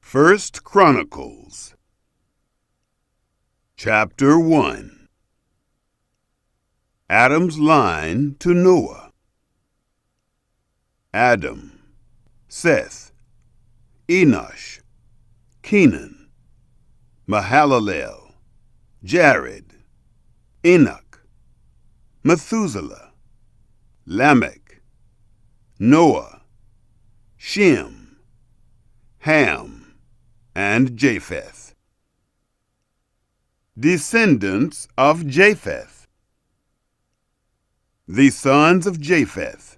First Chronicles, Chapter 1. Adam's line to Noah. Adam, Seth, Enosh, Kenan, Mahalalel, Jared, Enoch, Methuselah, Lamech, Noah, Shem, Ham, and Japheth. Descendants of Japheth. The sons of Japheth: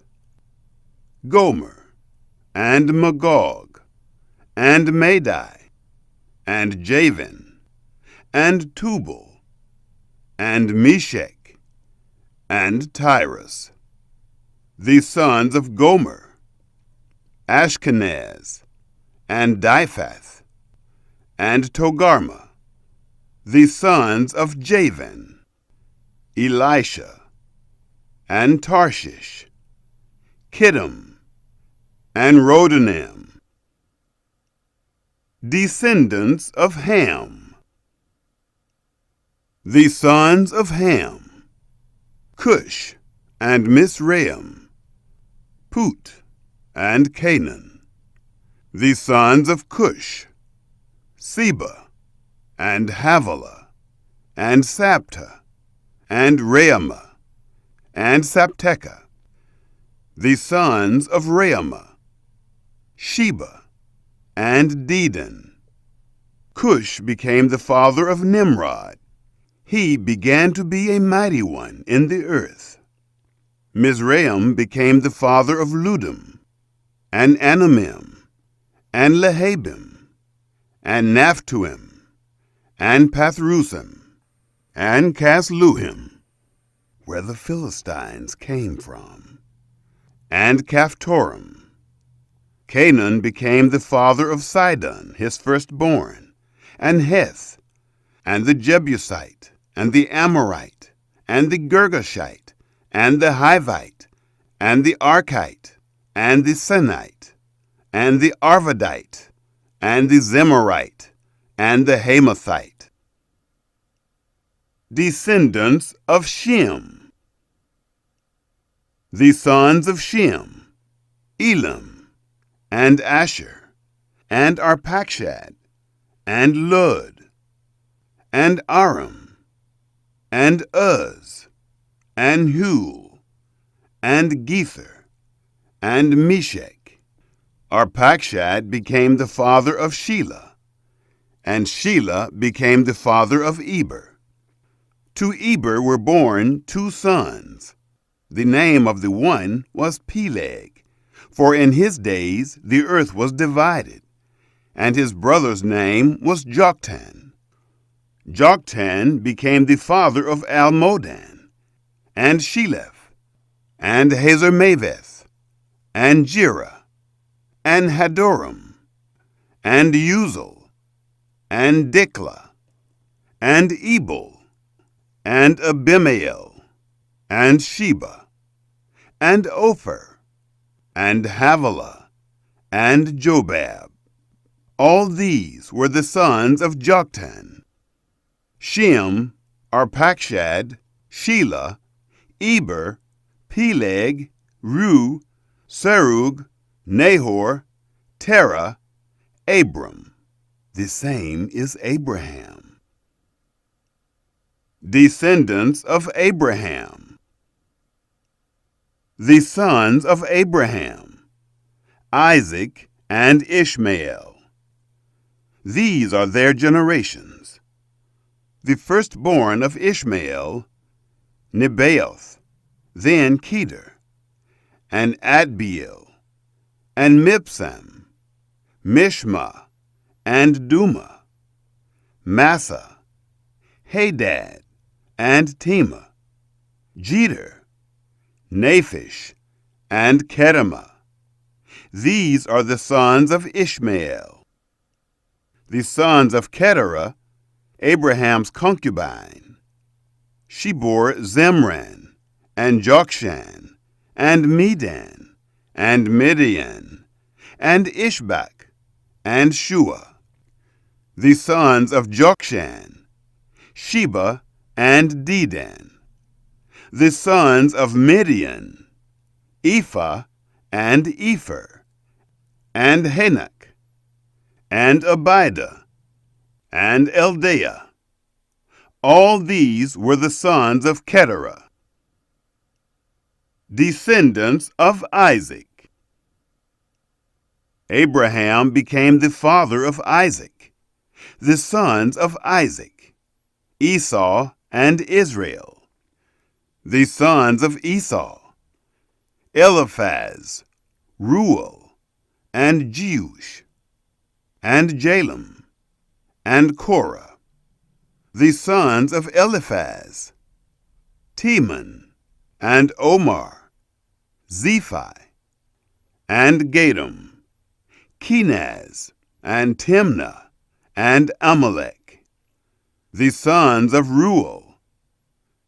Gomer, and Magog, and Madai, and Javan, and Tubal, and Meshech, and Tyrus. The sons of Gomer: Ashkenaz, and Diphath, and Togarmah. The sons of Javan: Elisha, and Tarshish, Kittim, and Rodanim. Descendants of Ham. The sons of Ham: Cush, and Mizraim, Put, and Canaan. The sons of Cush: Seba, and Havilah, and Sabta, and Raamah, and Sabteca. The sons of Raamah: Sheba, and Dedan. Cush became the father of Nimrod. He began to be a mighty one in the earth. Mizraim became the father of Ludim, and Anamim, and Lehabim, and Naphtuim, and Pathrusim, and Casluhim, where the Philistines came from, and Caphtorim. Canaan became the father of Sidon, his firstborn, and Heth, and the Jebusite, and the Amorite, and the Girgashite, and the Hivite, and the Archite, and the Sinite, and the Arvadite, and the Zemarite, and the Hamathite. Descendants of Shem. The sons of Shem: Elam, and Asher, and Arpachshad, and Lud, and Aram, and Uz, and Hul, and Gether, and Meshech. Arpachshad became the father of Shelah, and Shelah became the father of Eber. To Eber were born 2 sons. The name of the one was Peleg, for in his days the earth was divided, and his brother's name was Joktan. Joktan became the father of Almodan, and Sheleph, and Hazarmaveth, and Jerah, and Hadoram, and Uzal, and Diklah, and Ebal, and Abimael, and Sheba, and Ophir, and Havilah, and Jobab. All these were the sons of Joktan. Shem, Arpachshad, Shelah, Eber, Peleg, Ru, Serug, Nahor, Terah, Abram. The same is Abraham. Descendants of Abraham. The sons of Abraham: Isaac and Ishmael. These are their generations. The firstborn of Ishmael: Nebaioth, then Kedar, and Adbeel, and Mibsam, Mishma, and Duma, Massa, Hadad, and Tema, Jeter, Naphish, and Kedemah. These are the sons of Ishmael. The sons of Keturah, Abraham's concubine: she bore Zemran, and Jokshan, and Medan, and Midian, and Ishbak, and Shua. The sons of Jokshan, Sheba and Dedan. The sons of Midian, Ephah and Epher, and Hanok, and Abida, and Eldaah. All these were the sons of Keturah. Descendants of Isaac. Abraham became the father of Isaac. The sons of Isaac, Esau and Israel. The sons of Esau, Eliphaz, Reuel, and Jeush, and Jalem, and Korah. The sons of Eliphaz, Teman, and Omar, Zephi, and Gadam, Kenaz, and Timnah, and Amalek. The sons of Reuel,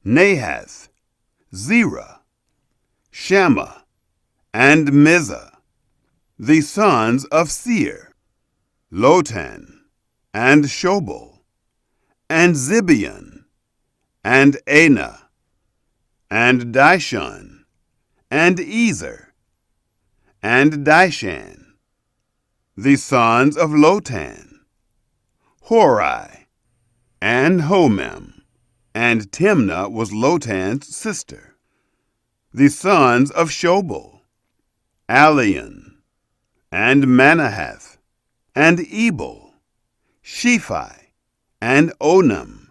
Nahath, Zerah, Shammah, and Mizah. The sons of Seir, Lotan, and Shobal, and Zibeon, and Anah, and Dishon, and Ezer, and Dishan. The sons of Lotan, Hori, and Homam, and Timnah was Lotan's sister. The sons of Shobal, Alian, and Manahath, and Ebal, Shephi, and Onam.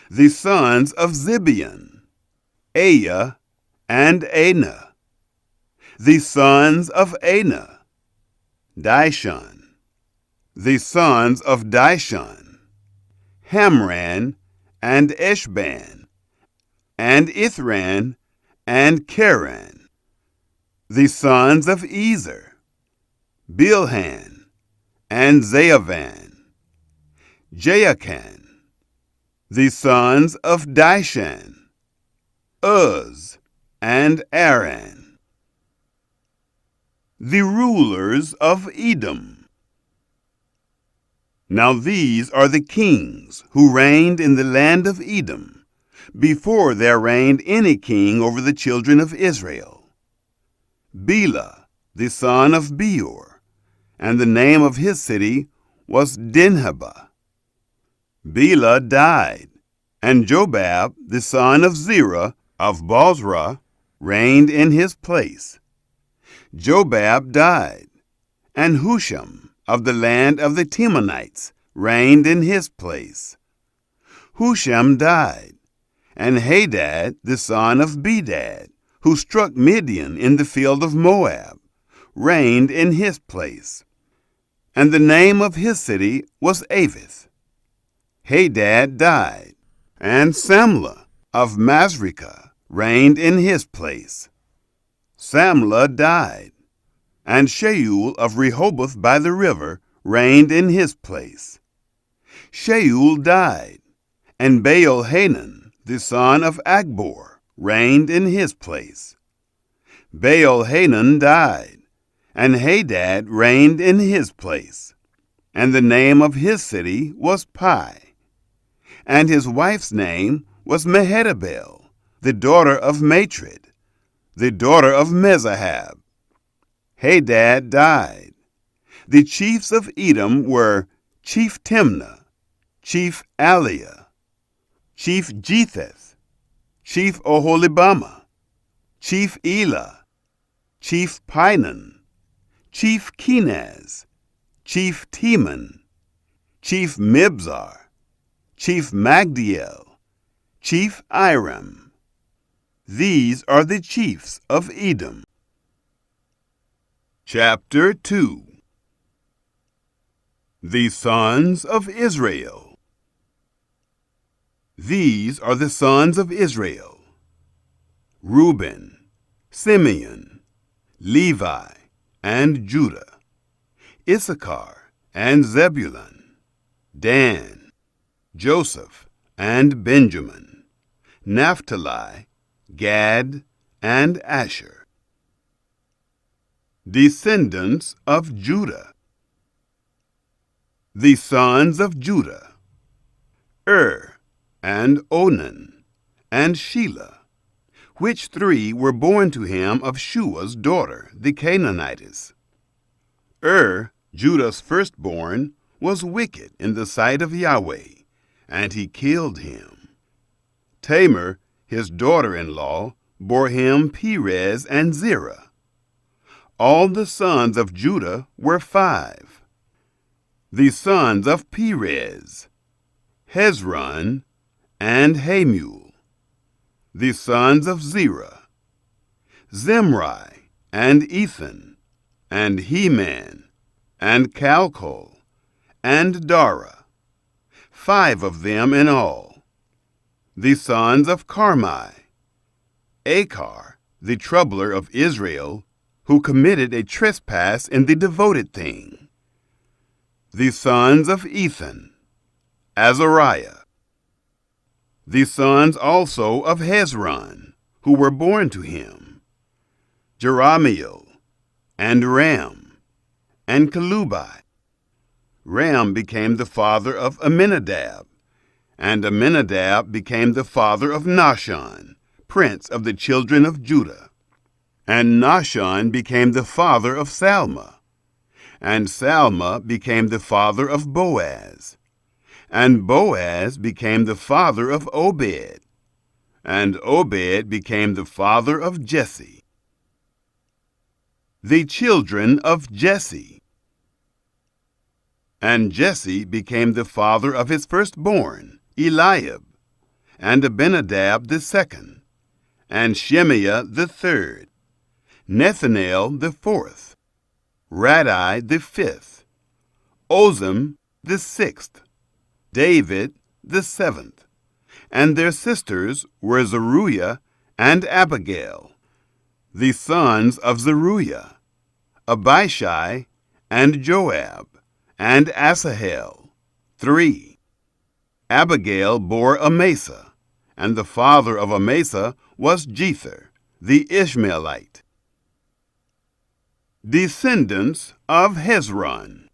The sons of Zibeon, Aya, and Anah. The sons of Anah, Dishon. The sons of Dishon, Hamran, and Eshban, and Ithran, and Keran. The sons of Ezer, Bilhan, and Zaavan, Jaakan. The sons of Dishan, Uz, and Aran. The rulers of Edom. Now these are the kings who reigned in the land of Edom, before there reigned any king over the children of Israel. Bela, the son of Beor, and the name of his city was Dinhabah. Bela died, and Jobab, the son of Zerah of Bozrah, reigned in his place. Jobab died, and Husham of the land of the Temanites reigned in his place. Husham died, and Hadad, the son of Bedad, who struck Midian in the field of Moab, reigned in his place. And the name of his city was Avith. Hadad died, and Samlah of Masrekah reigned in his place. Samlah died, and Shaul of Rehoboth by the river reigned in his place. Shaul died, and Baal-Hanan, the son of Akbor, reigned in his place. Baal-Hanan died, and Hadad reigned in his place. And the name of his city was Pai. And his wife's name was Mehetabel, the daughter of Matred, the daughter of Mezahab. Hadad died. The chiefs of Edom were Chief Timnah, Chief Aliah, Chief Jetheth, Chief Oholibamah, Chief Elah, Chief Pinan, Chief Kenaz, Chief Teman, Chief Mibzar, Chief Magdiel, Chief Iram. These are the chiefs of Edom. Chapter 2. The sons of Israel. These are the sons of Israel: Reuben, Simeon, Levi, and Judah, Issachar and Zebulun, Dan, Joseph, and Benjamin, Naphtali, Gad, and Asher. Descendants of Judah. The sons of Judah: and Onan, and Shelah, which three were born to him of Shua's daughter, the Canaanitess. Judah's firstborn, was wicked in the sight of Yahweh, and he killed him. Tamar, his daughter-in-law, bore him Perez and Zerah. All the sons of Judah were 5. The sons of Perez: Hezron and Hamul. The sons of Zerah: Zimri and Ethan, and Heman, and Calcol, and Dara, 5 of them in all. The sons of Carmi: Achar, the troubler of Israel, who committed a trespass in the devoted thing. The sons of Ethan: Azariah. The sons also of Hezron, who were born to him: Jerahmeel, and Ram, and Kelubai. Ram became the father of Amminadab, and Amminadab became the father of Nahshon, prince of the children of Judah. And Nahshon became the father of Salma, and Salma became the father of Boaz, and Boaz became the father of Obed, and Obed became the father of Jesse. The children of Jesse: and Jesse became the father of his firstborn, Eliab, and Abinadab the second, and Shemaiah the third, Nethanel the fourth, Radai the fifth, Ozem the sixth, David the seventh. And their sisters were Zeruiah and Abigail. The sons of Zeruiah: Abishai, and Joab, and Asahel, 3. Abigail bore Amasa, and the father of Amasa was Jether, the Ishmaelite. Descendants of Hezron: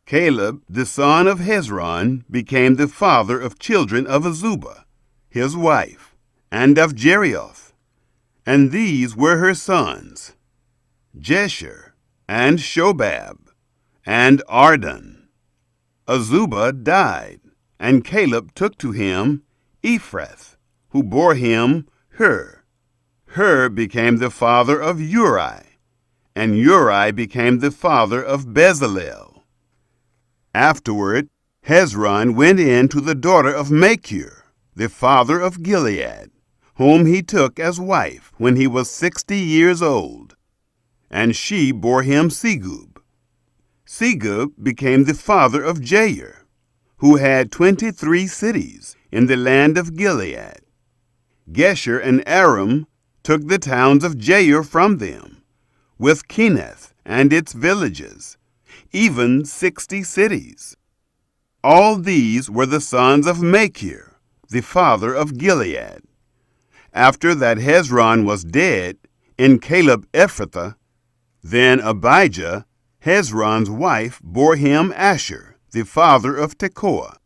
Caleb, the son of Hezron, became the father of children of Azubah, his wife, and of Jerioth. And these were her sons: Jesher, and Shobab, and Ardon. Azubah died, and Caleb took to him Ephrath, who bore him Hur. Hur became the father of Uri, and Uri became the father of Bezalel. Afterward, Hezron went in to the daughter of Machir, the father of Gilead, whom he took as wife when he was 60 years old, and she bore him Segub. Segub became the father of Jair, who had 23 cities in the land of Gilead. Gesher and Aram took the towns of Jair from them, with Kenath and its villages, even 60 cities. All these were the sons of Machir, the father of Gilead. After that Hezron was dead, in Caleb Ephrathah, then Abijah, Hezron's wife, bore him Asher, the father of Tekoa.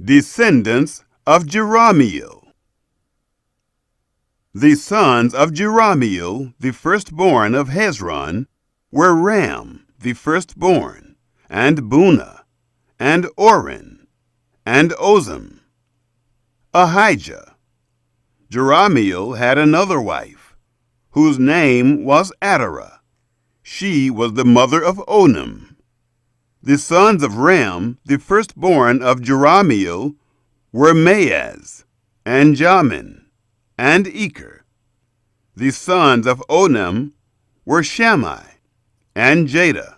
Descendants of Jerahmeel: The sons of Jerahmeel, the firstborn of Hezron, were Ram, the firstborn, and Bunah, and Oren, and Ozem. Ahijah. Jerahmeel had another wife, whose name was Adarah. She was the mother of Onam. The sons of Ram, the firstborn of Jerahmeel, were Maaz, and Jamin, and Eker. The sons of Onam were Shammai, and Jada.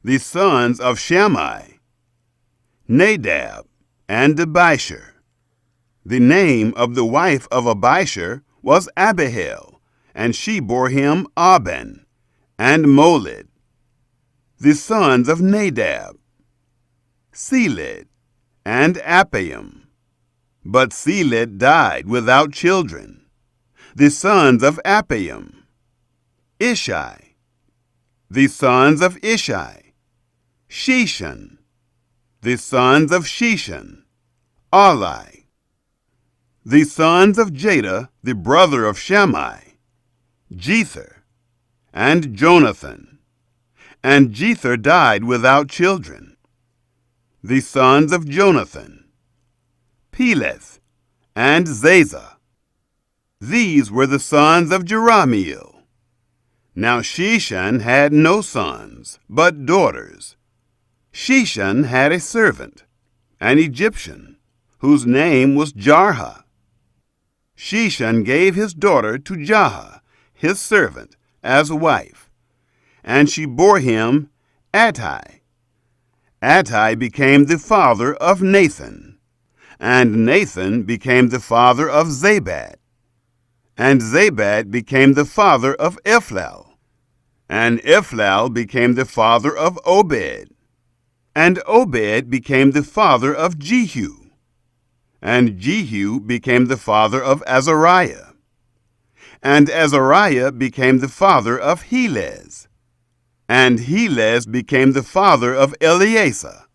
The sons of Shammai: Nadab, and Abishur. The name of the wife of Abishur was Abihail, and she bore him Aben, and Molid. The sons of Nadab: Seled, and Appaim. But Seled died without children. The sons of Appaim: Ishai. The sons of Ishai: Sheshan. The sons of Sheshan: Arli. The sons of Jada, the brother of Shammai: Jether and Jonathan. And Jether died without children. The sons of Jonathan: Peleth and Zazah. These were the sons of Jerahmeel. Now Sheshan had no sons, but daughters. Sheshan had a servant, an Egyptian, whose name was Jarha. Sheshan gave his daughter to Jarha, his servant, as a wife, and she bore him Attai. Attai became the father of Nathan, and Nathan became the father of Zabad, and Zabad became the father of Ephlal, and Ephlal became the father of Obed, and Obed became the father of Jehu, and Jehu became the father of Azariah, and Azariah became the father of Helez, and Helez became the father of Eleazar,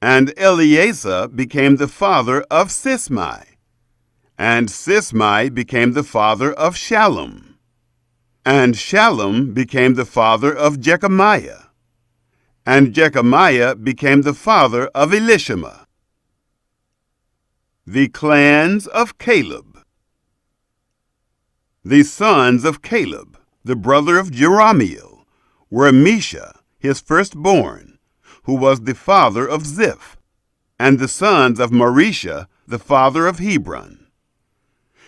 and Eleazar became the father of Sismai, and Sismai became the father of Shallum, and Shallum became the father of Jechamiah, and Jechamiah became the father of Elishama. The clans of Caleb. The sons of Caleb, the brother of Jerahmeel, were Mesha, his firstborn, who was the father of Ziph, and the sons of Marisha, the father of Hebron.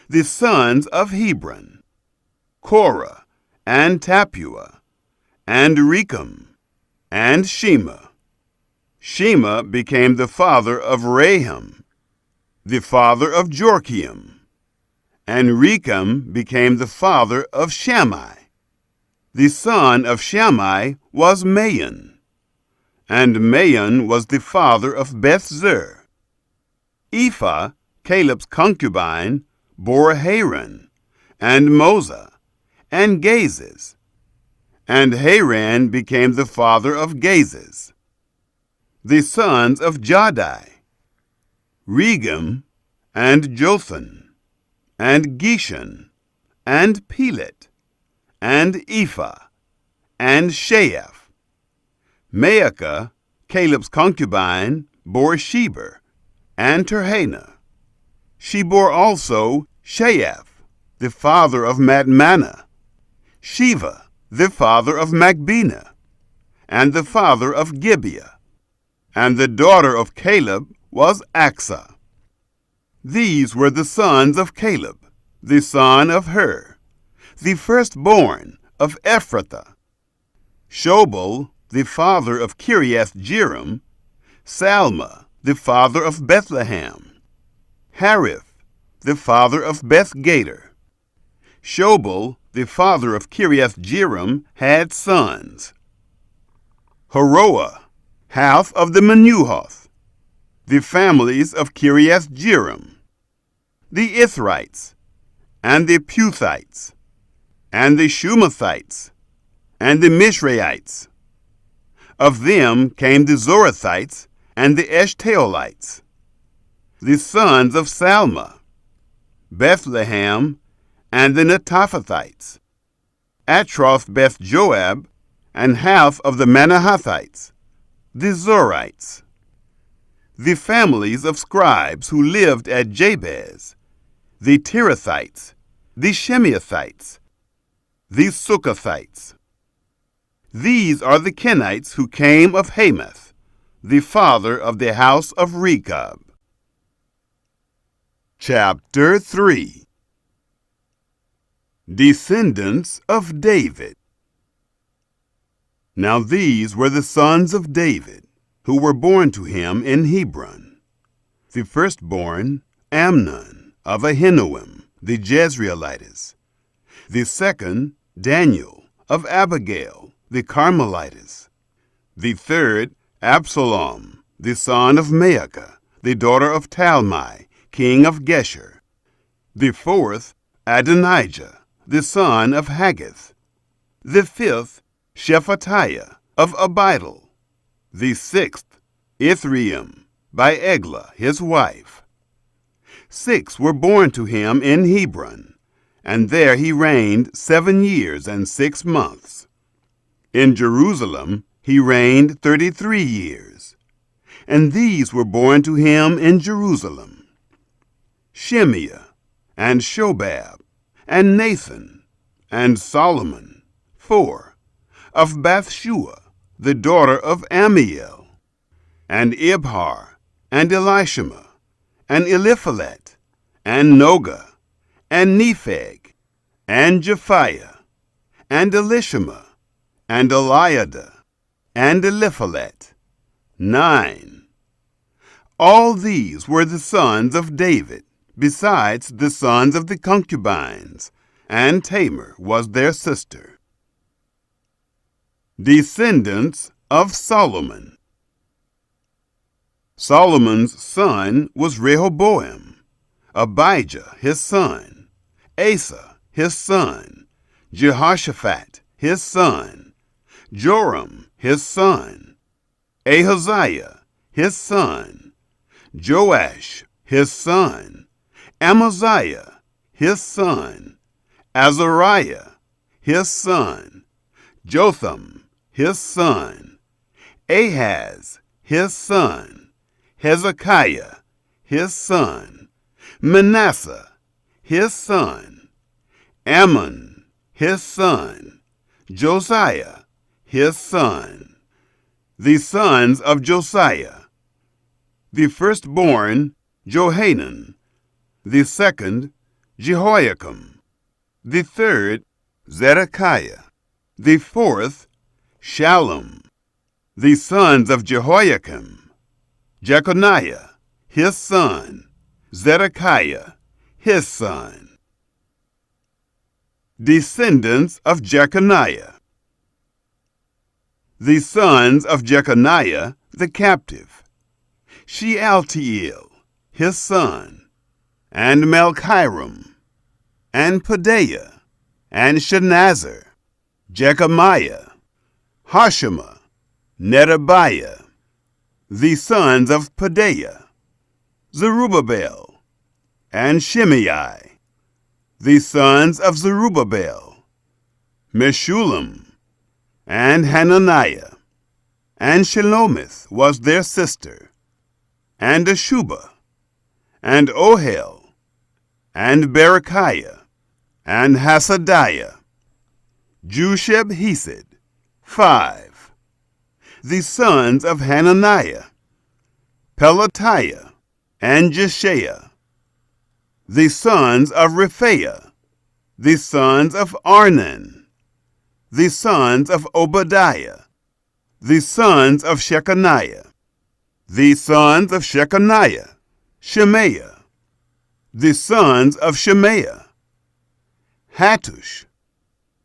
The sons of Hebron: Korah, and Tapua, and Rechem, and Shema. Shema became the father of Raham, the father of Jorkiam, and Rechem became the father of Shammai. The son of Shammai was Maon, and Maon was the father of Beth-zur. Ephah, Caleb's concubine, bore Haran, and Moza, and Gazez, and Haran became the father of Gazez. The sons of Jadai: Regem, and Jotham, and Geshan, and Pelet, and Ephah, and Sheaph. Maacah, Caleb's concubine, bore Sheber, and Terhana. She bore also Sheaph, the father of Madmannah, Shiva, the father of Macbena, and the father of Gibeah. And the daughter of Caleb was Axa. These were the sons of Caleb, the son of Hur, the firstborn of Ephrathah: Shobal, the father of Kiriath-jearim; Salma, the father of Bethlehem; Hariph, the father of Beth-gader. Shobal, the father of Kiriath-jearim, had sons: Haroah, half of the Menuhoth, the families of Kiriath-jearim; the Ithrites, and the Puthites, and the Shumathites, and the Mishraites. Of them came the Zorathites and the Eshtaolites. The sons of Salma: Bethlehem, and the Netophathites; Atroth Beth Joab, and half of the Manahathites, the Zorites. The families of scribes who lived at Jabez: the Tirathites, the Shemiathites, the Sukkothites. These are the Kenites who came of Hamath, the father of the house of Rechab. Chapter 3. Descendants of David. Now these were the sons of David, who were born to him in Hebron. The firstborn, Amnon, of Ahinoam, the Jezreelitess. The second, Daniel, of Abigail, the Carmelitess. The third, Absalom, the son of Maacah, the daughter of Talmai, king of Geshur. The fourth, Adonijah, the son of Haggith. The fifth, Shephatiah of Abidal. The 6th, Ithream, by Eglah his wife. 6 were born to him in Hebron, and there he reigned 7 years and 6 months. In Jerusalem he reigned 33 years, and these were born to him in Jerusalem: Shimea, and Shobab, and Nathan, and Solomon, 4, of Bathshua, the daughter of Amiel, and Ibhar, and Elishama, and Eliphalet, and Noga, and Nepheg, and Japhiah, and Elishama, and Eliada, and Eliphalet, 9. All these were the sons of David, besides the sons of the concubines, and Tamar was their sister. Descendants of Solomon. Solomon's son was Rehoboam, Abijah his son, Asa his son, Jehoshaphat his son, Joram his son, Ahaziah his son, Joash his son, Amaziah his son, Azariah his son, Jotham his son, Ahaz his son, Hezekiah his son, Manasseh his son, Ammon his son, Josiah his son. The sons of Josiah: the firstborn, Johanan; the second, Jehoiakim; the third, Zedekiah; the fourth, Shallum. The sons of Jehoiakim: Jeconiah his son, Zedekiah his son. Descendants of Jeconiah. The sons of Jeconiah the captive: Shealtiel his son, and Malchiram, and Pedaiah, and Shenazar, Jechemiah, Hoshama, Nedabiah. The sons of Pedaiah: Zerubbabel, and Shimei. The sons of Zerubbabel: Meshullam, and Hananiah, and Shelomith was their sister, and Ashubah, and Ohel, and Berechiah, and Hasadiah. Jusheb-Hesed, 5. The sons of Hananiah: Pelatiah, and Jeshaiah. The sons of Rephaiah: the sons of Arnan. The sons of Obadiah: the sons of Shechaniah. The sons of Shechaniah: Shemaiah. The sons of Shemaiah: Hattush,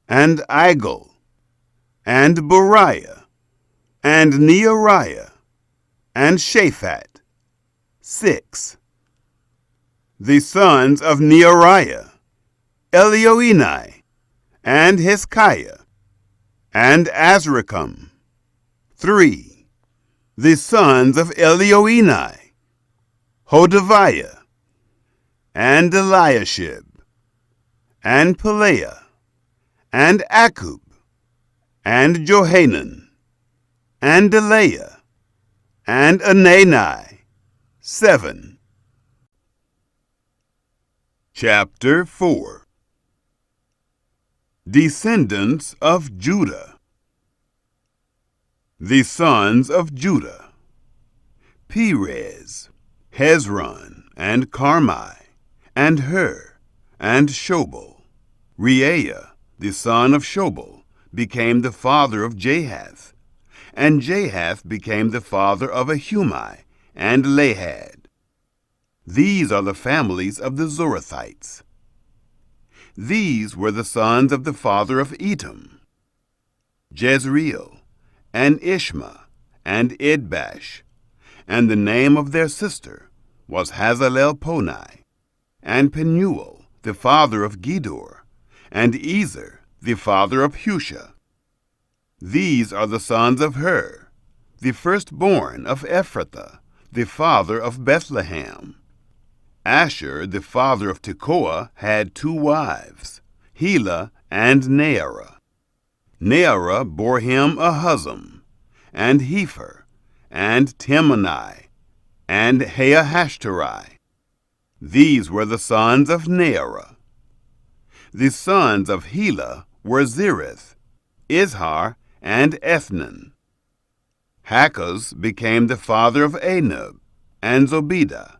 and Igal, and Beriah, and Neariah, and Shaphat, 6. The sons of Neariah: Elioenai, and Hezekiah, and Azrikam, 3. The sons of Elioenai: Hodaviah, and Eliashib, and Pelaiah, and Akub, and Johanan, and Delaiah, and Anani, 7. Chapter 4. Descendants of Judah. The sons of Judah: Perez, Hezron, and Carmi, and Hur, and Shobal. Reaiah, the son of Shobal, became the father of Jahath, and Jahath became the father of Ahumai and Lahad. These are the families of the Zorathites. These were the sons of the father of Etam: Jezreel, and Ishma, and Idbash, and the name of their sister was Hazalelponi, and Penuel, the father of Gedor, and Ezer, the father of Husha. These are the sons of Hur, the firstborn of Ephrathah, the father of Bethlehem. Asher, the father of Tekoa, had 2 wives, Helah and Naarah. Naarah bore him Ahuzam, and Hepher, and Temani, and Haahashtari. These were the sons of Naarah. The sons of Helah were Zereth, Izhar, and Ethnan. Hakkos became the father of Anub and Zobedah,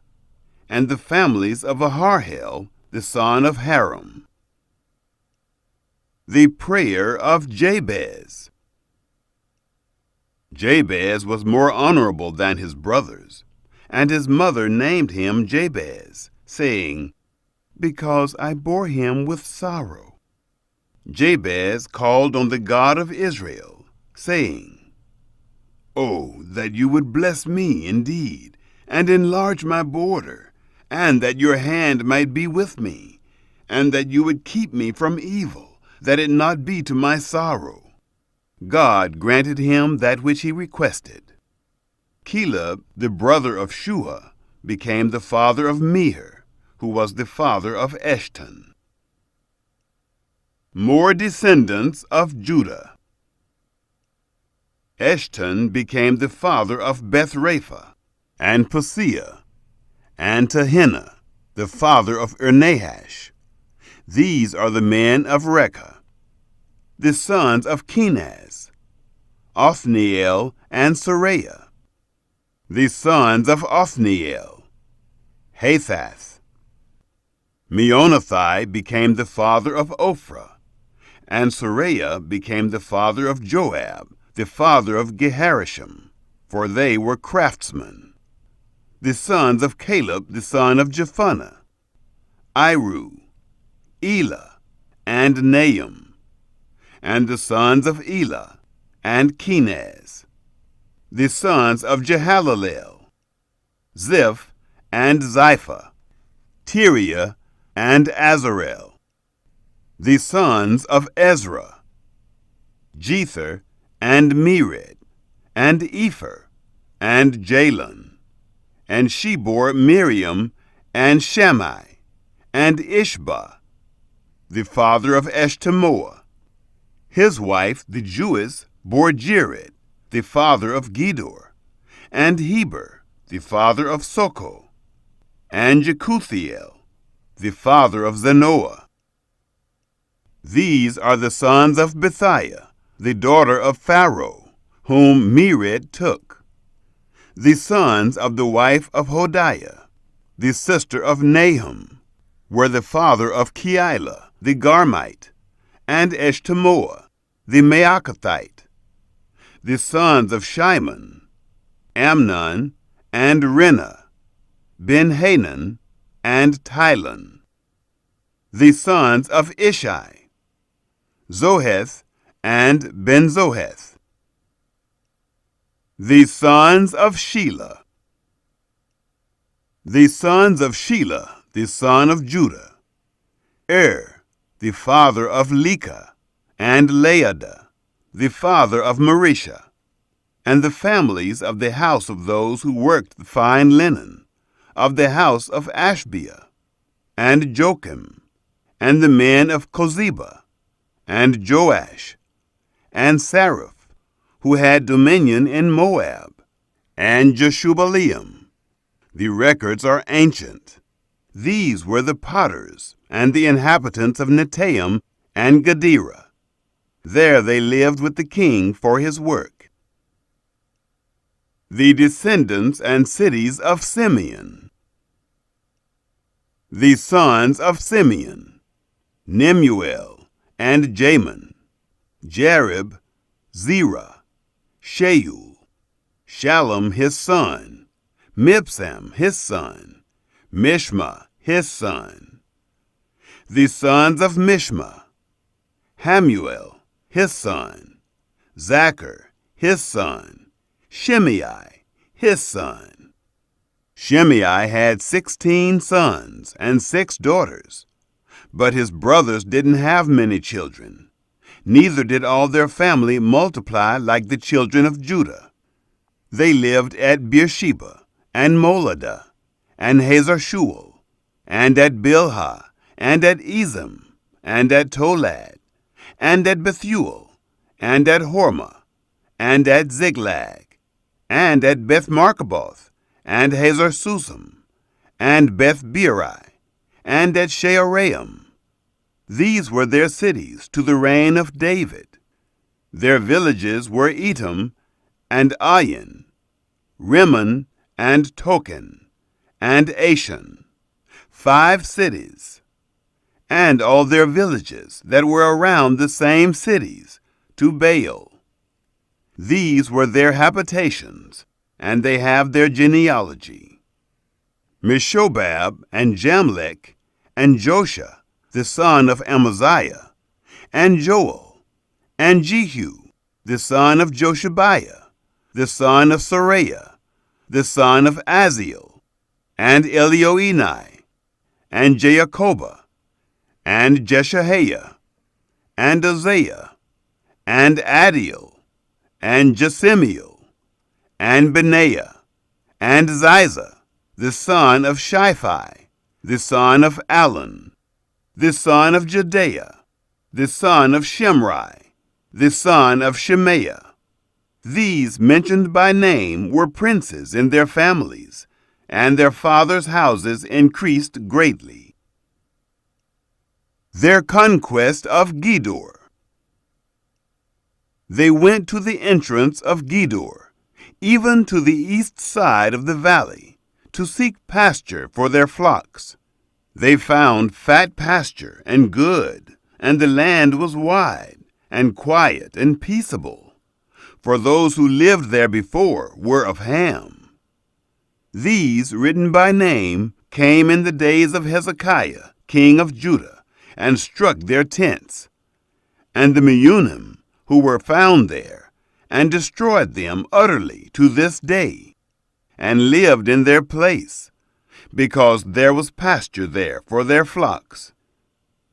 and the families of Aharhel, the son of Haram. The prayer of Jabez. Jabez was more honorable than his brothers, and his mother named him Jabez, saying, "Because I bore him with sorrow." Jabez called on the God of Israel, saying, "Oh, that you would bless me indeed, and enlarge my border, and that your hand might be with me, and that you would keep me from evil, that it not be to my sorrow." God granted him that which he requested. Caleb, the brother of Shua, became the father of Meher, who was the father of Eshton. More descendants of Judah. Eshton became the father of Bethrapha, and Paseah, and Tehinnah, the father of Nahash. These are the men of Rekha. The sons of Kenaz, Othniel and Sariah. The sons of Othniel, Hathath. Meonothai became the father of Ophrah, and Sariah became the father of Joab, the father of Geharashim, for they were craftsmen. The sons of Caleb, the son of Jephunneh, Iru, Elah, and Nahum. And the sons of Elah, and Kenaz. The sons of Jehalalel, Ziph, and Ziphah, Tiria, and Azarel. The sons of Ezra, Jether, and Mered, and Epher, and Jalon. And she bore Miriam, and Shammai, and Ishbah, the father of Eshtemoa. His wife, the Jewess, bore Jered, the father of Gedor, and Heber, the father of Soko, and Jekuthiel, the father of Zanoah. These are the sons of Bethiah, the daughter of Pharaoh, whom Mered took. The sons of the wife of Hodiah, the sister of Nahum, were the father of Keilah, the Garmite, and Eshtemoa, the Maacathite. The sons of Shimon, Amnon, and Rinnah, Ben-Hanan, and Tilon. The sons of Ishai, Zoheth, and Ben-Zoheth. The sons of Shelah. The sons of Shelah, the son of Judah, the father of Leka, and Laadah, the father of Marisha, and the families of the house of those who worked the fine linen, of the house of Ashbea, and Joachim, and the men of Kozeba, and Joash, and Saraph, who had dominion in Moab, and Jeshubaleam. The records are ancient. These were the potters, and the inhabitants of Netaim and Gadara. There they lived with the king for his work. The descendants and cities of Simeon. The sons of Simeon, Nemuel, and Jamin, Jarib, Zerah, Shaul, Shallum his son, Mibsam his son, Mishma his son. The sons of Mishma, Hamuel his son, Zachar his son, Shimei his son. Shimei had 16 sons and 6 daughters, but his brothers didn't have many children, neither did all their family multiply like the children of Judah. They lived at Beersheba, and Moladah, and Hazar-Shual, and at Bilhah, and at Ezem, and at Tolad, and at Bethuel, and at Hormah, and at Ziklag, and at Beth-Marcaboth, and Hazar-Susam, and Beth-Biri, and at Shearaim. These were their cities to the reign of David. Their villages were Etam, and Ayin, Rimmon, and Token, and Ashan, 5 cities, and all their villages that were around the same cities, to Baal. These were their habitations, and they have their genealogy. Meshobab, and Jamlech, and Josha, the son of Amaziah, and Joel, and Jehu, the son of Joshabiah, the son of Seraiah, the son of Aziel, and Elioenai, and Jaakobah, and Jeshahiah, and Uzziah, and Adiel, and Jesimiel, and Benaiah, and Ziza, the son of Shiphi, the son of Alon, the son of Jedaiah, the son of Shimri, the son of Shemaiah. These mentioned by name were princes in their families, and their fathers' houses increased greatly. Their conquest of Gedor. They went to the entrance of Gedor, even to the east side of the valley, to seek pasture for their flocks. They found fat pasture and good, and the land was wide, and quiet and peaceable, for those who lived there before were of Ham. These, written by name, came in the days of Hezekiah, king of Judah, and struck their tents, and the Meunim, who were found there, and destroyed them utterly to this day, and lived in their place, because there was pasture there for their flocks.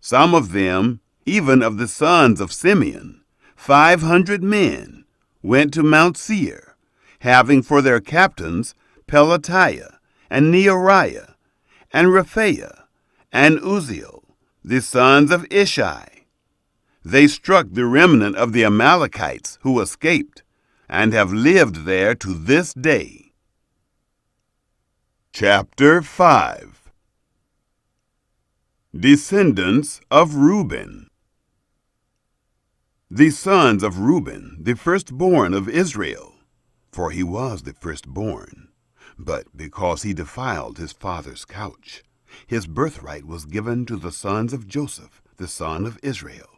Some of them, even of the sons of Simeon, 500 men, went to Mount Seir, having for their captains Pelatiah, and Neariah, and Rephaiah, and Uzziel, the sons of Ishi. They struck the remnant of the Amalekites who escaped, and have lived there to this day. Chapter 5. Descendants of Reuben. The sons of Reuben, the firstborn of Israel, for he was the firstborn, but because he defiled his father's couch, his birthright was given to the sons of Joseph, the son of Israel.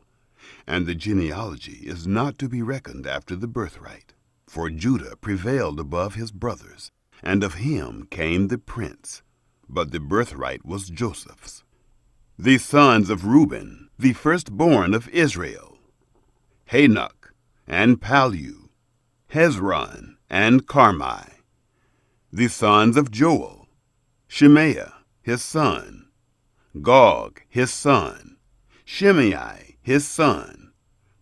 And the genealogy is not to be reckoned after the birthright. For Judah prevailed above his brothers, and of him came the prince, but the birthright was Joseph's. The sons of Reuben, the firstborn of Israel, Hanok, and Palu, Hezron, and Carmi. The sons of Joel, Shemaiah, his son, Gog, his son, Shimei, his son,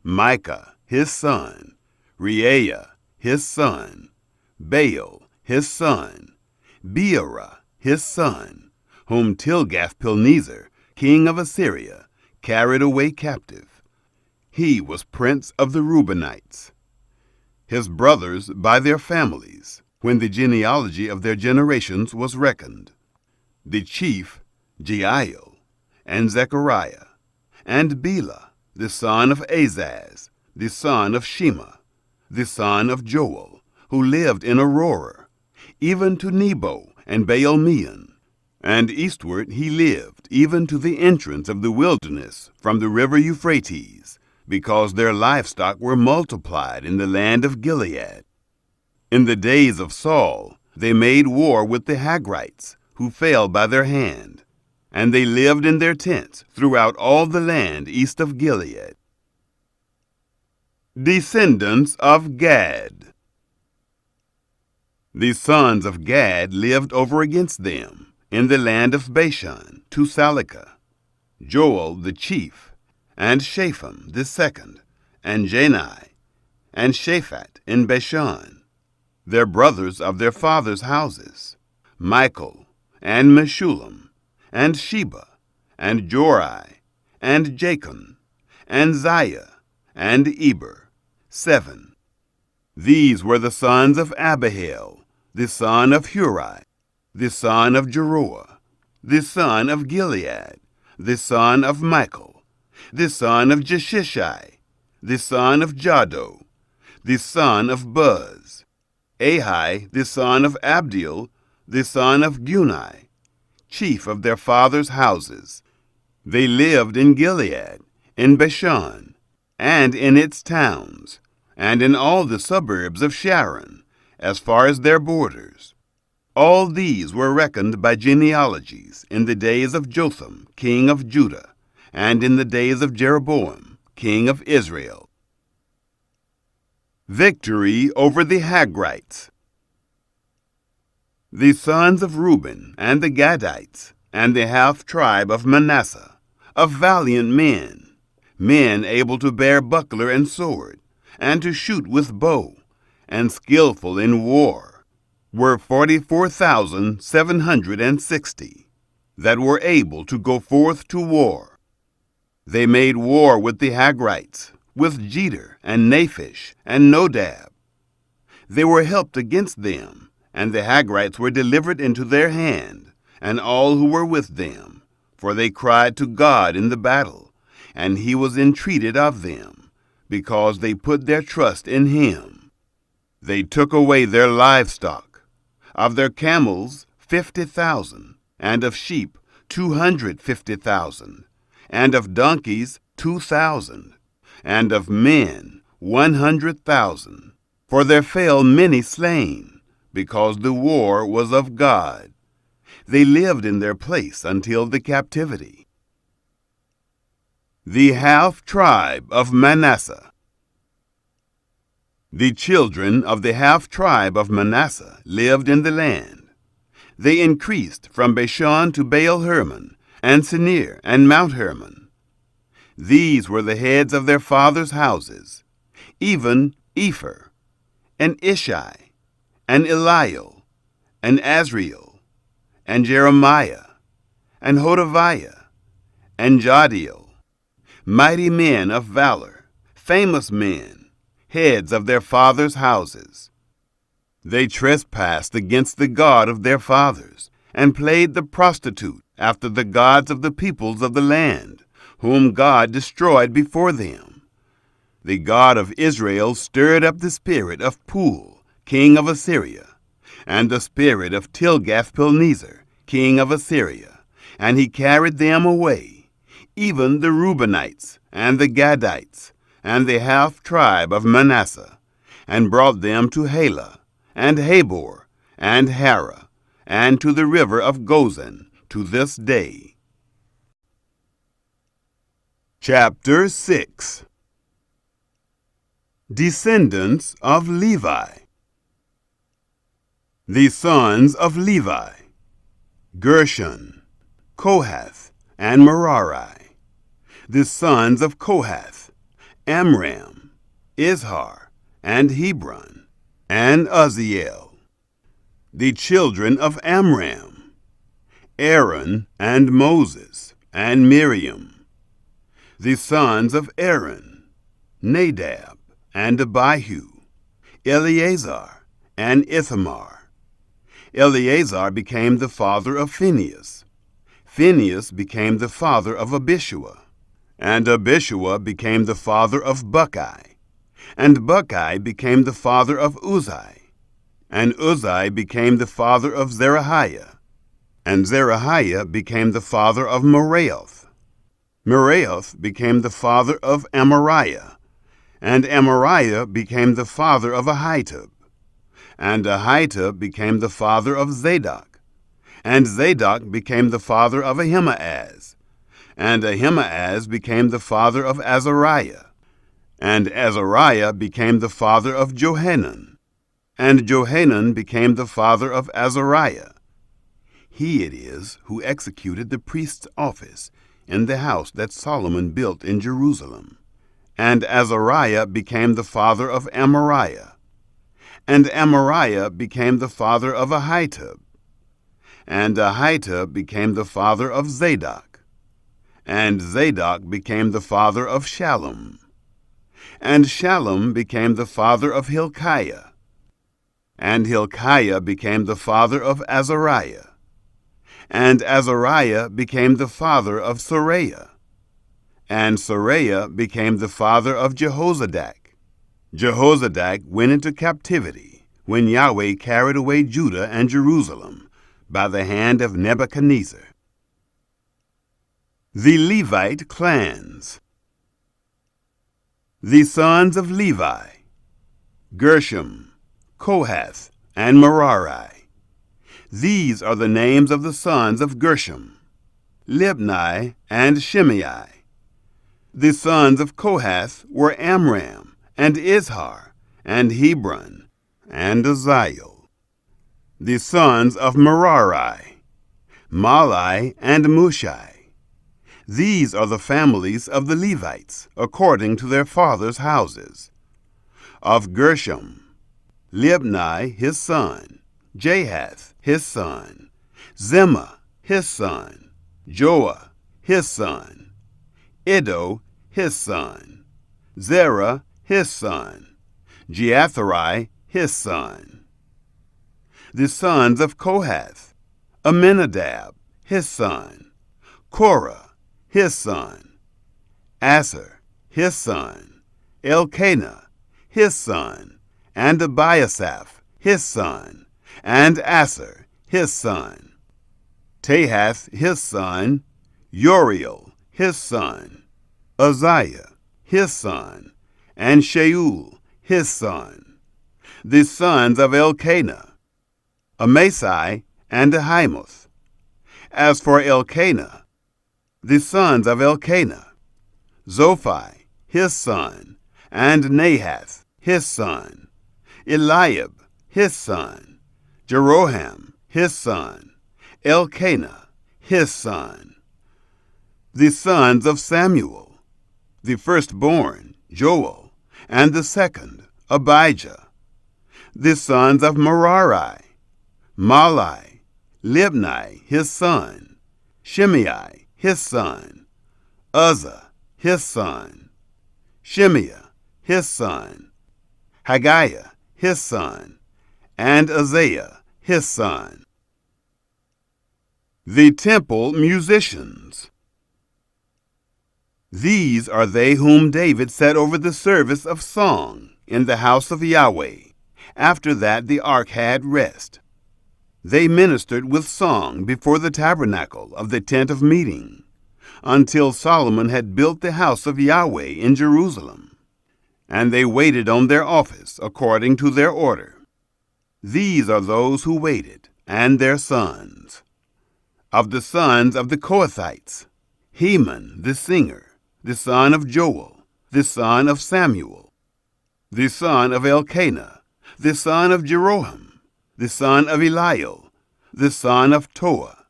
Micah, his son, Reaiah, his son, Baal, his son, Beerah, his son, whom Tilgath-Pilneser, king of Assyria, carried away captive. He was prince of the Reubenites. His brothers by their families, when the genealogy of their generations was reckoned. The chief, Jeiel, and Zechariah, and Bela, the son of Azaz, the son of Shema, the son of Joel, who lived in Aurora, even to Nebo and Baal-Meon. And eastward he lived, even to the entrance of the wilderness from the river Euphrates, because their livestock were multiplied in the land of Gilead. In the days of Saul they made war with the Hagrites, who fell by their hand, and they lived in their tents throughout all the land east of Gilead. Descendants of Gad. The sons of Gad lived over against them, in the land of Bashan, to Salecah, Joel the chief, and Shapham the second, and Janai, and Shaphat in Bashan, their brothers of their fathers' houses, Michael, and Meshullam, and Sheba, and Jorai, and Jachin, and Ziah, and Eber, 7. These were the sons of Abihail, the son of Huri, the son of Jeroah, the son of Gilead, the son of Michael, the son of Jeshishai, the son of Jado, the son of Buz, Ahai, the son of Abdiel, the son of Gunai, chief of their fathers' houses. They lived in Gilead, in Bashan, and in its towns, and in all the suburbs of Sharon, as far as their borders. All these were reckoned by genealogies in the days of Jotham, king of Judah, and in the days of Jeroboam, king of Israel. Victory over the Hagrites. The sons of Reuben and the Gadites, and the half-tribe of Manasseh, of valiant men, men able to bear buckler and sword, and to shoot with bow, and skillful in war, were 44,760, that were able to go forth to war. They made war with the Hagrites, with Jeter and Naphish and Nodab. They were helped against them, and the Hagrites were delivered into their hand, and all who were with them, for they cried to God in the battle, and he was entreated of them, because they put their trust in him. They took away their livestock, of their camels 50,000, and of sheep 250,000, and of donkeys 2,000, and of men 100,000. For there fell many slain, because the war was of God. They lived in their place until the captivity. The half-tribe of Manasseh. The children of the half-tribe of Manasseh lived in the land. They increased from Bashan to Baal-Hermon, and Sinir, and Mount Hermon. These were the heads of their fathers' houses, even Epher, and Ishai, and Eliel, and Azriel, and Jeremiah, and Hodaviah, and Jadiel, mighty men of valor, famous men, heads of their fathers' houses. They trespassed against the God of their fathers, and played the prostitute after the gods of the peoples of the land, whom God destroyed before them. The God of Israel stirred up the spirit of Pul, king of Assyria, and the spirit of Tilgath-Pilneser, king of Assyria, and he carried them away, even the Reubenites, and the Gadites, and the half-tribe of Manasseh, and brought them to Halah, and Habor, and Hara, and to the river of Gozan, to this day. Chapter 6. Descendants of Levi. The sons of Levi: Gershon, Kohath, and Merari. The sons of Kohath: Amram, Izhar, and Hebron, and Uzziel. The children of Amram: Aaron, and Moses, and Miriam. The sons of Aaron: Nadab, and Abihu, Eleazar, and Ithamar. Eleazar became the father of Phinehas. Phinehas became the father of Abishua, and Abishua became the father of Buckai, and Buckai became the father of Uzai, and Uzai became the father of Zerahiah, and Zerahiah became the father of Meraioth. Meraioth became the father of Amariah, and Amariah became the father of Ahitub, and Ahitub became the father of Zadok, and Zadok became the father of Ahimaaz, and Ahimaaz became the father of Azariah, and Azariah became the father of Johanan, and Johanan became the father of Azariah. He it is who executed the priest's office in the house that Solomon built in Jerusalem. And Azariah became the father of Amariah. And Amariah became the father of Ahitub. And Ahitub became the father of Zadok. And Zadok became the father of Shallum. And Shallum became the father of Hilkiah. And Hilkiah became the father of Azariah. And Azariah became the father of Seraiah. And Seraiah became the father of Jehozadak. Jehozadak went into captivity when Yahweh carried away Judah and Jerusalem by the hand of Nebuchadnezzar. The Levite clans. The sons of Levi: Gershom, Kohath, and Merari. These are the names of the sons of Gershom: Libni and Shimei. The sons of Kohath were Amram, and Izhar, and Hebron, and Uzziel. The sons of Merari: Mahli and Mushi. These are the families of the Levites, according to their fathers' houses. Of Gershom: Libni his son, Jahath his son, Zimmah his son, Joah his son, Iddo his son, Zerah his son, Jeatherai his son. The sons of Kohath: Amminadab his son, Korah his son, Asher his son, Elkanah his son, and Abiasaph his son, and Asher his son, Tahath his son, Uriel his son, Uzziah his son, and Shaul his son. The sons of Elkanah: Amasai and Ahimoth. As for Elkanah, the sons of Elkanah: Zophai his son, and Nahath his son, Eliab his son, Jeroham his son, Elkanah his son. The sons of Samuel: the firstborn, Joel, and the second, Abijah. The sons of Merari: Mahli, Libni his son, Shimei his son, Uzzah his son, Shimea his son, Haggiah his son, and Uzziah his son. The temple musicians. These are they whom David set over the service of song in the house of Yahweh, after that the ark had rest. They ministered with song before the tabernacle of the tent of meeting, until Solomon had built the house of Yahweh in Jerusalem. And they waited on their office according to their order. These are those who waited, and their sons. Of the sons of the Kohathites: Heman the singer, the son of Joel, the son of Samuel, the son of Elkanah, the son of Jeroham, the son of Eliel, the son of Toah,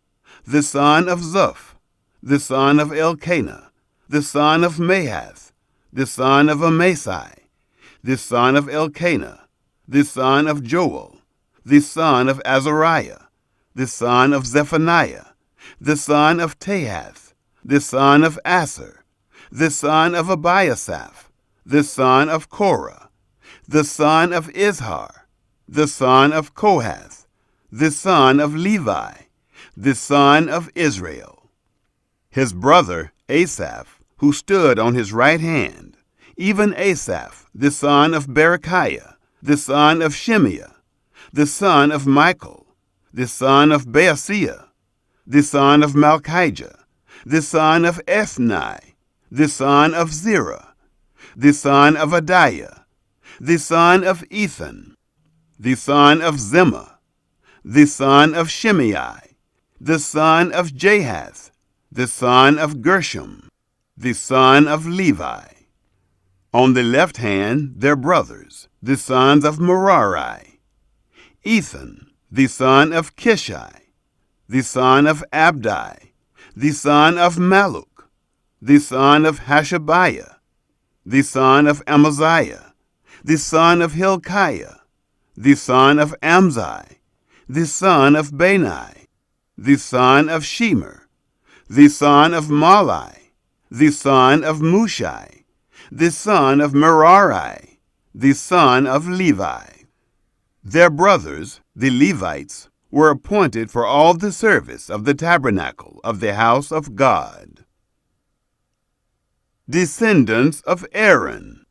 the son of Zuph, the son of Elkanah, the son of Mahath, the son of Amasai, the son of Elkanah, the son of Joel, the son of Azariah, the son of Zephaniah, the son of Tahath, the son of Asher, the son of Abiasaph, the son of Korah, the son of Izhar, the son of Kohath, the son of Levi, the son of Israel. His brother Asaph, who stood on his right hand, even Asaph, the son of Berechiah, the son of Shimea, the son of Michael, the son of Baaseiah, the son of Malchijah, the son of Ethni, the son of Zerah, the son of Adiah, the son of Ethan, the son of Zimmah, the son of Shimei, the son of Jahath, the son of Gershom, the son of Levi. On the left hand their brothers, the sons of Merari: Ethan, the son of Kishi, the son of Abdi, the son of Maluk, the son of Hashabiah, the son of Amaziah, the son of Hilkiah, the son of Amzi, the son of Bani, the son of Shemer, the son of Malai, the son of Mushai, the son of Merari, the son of Levi. Their brothers, the Levites, were appointed for all the service of the tabernacle of the house of God. Descendants of Aaron.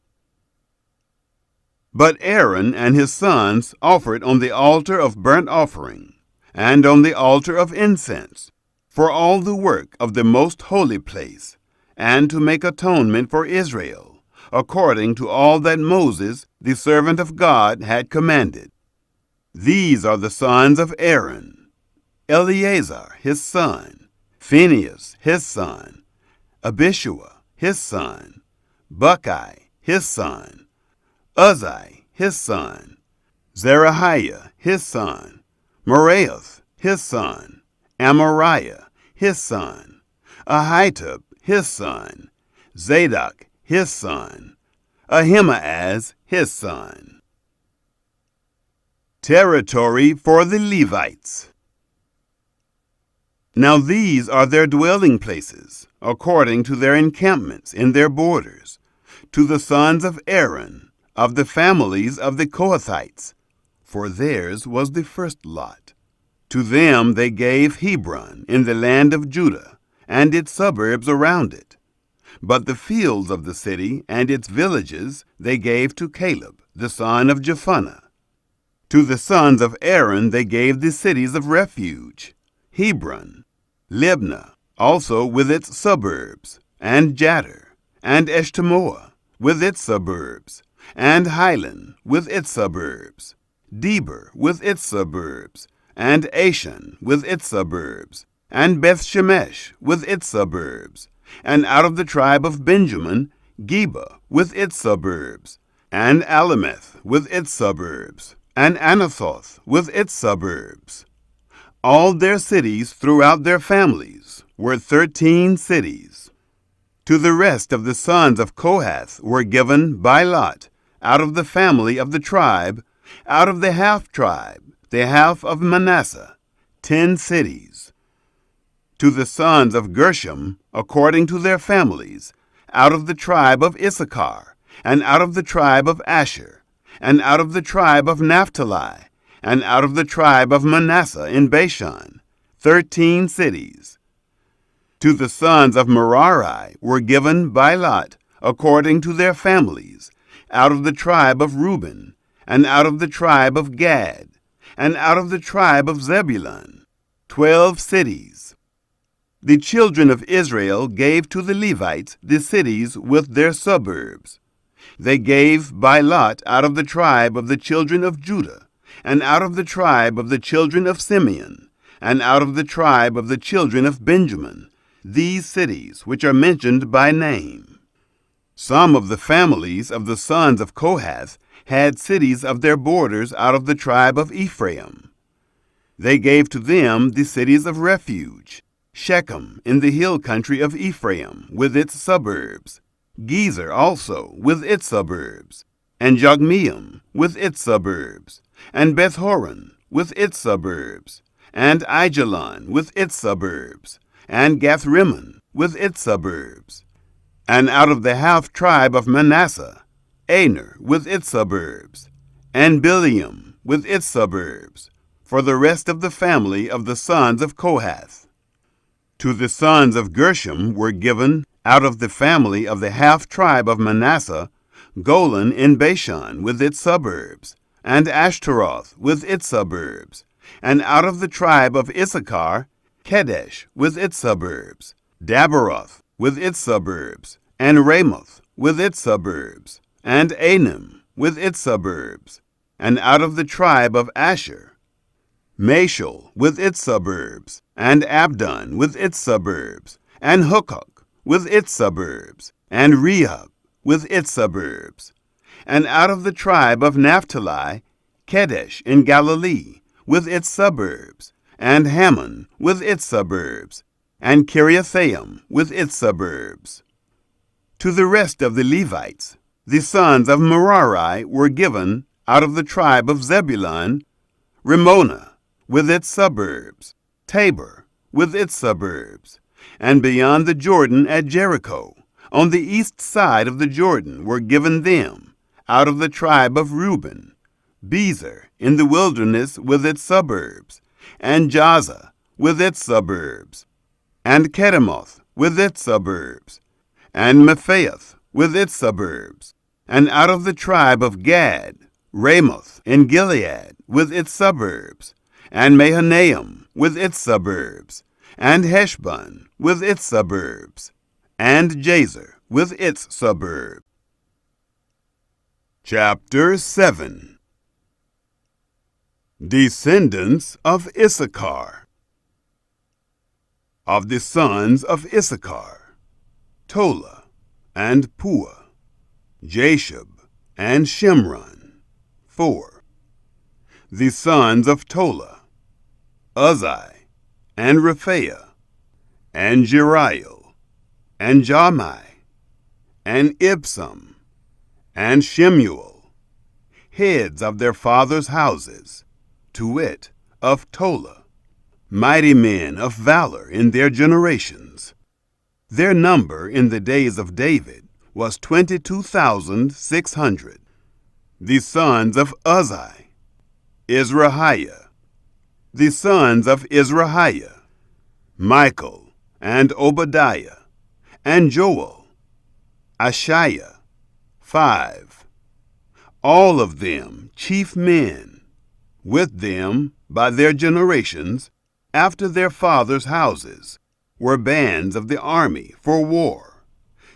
But Aaron and his sons offered on the altar of burnt offering, and on the altar of incense, for all the work of the most holy place, and to make atonement for Israel, according to all that Moses, the servant of God, had commanded. These are the sons of Aaron: Eleazar his son, Phinehas his son, Abishua his son, Bucki his son, Uzzi his son, Zerahiah his son, Meraioth his son, Amariah his son, Ahitub his son, Zadok his son, Ahimaaz his son. Territory for the Levites. Now these are their dwelling places, according to their encampments in their borders, to the sons of Aaron, of the families of the Kohathites, for theirs was the first lot. To them they gave Hebron in the land of Judah, and its suburbs around it. But the fields of the city and its villages they gave to Caleb, the son of Jephunneh. To the sons of Aaron they gave the cities of refuge, Hebron, Libnah, also with its suburbs, and Jattir, and Eshtemoa, with its suburbs, and Hilan, with its suburbs, Debir, with its suburbs, and Ashan, with its suburbs, and Beth-Shemesh, with its suburbs, and out of the tribe of Benjamin, Geba, with its suburbs, and Alemeth, with its suburbs, and Anathoth with its suburbs. All their cities throughout their families were 13 cities. To the rest of the sons of Kohath were given by lot, out of the family of the tribe, out of the half-tribe, the half of Manasseh, 10 cities. To the sons of Gershom, according to their families, out of the tribe of Issachar, and out of the tribe of Asher, and out of the tribe of Naphtali, and out of the tribe of Manasseh in Bashan, 13 cities. To the sons of Merari were given by lot, according to their families, out of the tribe of Reuben, and out of the tribe of Gad, and out of the tribe of Zebulun, 12 cities. The children of Israel gave to the Levites the cities with their suburbs. They gave by lot out of the tribe of the children of Judah, and out of the tribe of the children of Simeon, and out of the tribe of the children of Benjamin, these cities which are mentioned by name. Some of the families of the sons of Kohath had cities of their borders out of the tribe of Ephraim. They gave to them the cities of refuge, Shechem in the hill country of Ephraim with its suburbs, Gezer also with its suburbs, and Jogmeam with its suburbs, and Beth-horon with its suburbs, and Aijalon with its suburbs, and Gath-rimmon with its suburbs. And out of the half-tribe of Manasseh, Aner with its suburbs, and Bileam with its suburbs, for the rest of the family of the sons of Kohath. To the sons of Gershom were given, out of the family of the half-tribe of Manasseh, Golan in Bashan with its suburbs, and Ashtaroth with its suburbs, and out of the tribe of Issachar, Kedesh with its suburbs, Dabaroth with its suburbs, and Ramoth with its suburbs, and Anim with its suburbs, and out of the tribe of Asher, Mashal with its suburbs, and Abdon with its suburbs, and Hukok with its suburbs, and Rehob with its suburbs, and out of the tribe of Naphtali, Kedesh in Galilee with its suburbs, and Hammon with its suburbs, and Kiriathaim with its suburbs. To the rest of the Levites, the sons of Merari were given, out of the tribe of Zebulun, Rimmon with its suburbs, Tabor with its suburbs, and beyond the Jordan at Jericho, on the east side of the Jordan, were given them, out of the tribe of Reuben, Bezer in the wilderness with its suburbs, and Jaza with its suburbs, and Kedemoth with its suburbs, and Mephaath with its suburbs, and out of the tribe of Gad, Ramoth in Gilead with its suburbs, and Mahanaim with its suburbs, and Heshbon with its suburbs, and Jazer with its suburbs. Chapter 7. Descendants of Issachar. Of the sons of Issachar, Tola and Puah, Jashub and Shimron, 4. The sons of Tola, Uzzi and Rephaiah, and Jeriel, and Jahmai, and Ibsam, and Shemuel, heads of their fathers' houses, to wit, of Tola, mighty men of valor in their generations. Their number in the days of David was 22,600. The sons of Uzzi, Izrahiah. The sons of Izrahiah, Michael, and Obadiah, and Joel, Ashiah, 5. All of them chief men, with them, by their generations, after their fathers' houses, were bands of the army for war,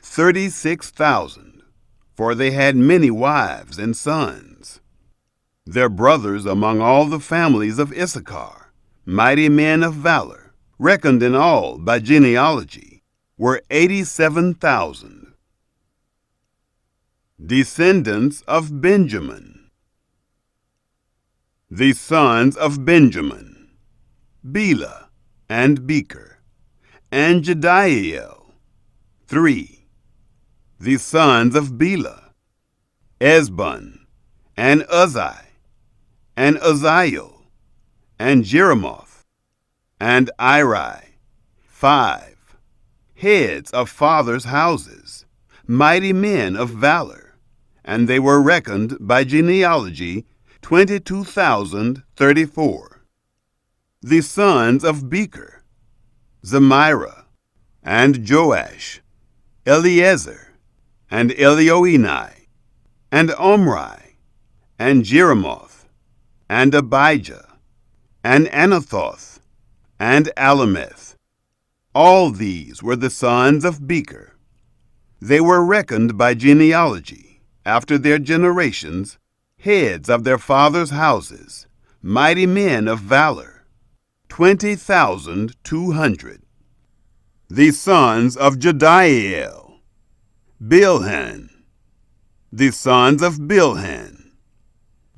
36,000, for they had many wives and sons. Their brothers among all the families of Issachar, mighty men of valor, reckoned in all by genealogy, were 87,000. Descendants of Benjamin. The sons of Benjamin, Bela and Becher, and Jediael, 3. The sons of Bela, Ezbon, and Uzzi, and Uzziel, and Jeremoth, and Iri, 5. Heads of fathers' houses, mighty men of valor, and they were reckoned by genealogy 22,034. The sons of Becher, Zemirah, and Joash, Eliezer, and Elioenai, and Omri, and Jeremoth, and Abijah, and Anathoth, and Alameth. All these were the sons of Becher. They were reckoned by genealogy, after their generations, heads of their fathers' houses, mighty men of valor, 20,200. The sons of Jediael, Bilhan. The sons of Bilhan,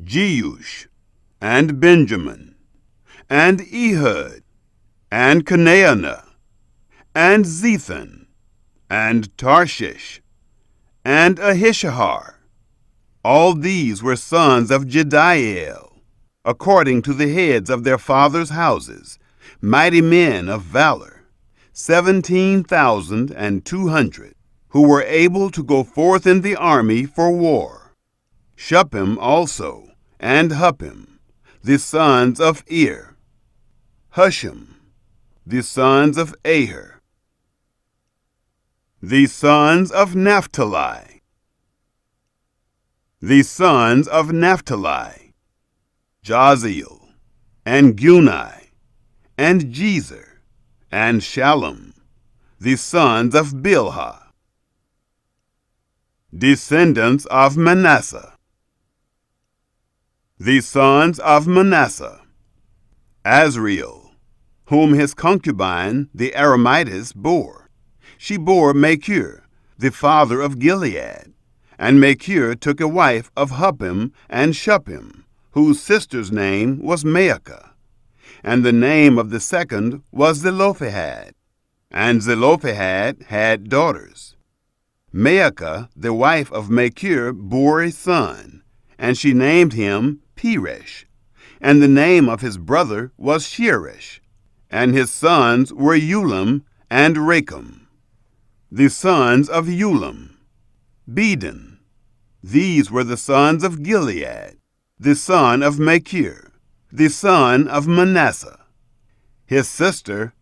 Jeush, and Benjamin, and Ehud, and Canaanah, and Zethan, and Tarshish, and Ahishahar. All these were sons of Jediael, according to the heads of their fathers' houses, mighty men of valor, 17,200, who were able to go forth in the army for war. Shuppim also, and Huppim, the sons of Ir. Hushim, the sons of Aher. The sons of Naphtali. The sons of Naphtali, Jaziel, and Guni, and Jezer, and Shallum, the sons of Bilhah. Descendants of Manasseh. The sons of Manasseh, Azriel, whom his concubine the Aramitess bore. She bore Machir, the father of Gilead, and Machir took a wife of Huppim and Shuppim, whose sister's name was Maacah, and the name of the second was Zelophehad, and Zelophehad had daughters. Maacah, the wife of Machir, bore a son, and she named him Peresh. And the name of his brother was Sheresh, and his sons were Ulam and Racham. The sons of Ulam: Bedan. These were the sons of Gilead, the son of Machir, the son of Manasseh. His sister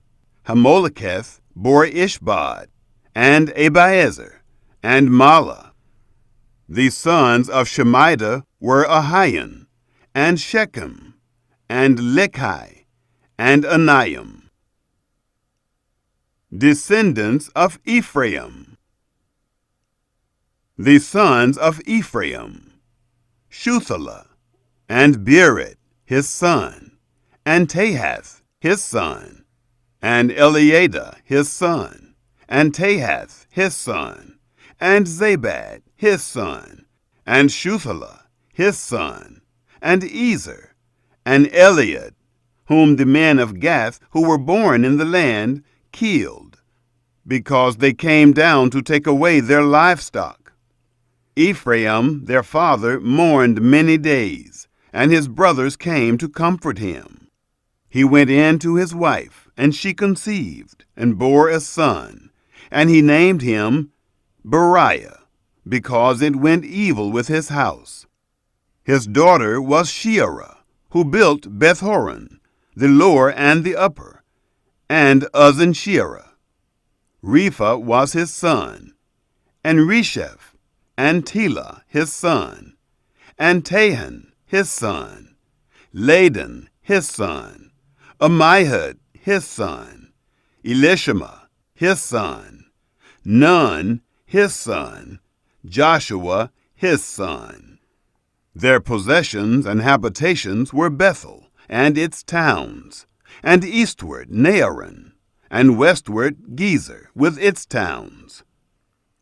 Hamoleketh bore Ishbod, and Abiezer, and Mala. The sons of Shemida were Ahian, and Shechem, and Lechi, and Aniam. Descendants of Ephraim. The sons of Ephraim: Shuthalah, and Bered his son, and Tahath his son, and Eliada his son, and Tahath his son, and Zabad his son, and Shuthalah his son, and Ezer, and Eliad, whom the men of Gath who were born in the land killed, because they came down to take away their livestock. Ephraim their father mourned many days, and his brothers came to comfort him. He went in to his wife, and she conceived, and bore a son, and he named him Beriah, because it went evil with his house. His daughter was Shearah, who built Beth-horon, the lower and the upper, and Uzzen-shearah. Repha was his son, and Resheph, and Telah his son, and Tahan his son, Ladan his son, Ammihud his son, Elishama his son, Nun his son, Joshua his son. Their possessions and habitations were Bethel and its towns, and eastward Naaran, and westward Gezer with its towns.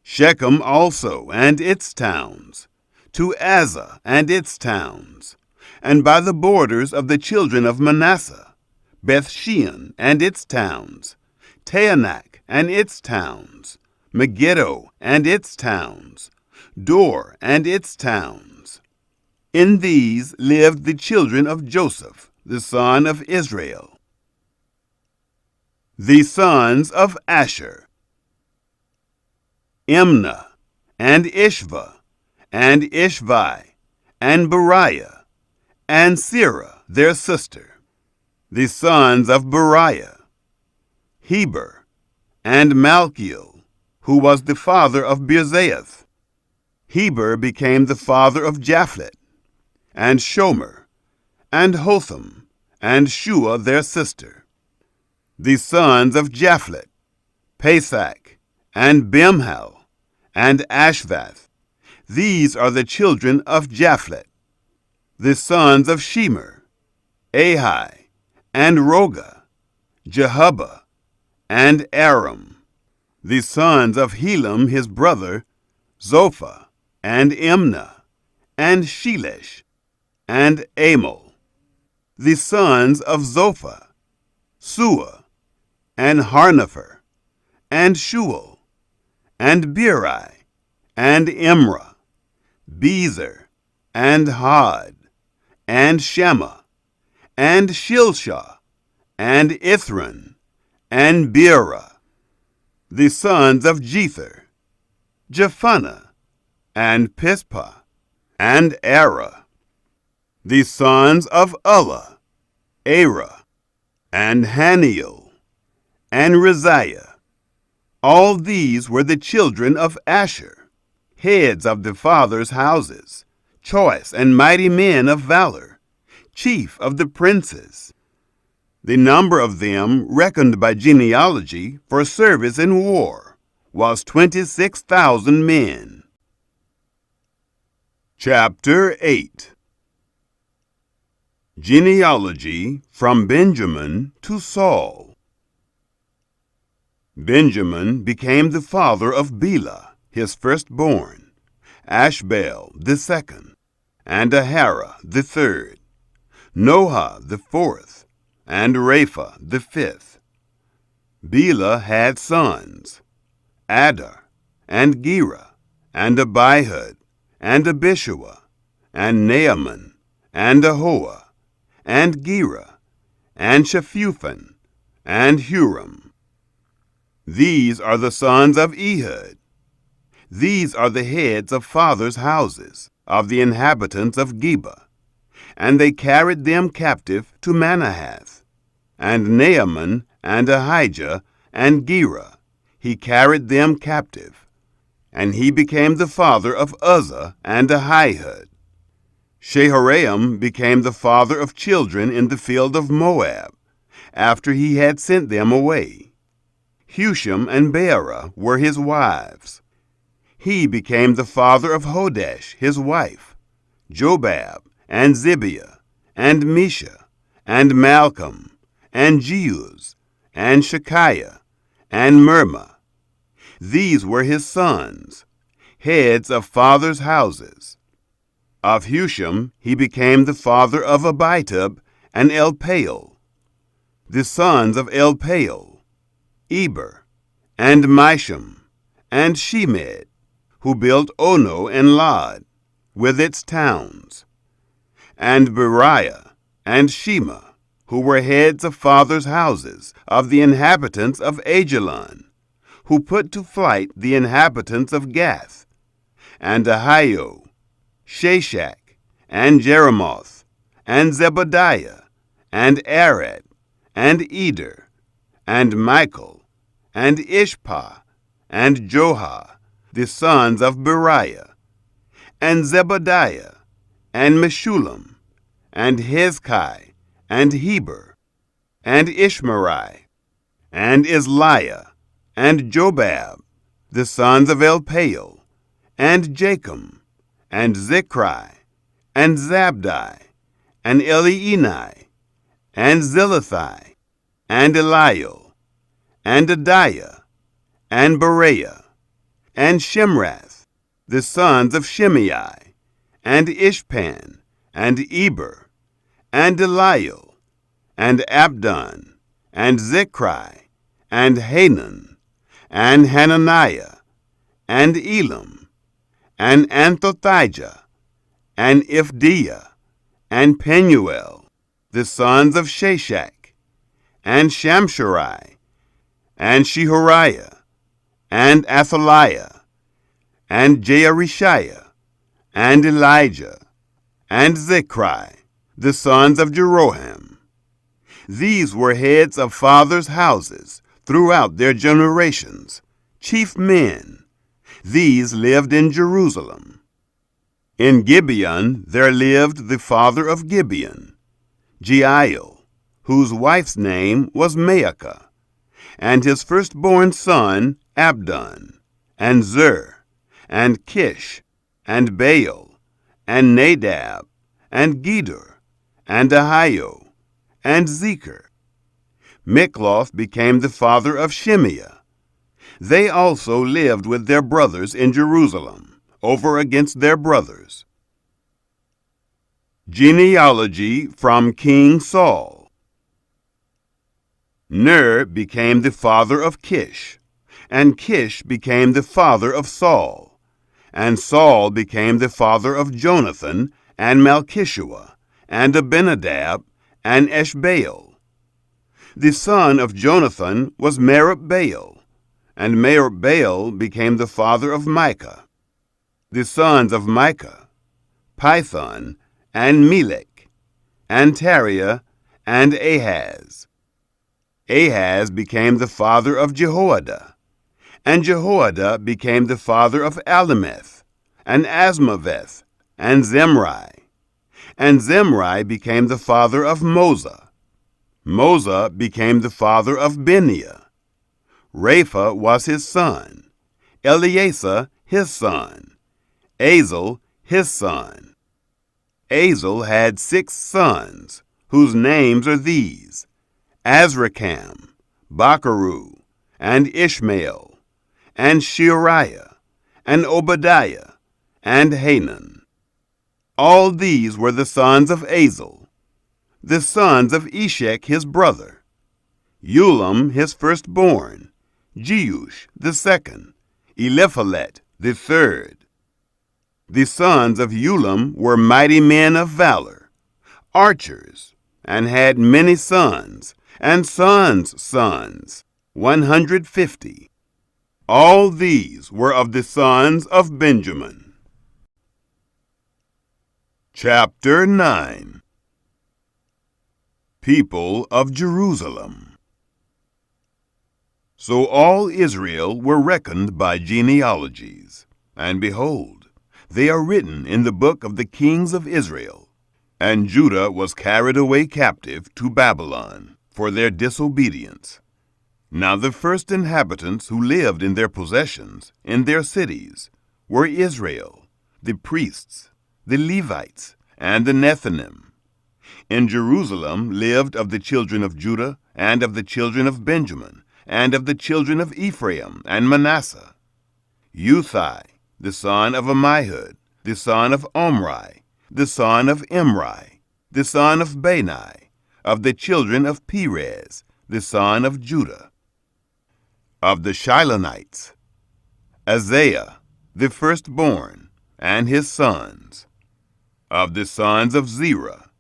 Shechem also and its towns, to Azzah and its towns, and by the borders of the children of Manasseh, Beth-shean and its towns, Taanach and its towns, Megiddo and its towns, Dor and its towns. In these lived the children of Joseph, the son of Israel. The sons of Asher: Imnah, and Ishva, and Ishvi, and Beriah, and Serah their sister. The sons of Beriah: Heber, and Malchiel, who was the father of Birzaith. Heber became the father of Japhlet, and Shomer, and Hotham, and Shua their sister. The sons of Japhlet: Pesach, and Bimhal, and Ashvath. These are the children of Japhlet. The sons of Shemer: Ahi, and Roga, Jehubbah, and Aram. The sons of Helam his brother: Zophah, and Imnah, and Shelesh, and Amal. The sons of Zophah: Sua, and Harnepher, and Shual, and Beri, and Imrah, Bezer, and Had, and Shema, and Shilshah, and Ithran, and Beerah. The sons of Jether: Jephunneh, and Pispa, and Ara. The sons of Ulla: Arah, and Haniel, and Reziah. All these were the children of Asher, heads of the fathers' houses, choice and mighty men of valor, chief of the princes. The number of them, reckoned by genealogy for service in war, was 26,000 men. Chapter 8. Genealogy from Benjamin to Saul. Benjamin became the father of Bela, his firstborn, Ashbel the second, and Ahara the third, Noah the fourth, and Rapha the fifth. Bela had sons: Adar, and Gera, and Abihud, and Abishua, and Naaman, and Ahoah, and Gera, and Shephuphan, and Huram. These are the sons of Ehud. These are the heads of fathers' houses, of the inhabitants of Geba. And they carried them captive to Manahath. And Naaman, and Ahijah, and Gera, he carried them captive. And he became the father of Uzzah and Ahihud. Shaharaim became the father of children in the field of Moab, after he had sent them away. Husham and Beerah were his wives. He became the father of Hodesh, his wife, Jobab, and Zibiah, and Misha, and Malcolm, and Jeuz, and Shekiah, and Mirma. These were his sons, heads of fathers' houses. Of Husham he became the father of Abitub and Elpaal. The sons of Elpaal, Eber, and Misham, and Shemed, who built Ono and Lod, with its towns, and Beriah, and Shema, who were heads of fathers' houses, of the inhabitants of Ajalon, who put to flight the inhabitants of Gath, and Ahio, Shashak, and Jeremoth, and Zebadiah, and Arad, and Eder, and Michael, and Ishpah, and Johah, the sons of Beriah, and Zebadiah, and Meshullam, and Hezkai, and Heber, and Ishmerai, and Isliah, and Jobab, the sons of Elpaal, and Jachim, and Zichri, and Zabdi, and Elienai, and Zilithai, and Eliel, and Adiah, and Bereah, and Shemrath, the sons of Shimei, and Ishpan, and Eber, and Eliel, and Abdon, and Zichri, and Hanan, and Hananiah, and Elam, and Anthothijah, and Ifdiah, and Penuel, the sons of Shashak, and Shamsherai, and Shehariah, and Athaliah, and Jearishiah, and Elijah, and Zichri, the sons of Jeroham. These were heads of fathers' houses throughout their generations, chief men. These lived in Jerusalem. In Gibeon there lived the father of Gibeon, Jeiel, whose wife's name was Maacah, and his firstborn son Abdon, and Zur, and Kish, and Baal, and Nadab, and Gedor, and Ahio, and Zecher. Mikloth became the father of Shimeah. They also lived with their brothers in Jerusalem, over against their brothers. Genealogy from King Saul. Ner became the father of Kish, and Kish became the father of Saul, and Saul became the father of Jonathan, and Malchishua, and Abinadab, and Eshbaal. The son of Jonathan was Merib-Baal, and Merib-Baal became the father of Micah. The sons of Micah, Pithon, and Melech, and Tariah, and Ahaz. Ahaz became the father of Jehoiada, and Jehoiada became the father of Alemeth, and Asmaveth, and Zemri. And Zemri became the father of Moza. Moza became the father of Beniah. Rapha was his son, Eleazar his son, Azel his son. Azel had 6 sons, whose names are these: Azrikam, Bacharu, and Ishmael, and Sheariah, and Obadiah, and Hanan. All these were the sons of Azel. The sons of Eshek his brother: Ulam his firstborn, Jeush the second, Eliphalet the third. The sons of Ulam were mighty men of valor, archers, and had many sons, and sons' sons, 150. All these were of the sons of Benjamin. Chapter 9. People of Jerusalem. So all Israel were reckoned by genealogies, and behold, they are written in the book of the kings of Israel. And Judah was carried away captive to Babylon for their disobedience. Now the first inhabitants who lived in their possessions, in their cities, were Israel, the priests, the Levites, and the Nethinim. In Jerusalem lived of the children of Judah, and of the children of Benjamin, and of the children of Ephraim and Manasseh, Uthai, the son of Ammihud, the son of Omri, the son of Imri, the son of Bani, of the children of Perez, the son of Judah. Of the Shilonites, Isaiah, the firstborn, and his sons. Of the sons of Zerah,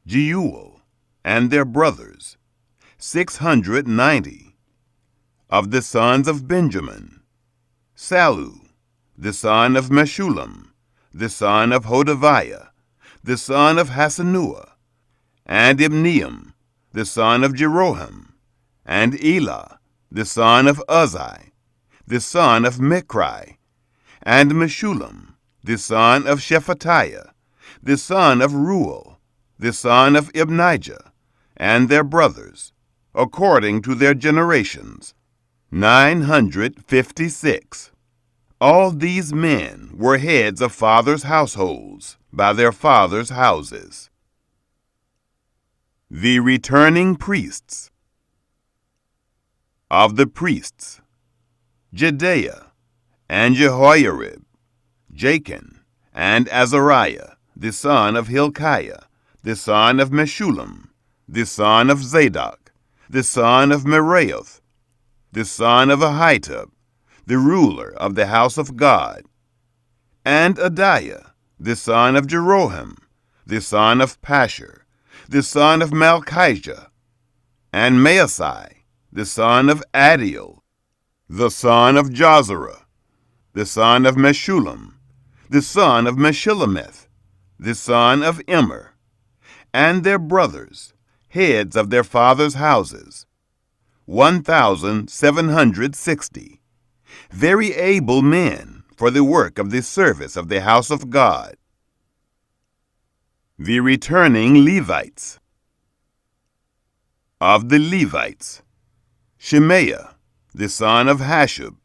Jeuel, and their brothers, 690. Of the sons of Benjamin, Sallu, the son of Meshullam, the son of Hodaviah, the son of Hassenuah, and Ibneam, the son of Jeroham, and Elah, the son of Uzzi, the son of Michri, and Meshullam, the son of Shephatiah, the son of Ruel, the son of Ibnijah, and their brothers, according to their generations, 956. All these men were heads of fathers' households by their fathers' houses. The returning priests. Of the priests, Jedaiah, and Jehoiarib, Jachin, and Azariah, the son of Hilkiah, the son of Meshullam, the son of Zadok, the son of Meraioth, the son of Ahitub, the ruler of the house of God, and Adiah, the son of Jeroham, the son of Pashur, the son of Malchijah, and Maasai, the son of Adiel, the son of Jozerah, the son of Meshullam, the son of Meshillemeth, the son of Immer, and their brothers, heads of their fathers' houses, 1,760, very able men for the work of the service of the house of God. The returning Levites. Of the Levites, Shemaiah, the son of Hashub,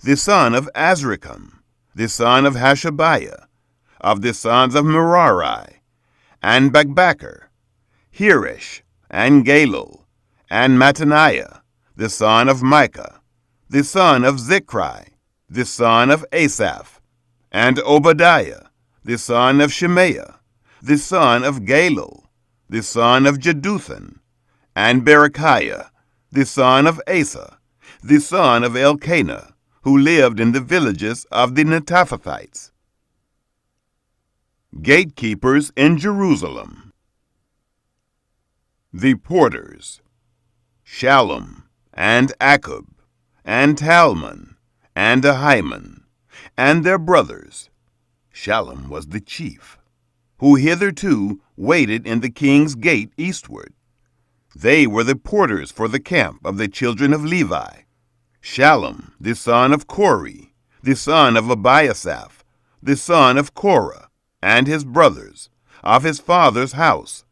the son of Azrikam, the son of Hashabiah, of the sons of Merari, and Bakbakkar, Hirish, and Galal, and Mattaniah, the son of Micah, the son of Zichri, the son of Asaph, and Obadiah, the son of Shemaiah, the son of Galal, the son of Jeduthun, and Berechiah, the son of Asa, the son of Elkanah, who lived in the villages of the Netophathites. Gatekeepers in Jerusalem. The porters, Shallum, and Akub, and Talmon, and Ahiman, and their brothers. Shallum was the chief, who hitherto waited in the king's gate eastward. They were the porters for the camp of the children of Levi. Shallum, the son of Kori, the son of Abiasaph, the son of Korah, and his brothers, of his father's house.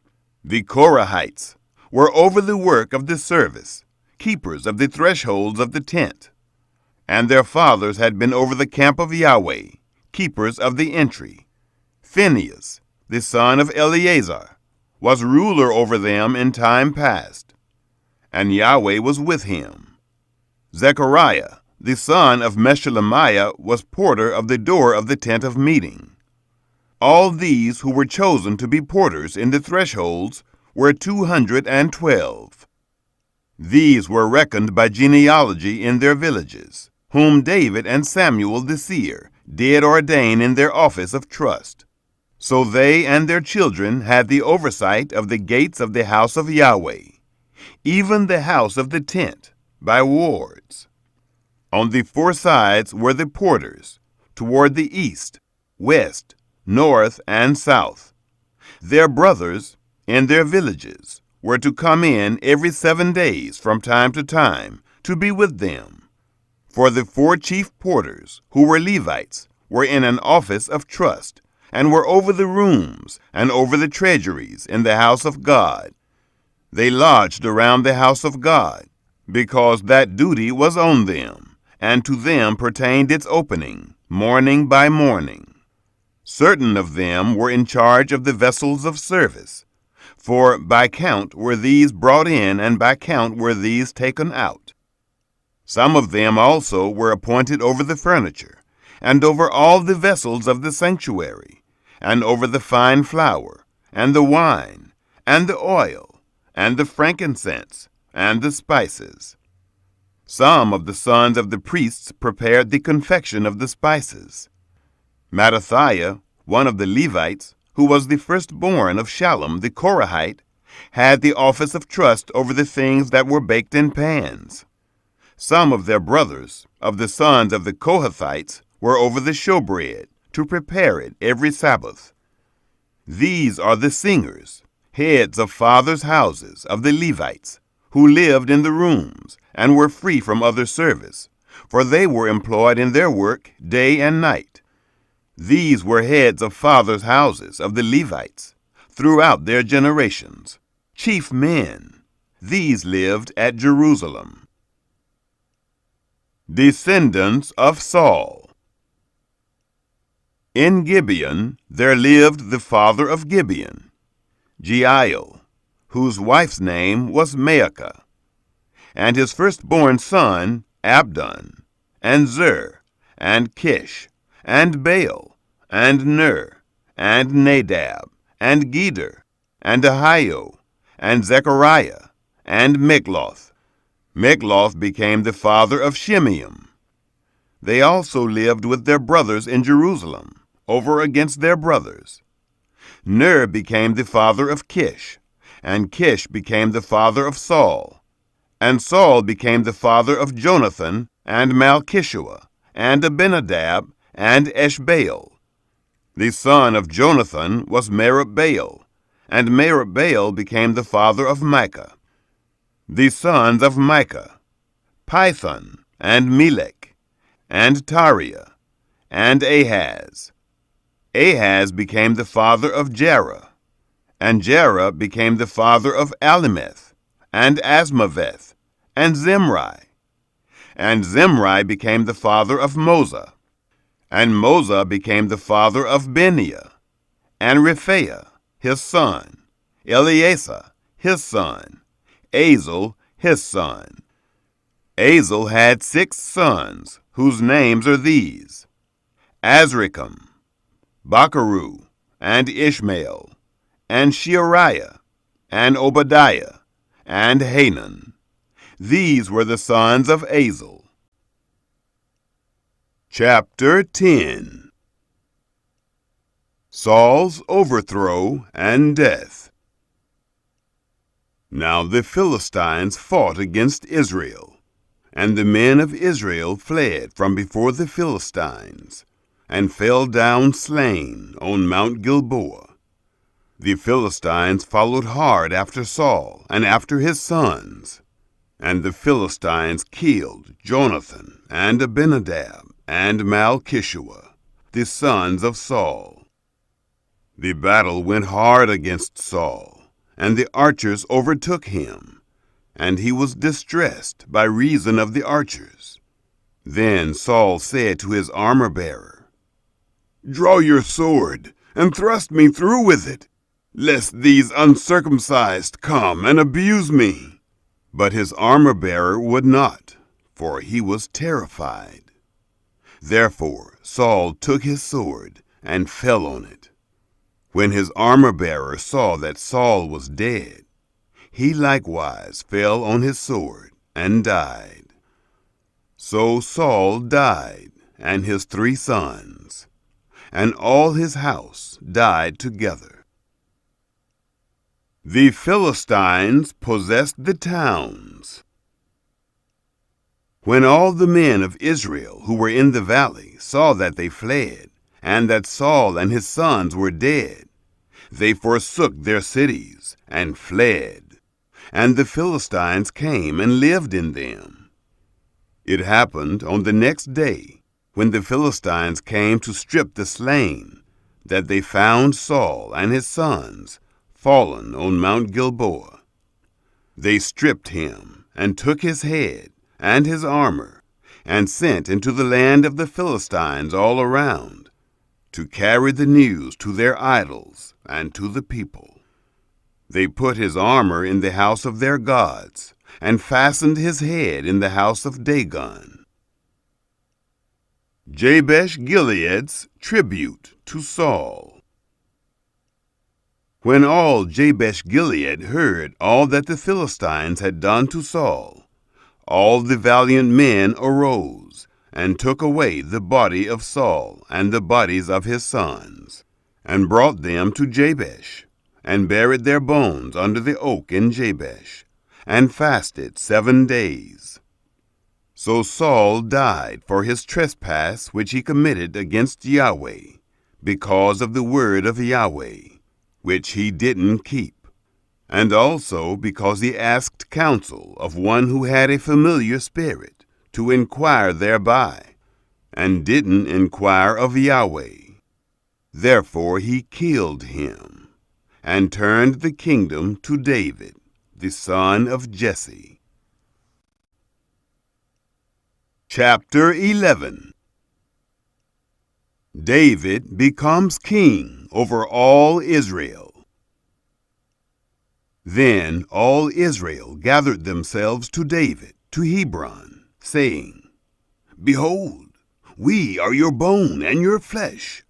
The Korahites were over the work of the service, keepers of the thresholds of the tent. And their fathers had been over the camp of Yahweh, keepers of the entry. Phinehas, the son of Eleazar, was ruler over them in time past, and Yahweh was with him. Zechariah, the son of Meshelemiah, was porter of the door of the tent of meeting. All these who were chosen to be porters in the thresholds were 212. These were reckoned by genealogy in their villages, whom David and Samuel the seer did ordain in their office of trust. So they and their children had the oversight of the gates of the house of Yahweh, even the house of the tent, by wards. On the four sides were the porters, toward the east, west, north, and south. Their brothers, in their villages, were to come in every 7 days from time to time to be with them. For the 4 chief porters, who were Levites, were in an office of trust, and were over the rooms and over the treasuries in the house of God. They lodged around the house of God, because that duty was on them, and to them pertained its opening, morning by morning. Certain of them were in charge of the vessels of service, for by count were these brought in, and by count were these taken out. Some of them also were appointed over the furniture, and over all the vessels of the sanctuary, and over the fine flour, and the wine, and the oil, and the frankincense, and the spices. Some of the sons of the priests prepared the confection of the spices. Mattathiah, one of the Levites, who was the firstborn of Shallum the Korahite, had the office of trust over the things that were baked in pans. Some of their brothers, of the sons of the Kohathites, were over the showbread, to prepare it every Sabbath. These are the singers, heads of fathers' houses of the Levites, who lived in the rooms, and were free from other service, for they were employed in their work day and night. These were heads of fathers' houses of the Levites, throughout their generations, chief men. These lived at Jerusalem. Descendants of Saul. In Gibeon there lived the father of Gibeon, Jeiel, whose wife's name was Maacah, and his firstborn son Abdon, and Zur, and Kish, and Baal, and Ner, and Nadab, and Gedor, and Ahio, and Zechariah, and Mikloth. Mikloth became the father of Shimeam. They also lived with their brothers in Jerusalem, over against their brothers. Ner became the father of Kish, and Kish became the father of Saul, and Saul became the father of Jonathan, and Malchishua, and Abinadab, and Eshbaal. The son of Jonathan was Merib-Baal, and Merib-Baal became the father of Micah. The sons of Micah, Pithon, and Melech, and Tariah, and Ahaz. Ahaz became the father of Jerah, and Jerah became the father of Alimeth, and Asmaveth, and Zimri. And Zimri became the father of Moza, and Moza became the father of Beniah, and Rephaiah, his son, Eleasah, his son, Azel, his son. Azel had 6 sons, whose names are these: Azrikam, Bacharu, and Ishmael, and Sheariah, and Obadiah, and Hanan. These were the sons of Azel. Chapter 10. Saul's overthrow and death. Now the Philistines fought against Israel, and the men of Israel fled from before the Philistines, and fell down slain on Mount Gilboa. The Philistines followed hard after Saul and after his sons, and the Philistines killed Jonathan and Abinadab and Malchishua, the sons of Saul. The battle went hard against Saul, and the archers overtook him, and he was distressed by reason of the archers. Then Saul said to his armor-bearer, "Draw your sword, and thrust me through with it, lest these uncircumcised come and abuse me." But his armor-bearer would not, for he was terrified. Therefore Saul took his sword and fell on it. When his armor-bearer saw that Saul was dead, he likewise fell on his sword and died. So Saul died, and his 3 sons, and all his house died together. The Philistines possessed the towns. When all the men of Israel who were in the valley saw that they fled, and that Saul and his sons were dead, they forsook their cities and fled, and the Philistines came and lived in them. It happened on the next day, when the Philistines came to strip the slain, that they found Saul and his sons fallen on Mount Gilboa. They stripped him, and took his head and his armor, and sent into the land of the Philistines all around, to carry the news to their idols and to the people. They put his armor in the house of their gods, and fastened his head in the house of Dagon. Jabesh Gilead's tribute to Saul. When all Jabesh Gilead heard all that the Philistines had done to Saul, all the valiant men arose, and took away the body of Saul and the bodies of his sons, and brought them to Jabesh, and buried their bones under the oak in Jabesh, and fasted 7 days. So Saul died for his trespass which he committed against Yahweh, because of the word of Yahweh, which he didn't keep, and also because he asked counsel of one who had a familiar spirit, to inquire thereby, and didn't inquire of Yahweh. Therefore he killed him, and turned the kingdom to David, the son of Jesse. Chapter 11. David becomes king over all Israel. Then all Israel gathered themselves to David, to Hebron, saying, Behold, we are your bone and your flesh.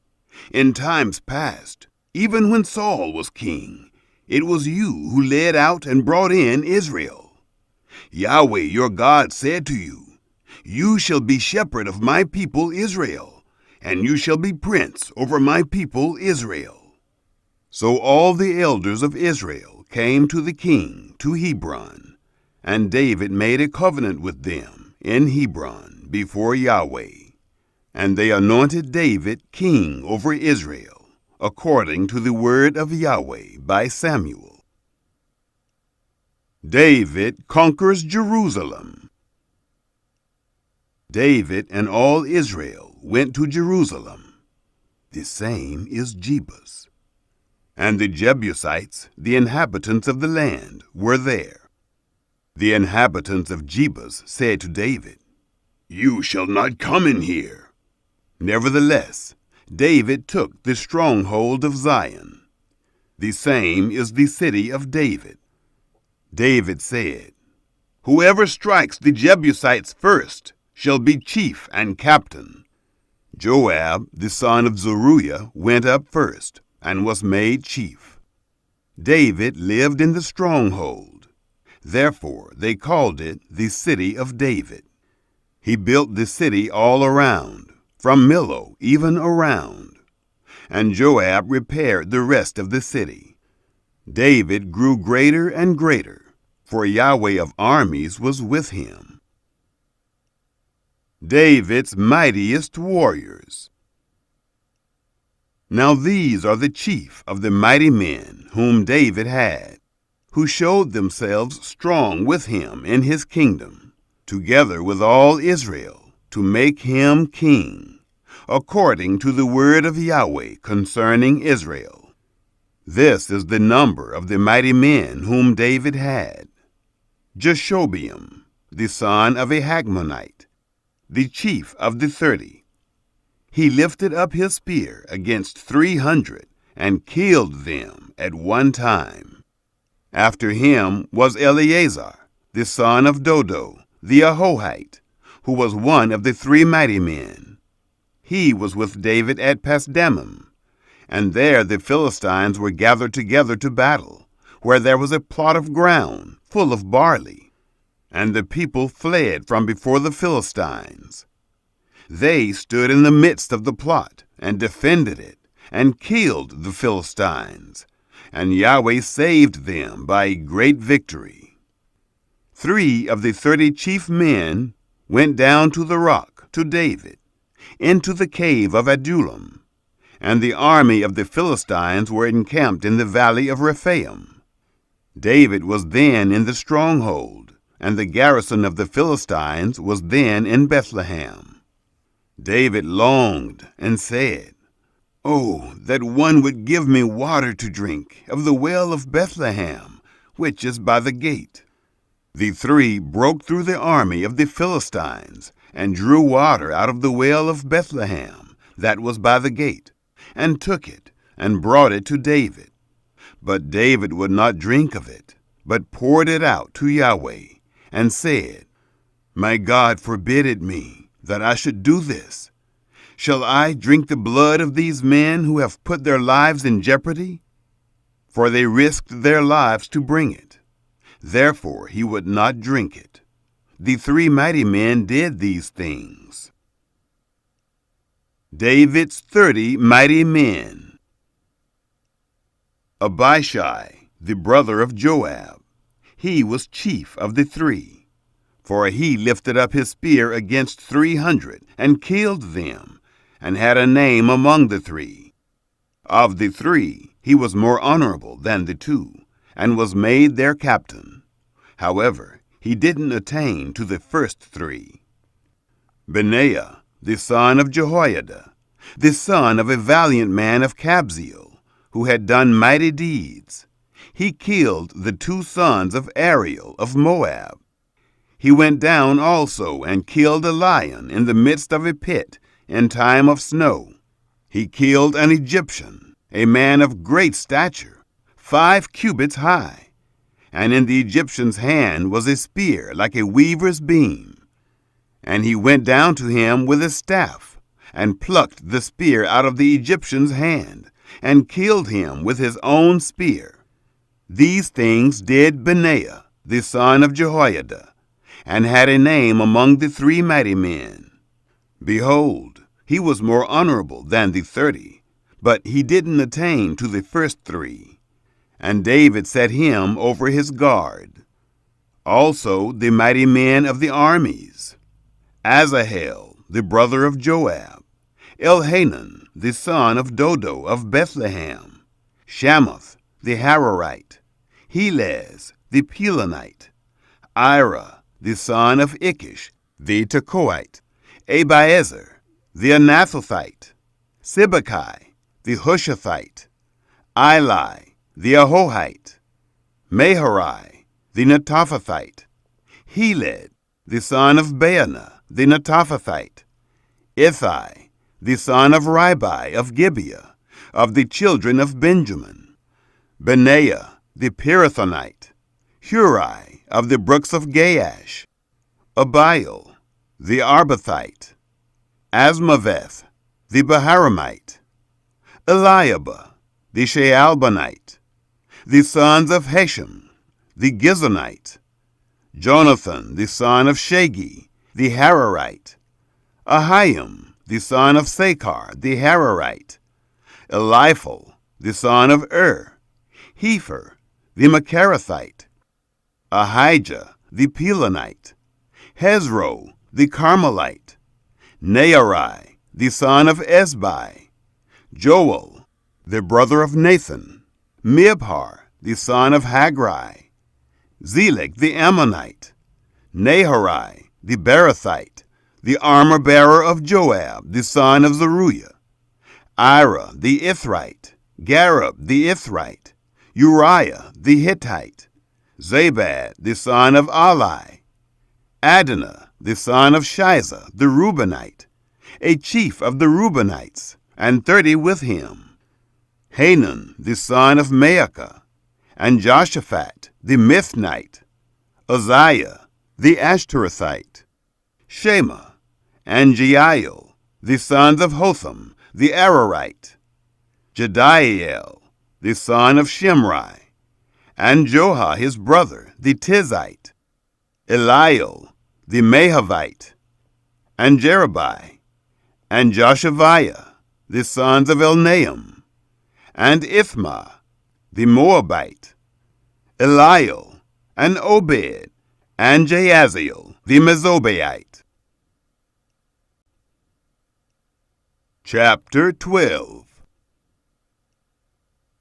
In times past, even when Saul was king, it was you who led out and brought in Israel. Yahweh your God said to you, You shall be shepherd of my people Israel, and you shall be prince over my people Israel. So all the elders of Israel came to the king to Hebron, and David made a covenant with them in Hebron before Yahweh. And they anointed David king over Israel, according to the word of Yahweh by Samuel. David conquers Jerusalem. David and all Israel went to Jerusalem. The same is Jebus. And the Jebusites, the inhabitants of the land, were there. The inhabitants of Jebus said to David, You shall not come in here. Nevertheless, David took the stronghold of Zion. The same is the city of David. David said, Whoever strikes the Jebusites first shall be chief and captain. Joab, the son of Zeruiah, went up first, and was made chief. David lived in the stronghold. Therefore they called it the city of David. He built the city all around, from Millo even around. And Joab repaired the rest of the city. David grew greater and greater, for Yahweh of armies was with him. David's mightiest warriors. Now these are the chief of the mighty men whom David had, who showed themselves strong with him in his kingdom, together with all Israel, to make him king, according to the word of Yahweh concerning Israel. This is the number of the mighty men whom David had. Jashobeam, the son of a Hagmonite, the chief of the 30. He lifted up his spear against 300 and killed them at one time. After him was Eleazar, the son of Dodo, the Ahohite, who was one of the 3 mighty men. He was with David at Pasdammim, and there the Philistines were gathered together to battle, where there was a plot of ground full of barley. and the people fled from before the Philistines. They stood in the midst of the plot and defended it, and killed the Philistines, and Yahweh saved them by a great victory. 3 of the 30 chief men went down to the rock to David, into the cave of Adullam, and the army of the Philistines were encamped in the valley of Rephaim. David was then in the stronghold, and the garrison of the Philistines was then in Bethlehem. David longed and said, "Oh, that one would give me water to drink of the well of Bethlehem, which is by the gate." The 3 broke through the army of the Philistines and drew water out of the well of Bethlehem that was by the gate, and took it and brought it to David. But David would not drink of it, but poured it out to Yahweh, and said, "My God forbid it me, that I should do this. Shall I drink the blood of these men who have put their lives in jeopardy?" For they risked their lives to bring it. Therefore he would not drink it. The 3 mighty men did these things. David's 30 mighty men. Abishai, the brother of Joab. He was chief of the 3. For he lifted up his spear against 300 and killed them, and had a name among the 3. Of the 3, he was more honorable than the 2, and was made their captain. However, he didn't attain to the first 3. Benaiah, the son of Jehoiada, the son of a valiant man of Kabzeel, who had done mighty deeds. He killed the 2 sons of Ariel of Moab. He went down also and killed a lion in the midst of a pit in time of snow. He killed an Egyptian, a man of great stature, 5 cubits high, and in the Egyptian's hand was a spear like a weaver's beam. And he went down to him with a staff, and plucked the spear out of the Egyptian's hand, and killed him with his own spear. These things did Benaiah, the son of Jehoiada, and had a name among the 3 mighty men. Behold, he was more honorable than the 30, but he didn't attain to the first 3. And David set him over his guard. Also the mighty men of the armies: Asahel, the brother of Joab, Elhanan, the son of Dodo of Bethlehem, Shamuth, the Hararite, Helez, the Pelonite, Ira, the son of Ikish, the Tekoite, Abiezer, the Anathothite, Sibbecai, the Hushathite, Eli, the Ahohite, Maharai, the Netophathite, Heled, the son of Baanah, the Netophathite, Ithai, the son of Ribai of Gibeah, of the children of Benjamin, Benaiah, the Pirathonite, Hurai, of the brooks of Gaash, Abiel, the Arbathite, Asmaveth, the Baharamite, Eliabah, the Shaalbonite, the sons of Hashem, the Gizonite, Jonathan, the son of Shagi, the Hararite, Ahiam, the son of Sakar, the Hararite, Eliphal, the son of Hefer, the Macharathite, Ahijah, the Pelonite, Hezro, the Carmelite, Nearai, the son of Esbai, Joel, the brother of Nathan, Mibhar, the son of Hagrai, Zelek the Ammonite, Naharai, the Berathite, the armor-bearer of Joab, the son of Zeruiah, Ira, the Ithrite, Gareb, the Ithrite, Uriah, the Hittite, Zabad, the son of Ali, Adonah, the son of Shiza, the Reubenite, a chief of the Reubenites, and 30 with him, Hanan, the son of Maacah, and Joshaphat, the Mithnite, Uzziah, the Ashtorethite, Shema, and Jeiel, the sons of Hotham, the Ararite, Jediael, the son of Shimri, and Joha his brother, the Tizite, Eliel the Mahavite, and Jerubai, and Joshaviah, the sons of Elnaam, and Ithma the Moabite, Eliel, and Obed, and Jahaziel the Mezobaite. Chapter 12.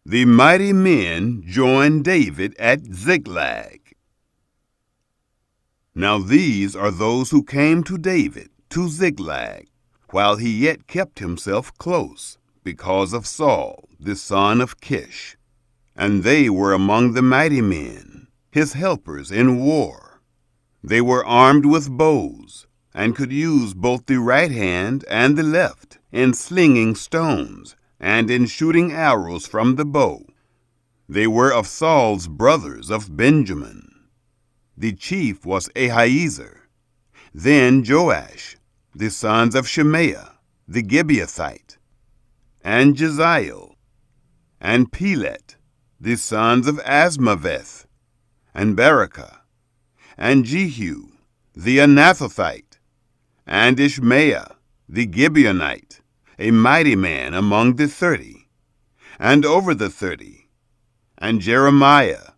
The mighty men joined David at Ziklag. Now these are those who came to David to Ziklag, while he yet kept himself close, because of Saul, the son of Kish. And they were among the mighty men, his helpers in war. They were armed with bows, and could use both the right hand and the left in slinging stones, and in shooting arrows from the bow. They were of Saul's brothers of Benjamin. The chief was Ahiezer, then Joash, the sons of Shemaiah, the Gibeathite, and Jeziel, and Pelet, the sons of Asmaveth, and Barakah, and Jehu, the Anathothite, and Ishmael, the Gibeonite, a mighty man among the 30, and over the 30, and Jeremiah,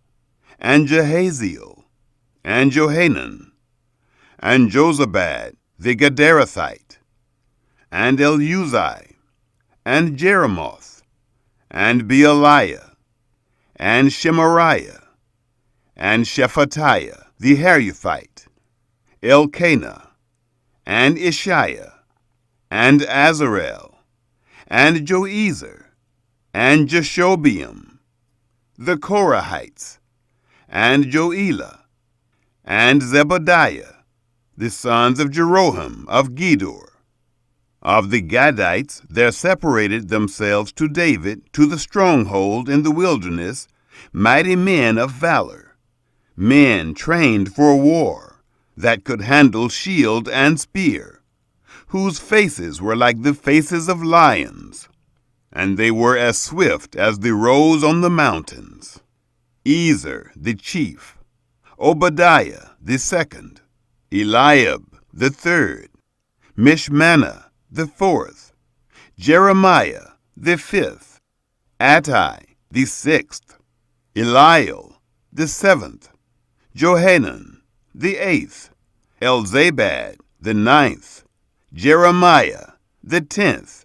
and Jahaziel, and Johanan, and Jozabad, the Gederathite, and Eleuzai, and Jeremoth, and Bealiah, and Shemariah, and Shephatiah, the Haruphite, Elkanah, and Ishiah, and Azarel, and Joezer, and Jashobeam, the Korahites, and Joelah, and Zebadiah, the sons of Jeroham of Gedor. Of the Gadites there separated themselves to David to the stronghold in the wilderness mighty men of valor, men trained for war, that could handle shield and spear, whose faces were like the faces of lions, and they were as swift as the roes on the mountains. Ezer the chief, Obadiah the second, Eliab the third, Mishmannah the fourth, Jeremiah the fifth, Attai the sixth, Eliel the seventh, Johanan the eighth, Elzabad the ninth, Jeremiah the 10th,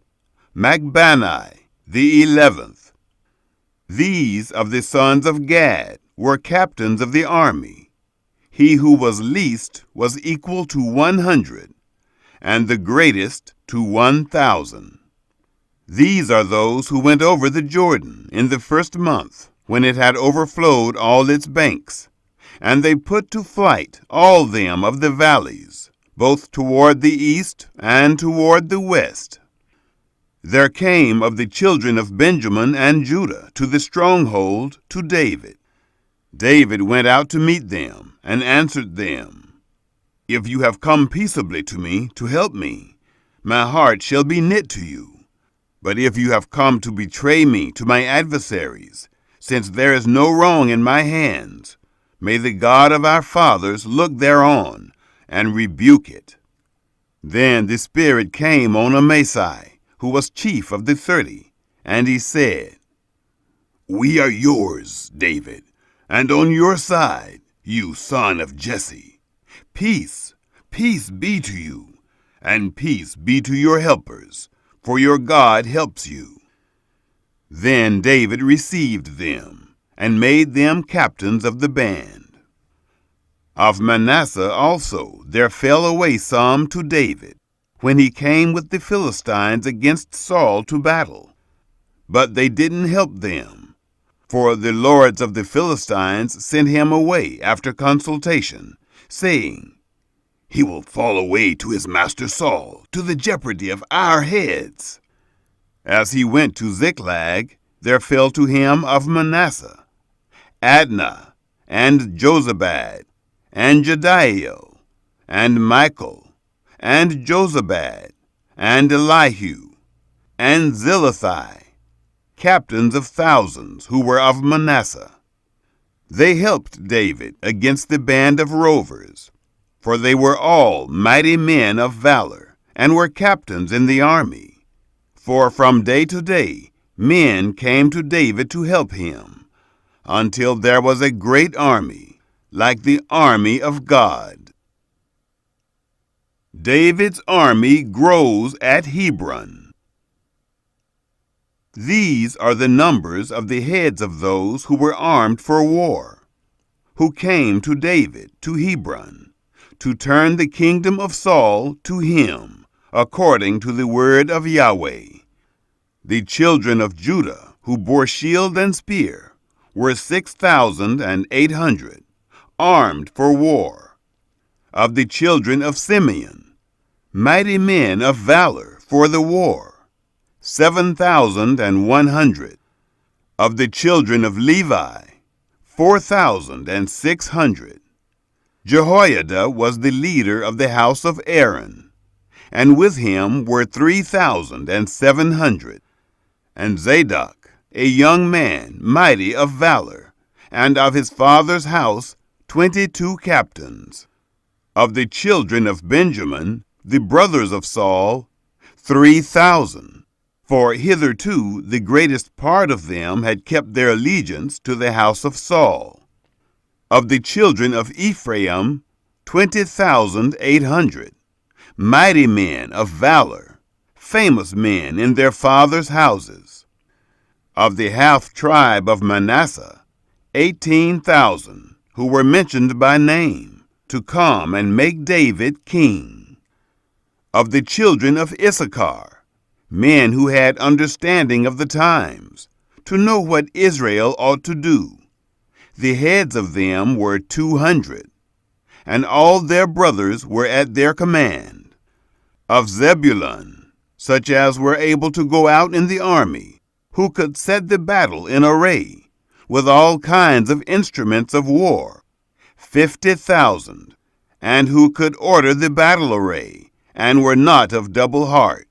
Macbanai the 11th. These of the sons of Gad were captains of the army. He who was least was equal to 100, and the greatest to 1,000. These are those who went over the Jordan in the first month, when it had overflowed all its banks, and they put to flight all them of the valleys, both toward the east and toward the west. There came of the children of Benjamin and Judah to the stronghold to David. David went out to meet them, and answered them, If you have come peaceably to me to help me, my heart shall be knit to you. But if you have come to betray me to my adversaries, since there is no wrong in my hands, may the God of our fathers look thereon, and rebuke it. Then the Spirit came on Amasai, who was chief of the 30, and he said, We are yours, David, and on your side, you son of Jesse. Peace, peace be to you, and peace be to your helpers, for your God helps you. Then David received them, and made them captains of the band. Of Manasseh also there fell away some to David, when he came with the Philistines against Saul to battle. But they didn't help them, for the lords of the Philistines sent him away after consultation, saying, He will fall away to his master Saul, to the jeopardy of our heads. As he went to Ziklag, there fell to him of Manasseh Adnah, and Jozabad, and Jediael, and Michael, and Jozabad, and Elihu, and Zillethai, captains of thousands who were of Manasseh. They helped David against the band of rovers, for they were all mighty men of valor, and were captains in the army. For from day to day men came to David to help him, until there was a great army, like the army of God. David's army grows at Hebron. These are the numbers of the heads of those who were armed for war, who came to David to Hebron, to turn the kingdom of Saul to him, according to the word of Yahweh. The children of Judah, who bore shield and spear, were 6,800, armed for war. Of the children of Simeon, mighty men of valor for the war, 7,100. Of the children of Levi, 4,600. Jehoiada was the leader of the house of Aaron, and with him were 3,700. And Zadok, a young man, mighty of valor, and of his father's house 22 captains. Of the children of Benjamin, the brothers of Saul, 3,000. For hitherto the greatest part of them had kept their allegiance to the house of Saul. Of the children of Ephraim, 20,800, mighty men of valor, famous men in their fathers' houses. Of the half-tribe of Manasseh, 18,000, who were mentioned by name, to come and make David king. Of the children of Issachar, men who had understanding of the times, to know what Israel ought to do. The heads of them were 200, and all their brothers were at their command. Of Zebulun, such as were able to go out in the army, who could set the battle in array, with all kinds of instruments of war, 50,000, and who could order the battle array, and were not of double heart.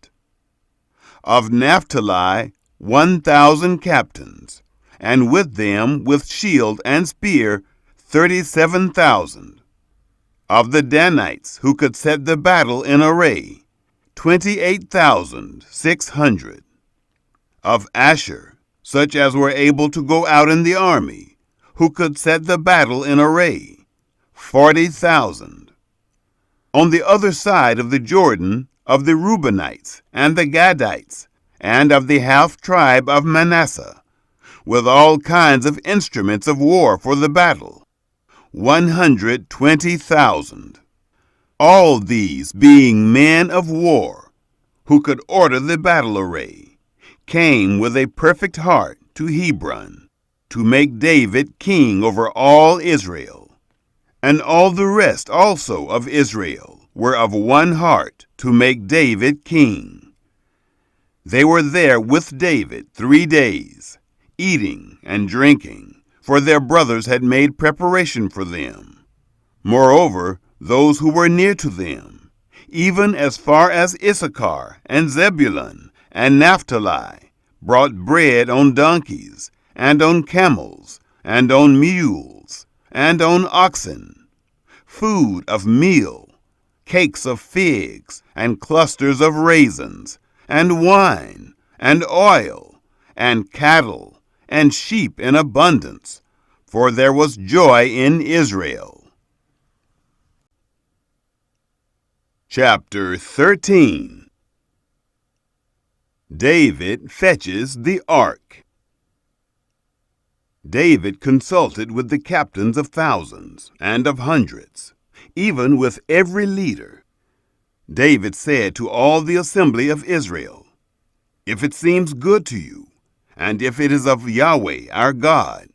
Of Naphtali, 1,000 captains, and with them with shield and spear 37,000. Of the Danites, who could set the battle in array, 28,600. Of Asher, such as were able to go out in the army, who could set the battle in array, 40,000. On the other side of the Jordan, of the Reubenites and the Gadites, and of the half-tribe of Manasseh, with all kinds of instruments of war for the battle, 120,000. All these being men of war, who could order the battle array, came with a perfect heart to Hebron, to make David king over all Israel. And all the rest also of Israel were of one heart to make David king. They were there with David 3 days, eating and drinking, for their brothers had made preparation for them. Moreover, those who were near to them, even as far as Issachar and Zebulun and Naphtali, brought bread on donkeys, and on camels, and on mules, and on oxen, food of meal, cakes of figs, and clusters of raisins, and wine, and oil, and cattle, and sheep in abundance, for there was joy in Israel. Chapter 13. David fetches the ark. David consulted with the captains of thousands and of hundreds, even with every leader. David said to all the assembly of Israel, "If it seems good to you, and if it is of Yahweh our God,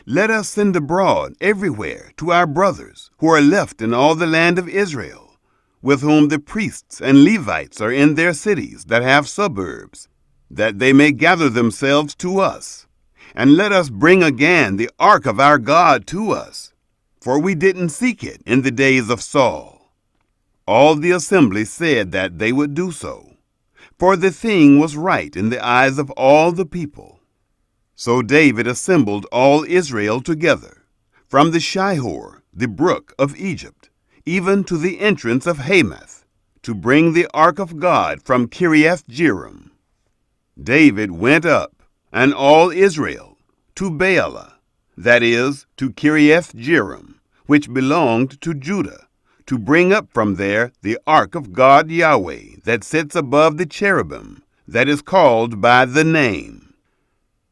let us send abroad everywhere to our brothers who are left in all the land of Israel, with whom the priests and Levites are in their cities that have suburbs, that they may gather themselves to us. And let us bring again the ark of our God to us, for we didn't seek it in the days of Saul." All the assembly said that they would do so, for the thing was right in the eyes of all the people. So David assembled all Israel together, from the Shihor, the brook of Egypt, even to the entrance of Hamath, to bring the ark of God from Kiriath-jearim. David went up, and all Israel, to Baalah, that is, to Kiriath-jearim, which belonged to Judah, to bring up from there the ark of God Yahweh, that sits above the cherubim, that is called by the name.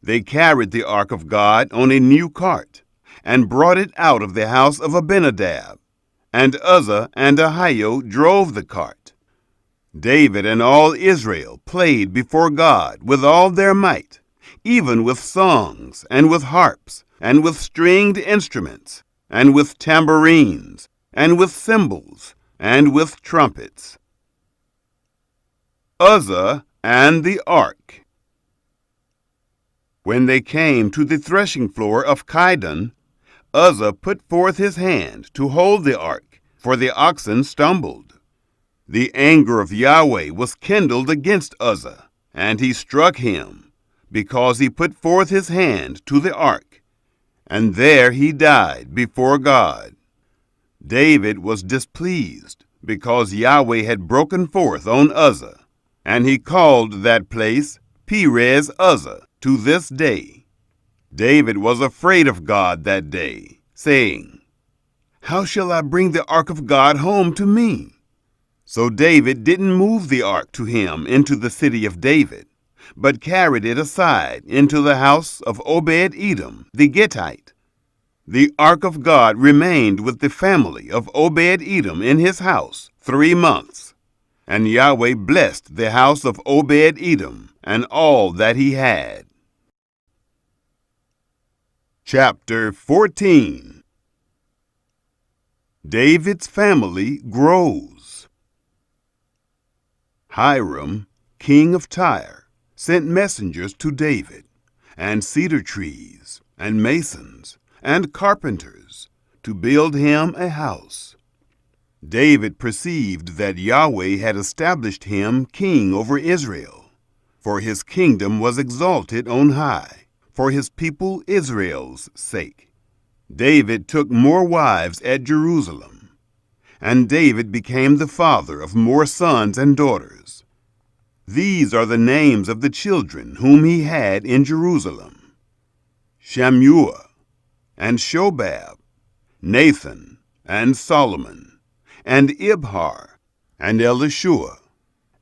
They carried the ark of God on a new cart, and brought it out of the house of Abinadab, and Uzzah and Ahio drove the cart. David and all Israel played before God with all their might, even with songs, and with harps, and with stringed instruments, and with tambourines, and with cymbals, and with trumpets. Uzzah and the ark. When they came to the threshing floor of Chidon, Uzzah put forth his hand to hold the ark, for the oxen stumbled. The anger of Yahweh was kindled against Uzzah, and he struck him, because he put forth his hand to the ark, and there he died before God. David was displeased, because Yahweh had broken forth on Uzzah, and he called that place Perez Uzzah to this day. David was afraid of God that day, saying, "How shall I bring the ark of God home to me?" So David didn't move the ark to him into the city of David, but carried it aside into the house of Obed-Edom the Gittite. The ark of God remained with the family of Obed-Edom in his house 3 months, and Yahweh blessed the house of Obed-Edom and all that he had. Chapter 14. David's family grows. Hiram, king of Tyre, sent messengers to David, and cedar trees, and masons, and carpenters, to build him a house. David perceived that Yahweh had established him king over Israel, for his kingdom was exalted on high, for his people Israel's sake. David took more wives at Jerusalem, and David became the father of more sons and daughters. These are the names of the children whom he had in Jerusalem: Shammua, and Shobab, Nathan, and Solomon, and Ibhar, and Elishua,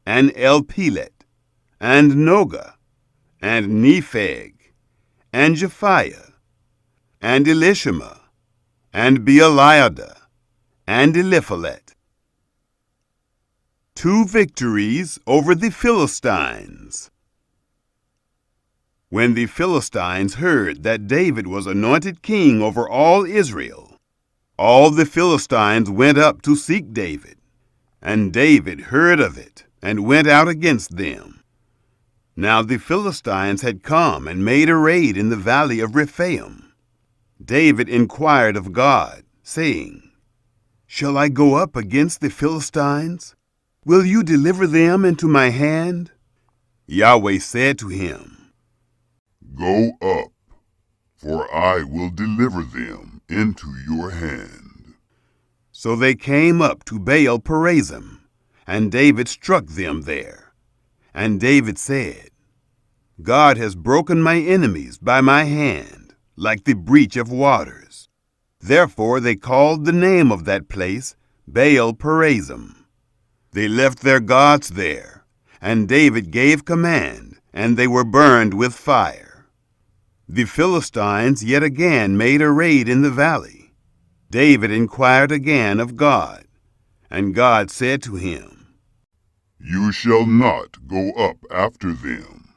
and Elpelet, and Noga, and Nepheg, and Japhiah, and Elishama, and Beeliada, and Eliphalet. 2 victories over the Philistines. When the Philistines heard that David was anointed king over all Israel, all the Philistines went up to seek David, and David heard of it and went out against them. Now the Philistines had come and made a raid in the valley of Rephaim. David inquired of God, saying, "Shall I go up against the Philistines? Will you deliver them into my hand?" Yahweh said to him, "Go up, for I will deliver them into your hand." So they came up to Baal-perazim, and David struck them there. And David said, "God has broken my enemies by my hand, like the breach of waters." Therefore they called the name of that place Baal-perazim. They left their gods there, and David gave command, and they were burned with fire. The Philistines yet again made a raid in the valley. David inquired again of God, and God said to him, "You shall not go up after them.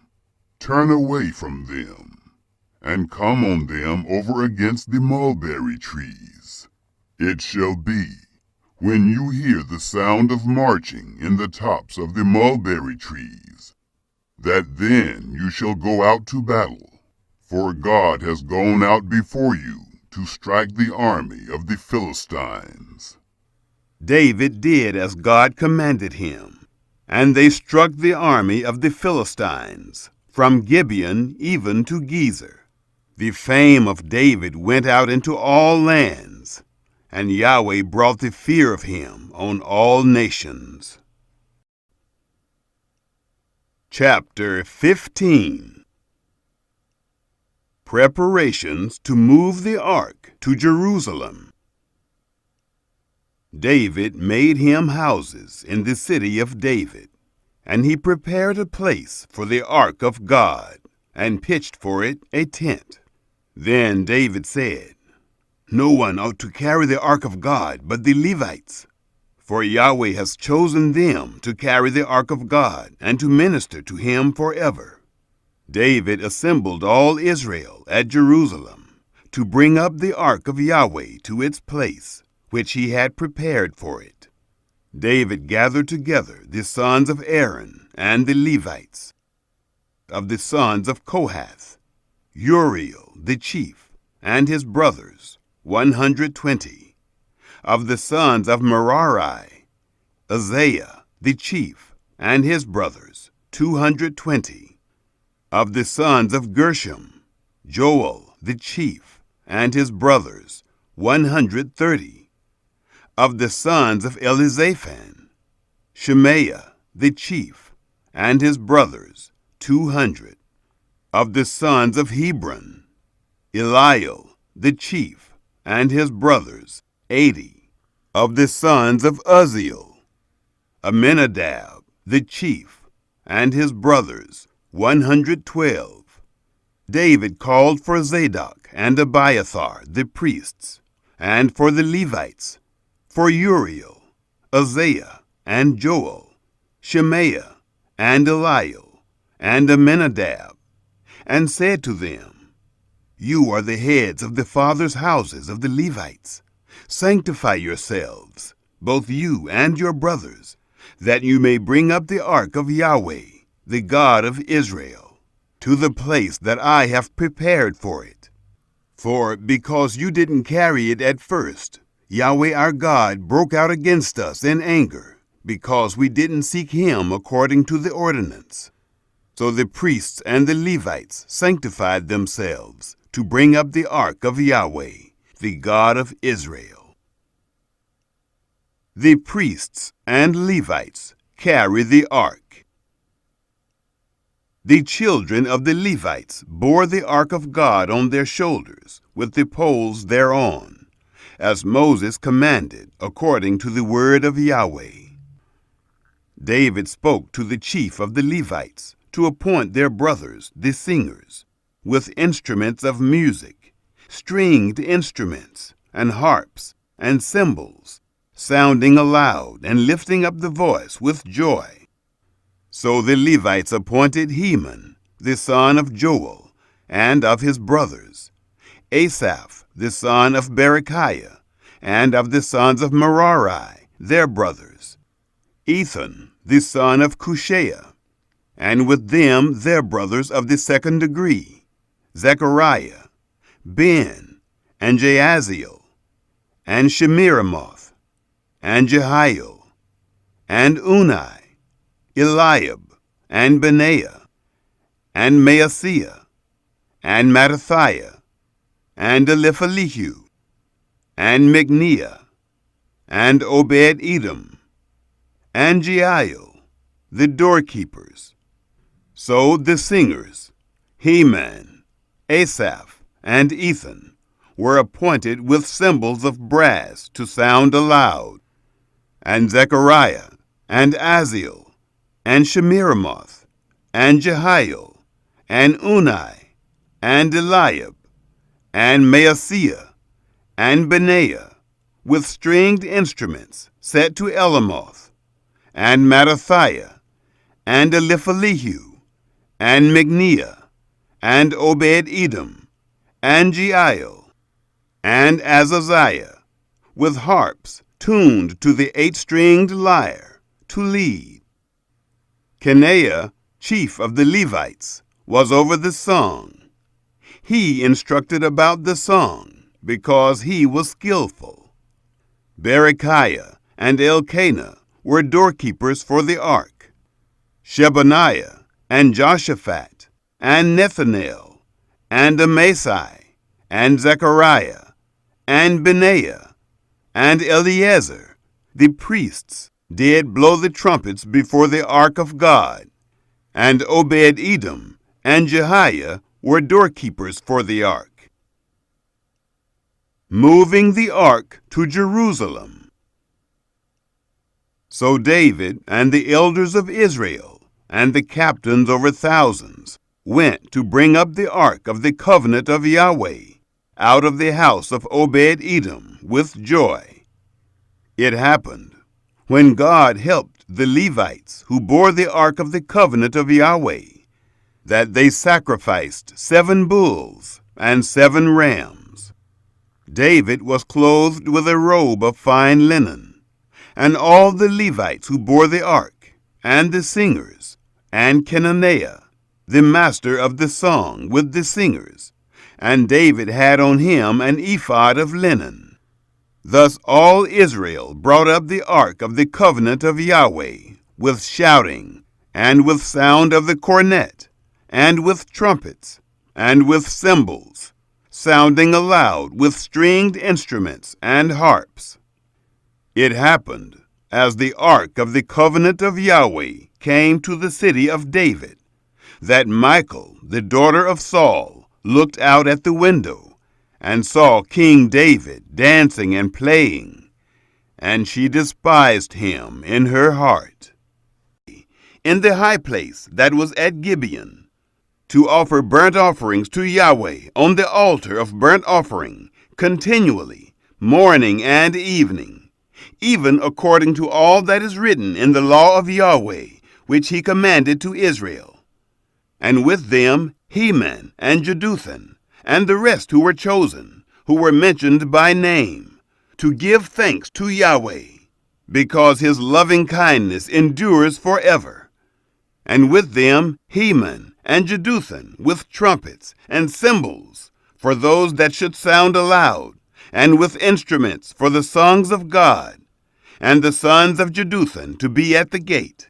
Turn away from them, and come on them over against the mulberry trees. It shall be, when you hear the sound of marching in the tops of the mulberry trees, that then you shall go out to battle, for God has gone out before you to strike the army of the Philistines." David did as God commanded him, and they struck the army of the Philistines, from Gibeon even to Gezer. The fame of David went out into all lands, and Yahweh brought the fear of him on all nations. Chapter 15. Preparations to move the ark to Jerusalem. David made him houses in the city of David, and he prepared a place for the ark of God, and pitched for it a tent. Then David said, "No one ought to carry the ark of God but the Levites, for Yahweh has chosen them to carry the ark of God and to minister to him forever." David assembled all Israel at Jerusalem to bring up the ark of Yahweh to its place, which he had prepared for it. David gathered together the sons of Aaron and the Levites. Of the sons of Kohath, Uriel the chief, and his brothers, 120. Of the sons of Merari, Uzziah the chief, and his brothers, 220. Of the sons of Gershom, Joel the chief, and his brothers, 130. Of the sons of Elizaphan, Shemaiah the chief, and his brothers, 200. Of the sons of Hebron, Eliel the chief, and his brothers, 80. Of the sons of Uzziel, Aminadab the chief, and his brothers, 112. David called for Zadok and Abiathar the priests, and for the Levites, for Uriel, Uzziah, and Joel, Shemaiah, and Eliel, and Aminadab, and said to them, "You are the heads of the fathers' houses of the Levites. Sanctify yourselves, both you and your brothers, that you may bring up the ark of Yahweh, the God of Israel, to the place that I have prepared for it. For because you didn't carry it at first, Yahweh our God broke out against us in anger, because we didn't seek him according to the ordinance." So the priests and the Levites sanctified themselves to bring up the ark of Yahweh, the God of Israel. The priests and Levites carry the ark. The children of the Levites bore the ark of God on their shoulders, with the poles thereon, as Moses commanded according to the word of Yahweh. David spoke to the chief of the Levites to appoint their brothers, the singers, with instruments of music, stringed instruments, and harps, and cymbals, sounding aloud and lifting up the voice with joy. So the Levites appointed Heman, the son of Joel, and of his brothers, Asaph, the son of Berechiah, and of the sons of Merari, their brothers, Ethan, the son of Cushaiah, and with them their brothers of the second degree, Zechariah, Ben, and Jaaziel, and Shemiramoth, and Jehiel, and Unai, Eliab, and Benaiah, and Maaseiah, and Mattathiah, and Eliphalihu, and Micniah, and Obed-Edom, and Jeiel, the doorkeepers. So the singers, Heman, Asaph, and Ethan, were appointed with cymbals of brass to sound aloud, and Zechariah, and Aziel, and Shemiramoth, and Jehiel, and Unai, and Eliab, and Maaseiah, and Benaiah, with stringed instruments set to Elamoth, and Mattathiah, and Eliphalihu, and Micniah, and Obed-Edom, and Jeiel, and Azaziah, with harps tuned to the 8-stringed lyre, to lead. Kenaiah, chief of the Levites, was over the song. He instructed about the song, because he was skillful. Berechiah and Elkanah were doorkeepers for the ark. Shebaniah, and Joshaphat, and Nethanel, and Amasai, and Zechariah, and Benaiah, and Eleazar, the priests, did blow the trumpets before the ark of God, and Obed-Edom and Jehiah were doorkeepers for the ark. Moving the ark to Jerusalem. So David and the elders of Israel and the captains over thousands went to bring up the ark of the covenant of Yahweh out of the house of Obed-Edom with joy. It happened, when God helped the Levites who bore the ark of the covenant of Yahweh, that they sacrificed 7 bulls and 7 rams. David was clothed with a robe of fine linen, and all the Levites who bore the ark, and the singers, and Kenaniah, the master of the song, with the singers, and David had on him an ephod of linen. Thus all Israel brought up the ark of the covenant of Yahweh, with shouting, and with sound of the cornet, and with trumpets, and with cymbals, sounding aloud with stringed instruments and harps. It happened, as the ark of the covenant of Yahweh came to the city of David, that Michal, the daughter of Saul, looked out at the window, and saw King David dancing and playing, and she despised him in her heart. In the high place that was at Gibeon, to offer burnt offerings to Yahweh on the altar of burnt offering, continually, morning and evening, even according to all that is written in the law of Yahweh, which he commanded to Israel. And with them Heman and Jeduthun, and the rest who were chosen, who were mentioned by name, to give thanks to Yahweh, because his loving kindness endures forever. And with them Heman and Jeduthun, with trumpets and cymbals, for those that should sound aloud, and with instruments for the songs of God, and the sons of Jeduthun to be at the gate.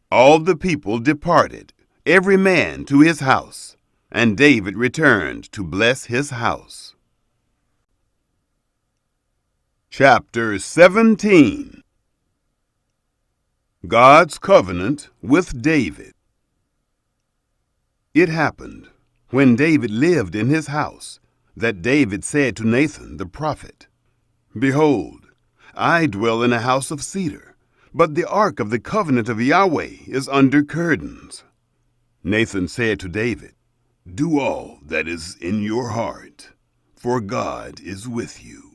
All the people departed, every man to his house, and David returned to bless his house. Chapter 17. God's covenant with David. It happened, when David lived in his house, that David said to Nathan the prophet, Behold, I dwell in a house of cedar, but the ark of the covenant of Yahweh is under curtains. Nathan said to David, Do all that is in your heart, for God is with you.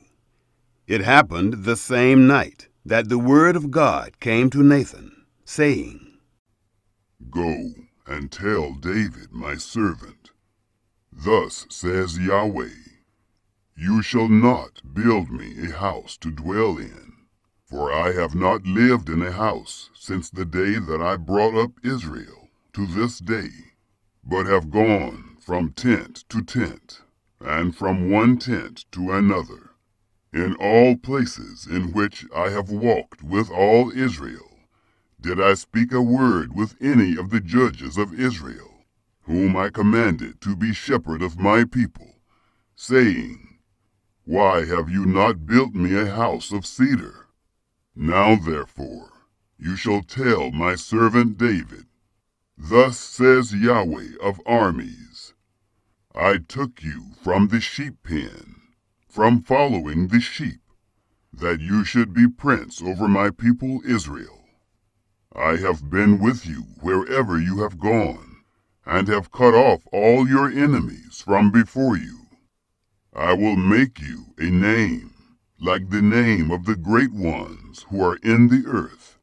It happened the same night that the word of God came to Nathan, saying, Go and tell David my servant, Thus says Yahweh, You shall not build me a house to dwell in, for I have not lived in a house since the day that I brought up Israel to this day, but have gone from tent to tent, and from one tent to another, in all places in which I have walked with all Israel. Did I speak a word with any of the judges of Israel, whom I commanded to be shepherd of my people, saying, Why have you not built me a house of cedar? Now therefore you shall tell my servant David, Thus says Yahweh of armies, I took you from the sheep pen, from following the sheep, that you should be prince over my people Israel. I have been with you wherever you have gone, and have cut off all your enemies from before you. I will make you a name, like the name of the great ones who are in the earth.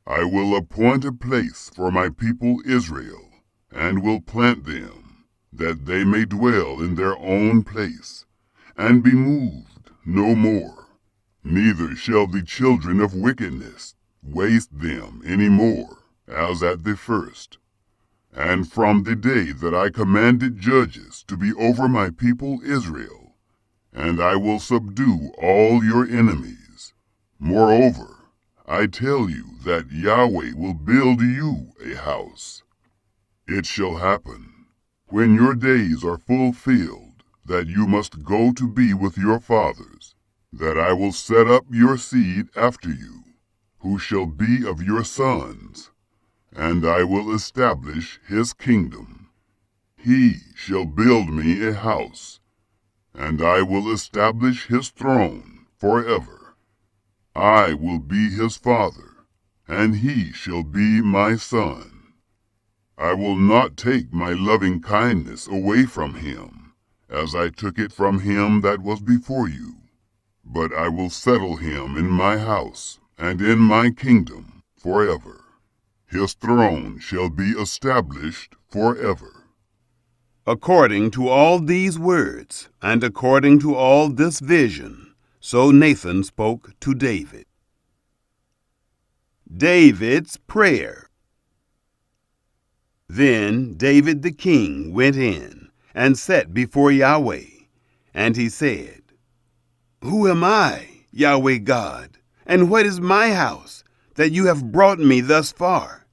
I will appoint a place for my people Israel, and will plant them, that they may dwell in their own place, and be moved no more. Neither shall the children of wickedness waste them any more, as at the first. And from the day that I commanded judges to be over my people Israel, and I will subdue all your enemies. Moreover, I tell you that Yahweh will build you a house. It shall happen, when your days are fulfilled, that you must go to be with your fathers, that I will set up your seed after you, who shall be of your sons, and I will establish his kingdom. He shall build me a house, and I will establish his throne forever. I will be his father, and he shall be my son. I will not take my loving kindness away from him, as I took it from him that was before you, but I will settle him in my house and in my kingdom forever. His throne shall be established forever. According to all these words, and according to all this vision, so Nathan spoke to David. David's prayer. Then David the king went in and sat before Yahweh, and he said, Who am I, Yahweh God, and what is my house, that you have brought me thus far?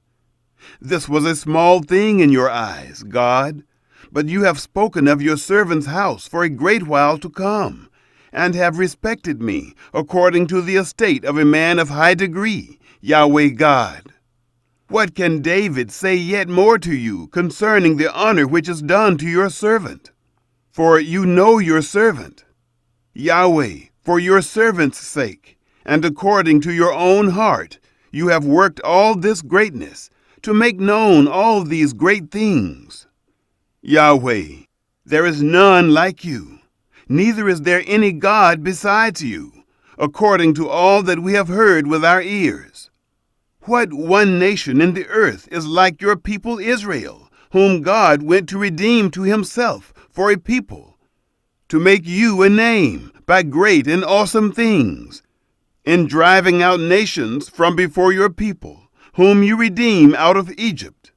This was a small thing in your eyes, God, but you have spoken of your servant's house for a great while to come, and have respected me according to the estate of a man of high degree, Yahweh God. What can David say yet more to you concerning the honor which is done to your servant? For you know your servant. Yahweh, for your servant's sake, and according to your own heart, you have worked all this greatness, to make known all these great things. Yahweh, there is none like you, neither is there any God besides you, according to all that we have heard with our ears. What one nation in the earth is like your people Israel, whom God went to redeem to himself for a people, to make you a name by great and awesome things, in driving out nations from before your people, whom you redeem out of Egypt?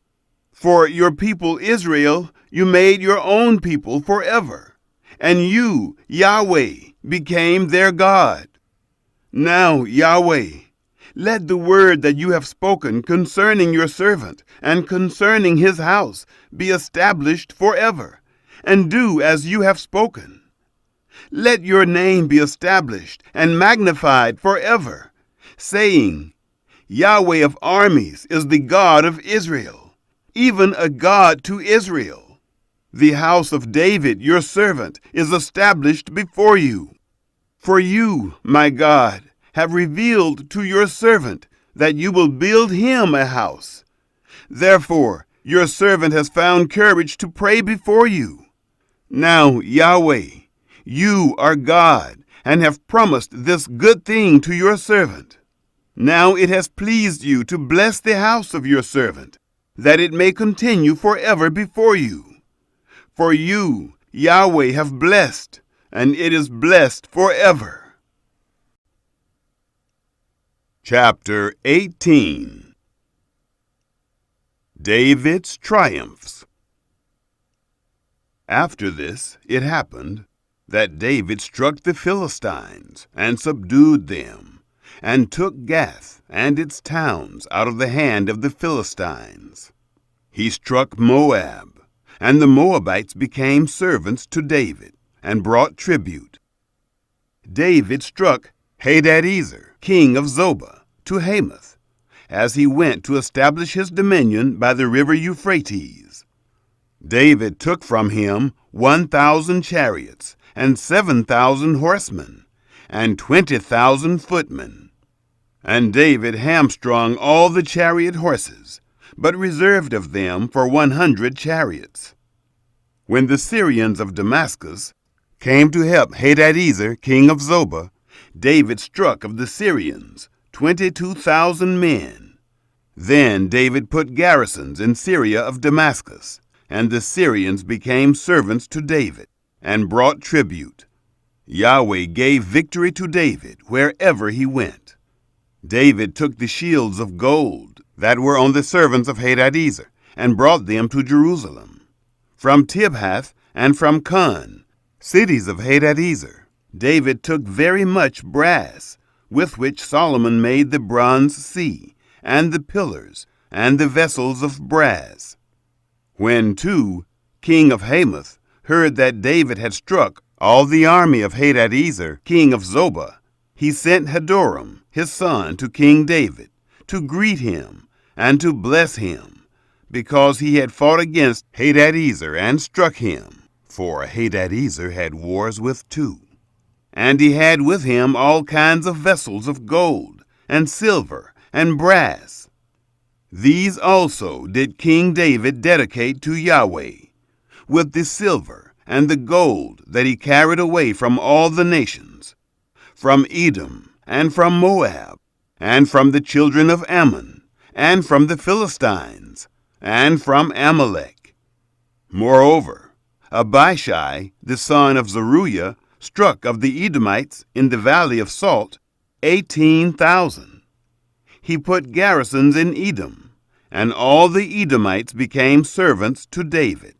For your people Israel you made your own people forever, and you, Yahweh, became their God. Now, Yahweh, let the word that you have spoken concerning your servant and concerning his house be established forever, and do as you have spoken. Let your name be established and magnified forever, saying, Yahweh of armies is the God of Israel, even a God to Israel. The house of David, your servant, is established before you. For you, my God, have revealed to your servant that you will build him a house. Therefore, your servant has found courage to pray before you. Now, Yahweh, you are God, and have promised this good thing to your servant. Now it has pleased you to bless the house of your servant, that it may continue forever before you. For you, Yahweh, have blessed, and it is blessed forever. Chapter 18. David's Triumphs. After this it happened that David struck the Philistines and subdued them, and took Gath and its towns out of the hand of the Philistines. He struck Moab, and the Moabites became servants to David, and brought tribute. David struck Hadadezer, king of Zobah, to Hamath, as he went to establish his dominion by the river Euphrates. David took from him 1,000 chariots, and 7,000 horsemen, and 20,000 footmen. And David hamstrung all the chariot horses, but reserved of them for 100 chariots. When the Syrians of Damascus came to help Hadadezer, king of Zobah, David struck of the Syrians 22,000 men. Then David put garrisons in Syria of Damascus, and the Syrians became servants to David, and brought tribute. Yahweh gave victory to David wherever he went. David took the shields of gold that were on the servants of Hadadezer, and brought them to Jerusalem. From Tibhath and from Kun, cities of Hadadezer, David took very much brass, with which Solomon made the bronze sea, and the pillars, and the vessels of brass. When, too, king of Hamath, heard that David had struck all the army of Hadadezer, king of Zobah, he sent Hadoram, his son, to King David, to greet him and to bless him, because he had fought against Hadadezer and struck him, for Hadadezer had wars with two. And he had with him all kinds of vessels of gold, and silver, and brass. These also did King David dedicate to Yahweh, with the silver and the gold that he carried away from all the nations, from Edom, and from Moab, and from the children of Ammon, and from the Philistines, and from Amalek. Moreover, Abishai, the son of Zeruiah, struck of the Edomites in the valley of Salt 18,000. He put garrisons in Edom, and all the Edomites became servants to David.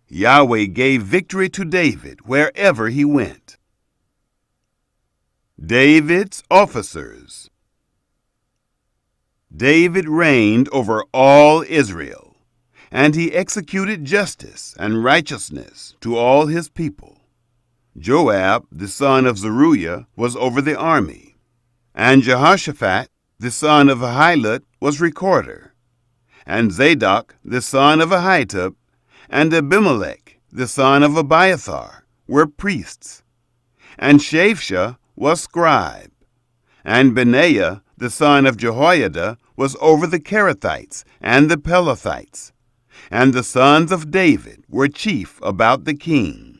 Yahweh gave victory to David wherever he went. David's officers. David reigned over all Israel, and he executed justice and righteousness to all his people. Joab, the son of Zeruiah, was over the army, and Jehoshaphat, the son of Ahilud, was recorder, and Zadok, the son of Ahitub, and Abimelech, the son of Abiathar, were priests, and Shapha was scribe, and Benaiah, the son of Jehoiada, was over the Kerethites and the Pelethites, and the sons of David were chief about the king.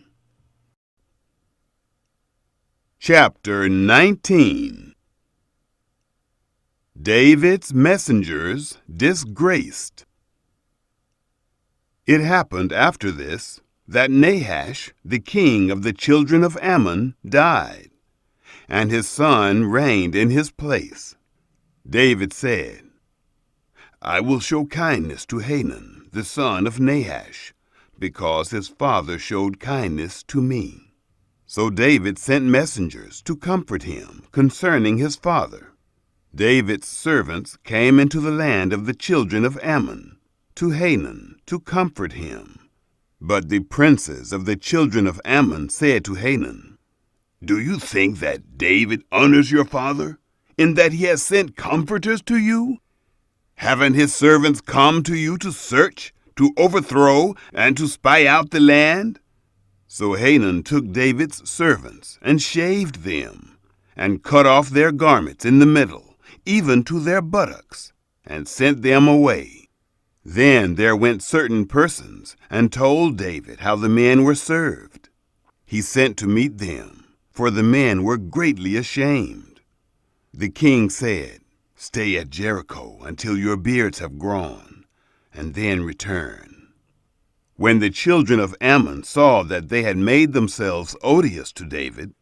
Chapter 19. David's messengers disgraced. It happened after this that Nahash, the king of the children of Ammon, died, and his son reigned in his place. David said, I will show kindness to Hanun, the son of Nahash, because his father showed kindness to me. So David sent messengers to comfort him concerning his father. David's servants came into the land of the children of Ammon, to Hanun, to comfort him. But the princes of the children of Ammon said to Hanun, Do you think that David honors your father, in that he has sent comforters to you? Haven't his servants come to you to search, to overthrow, and to spy out the land? So Hanun took David's servants and shaved them, and cut off their garments in the middle, even to their buttocks, and sent them away. Then there went certain persons and told David how the men were served. He sent to meet them, for the men were greatly ashamed. The king said, Stay at Jericho until your beards have grown, and then return. When the children of Ammon saw that they had made themselves odious to David,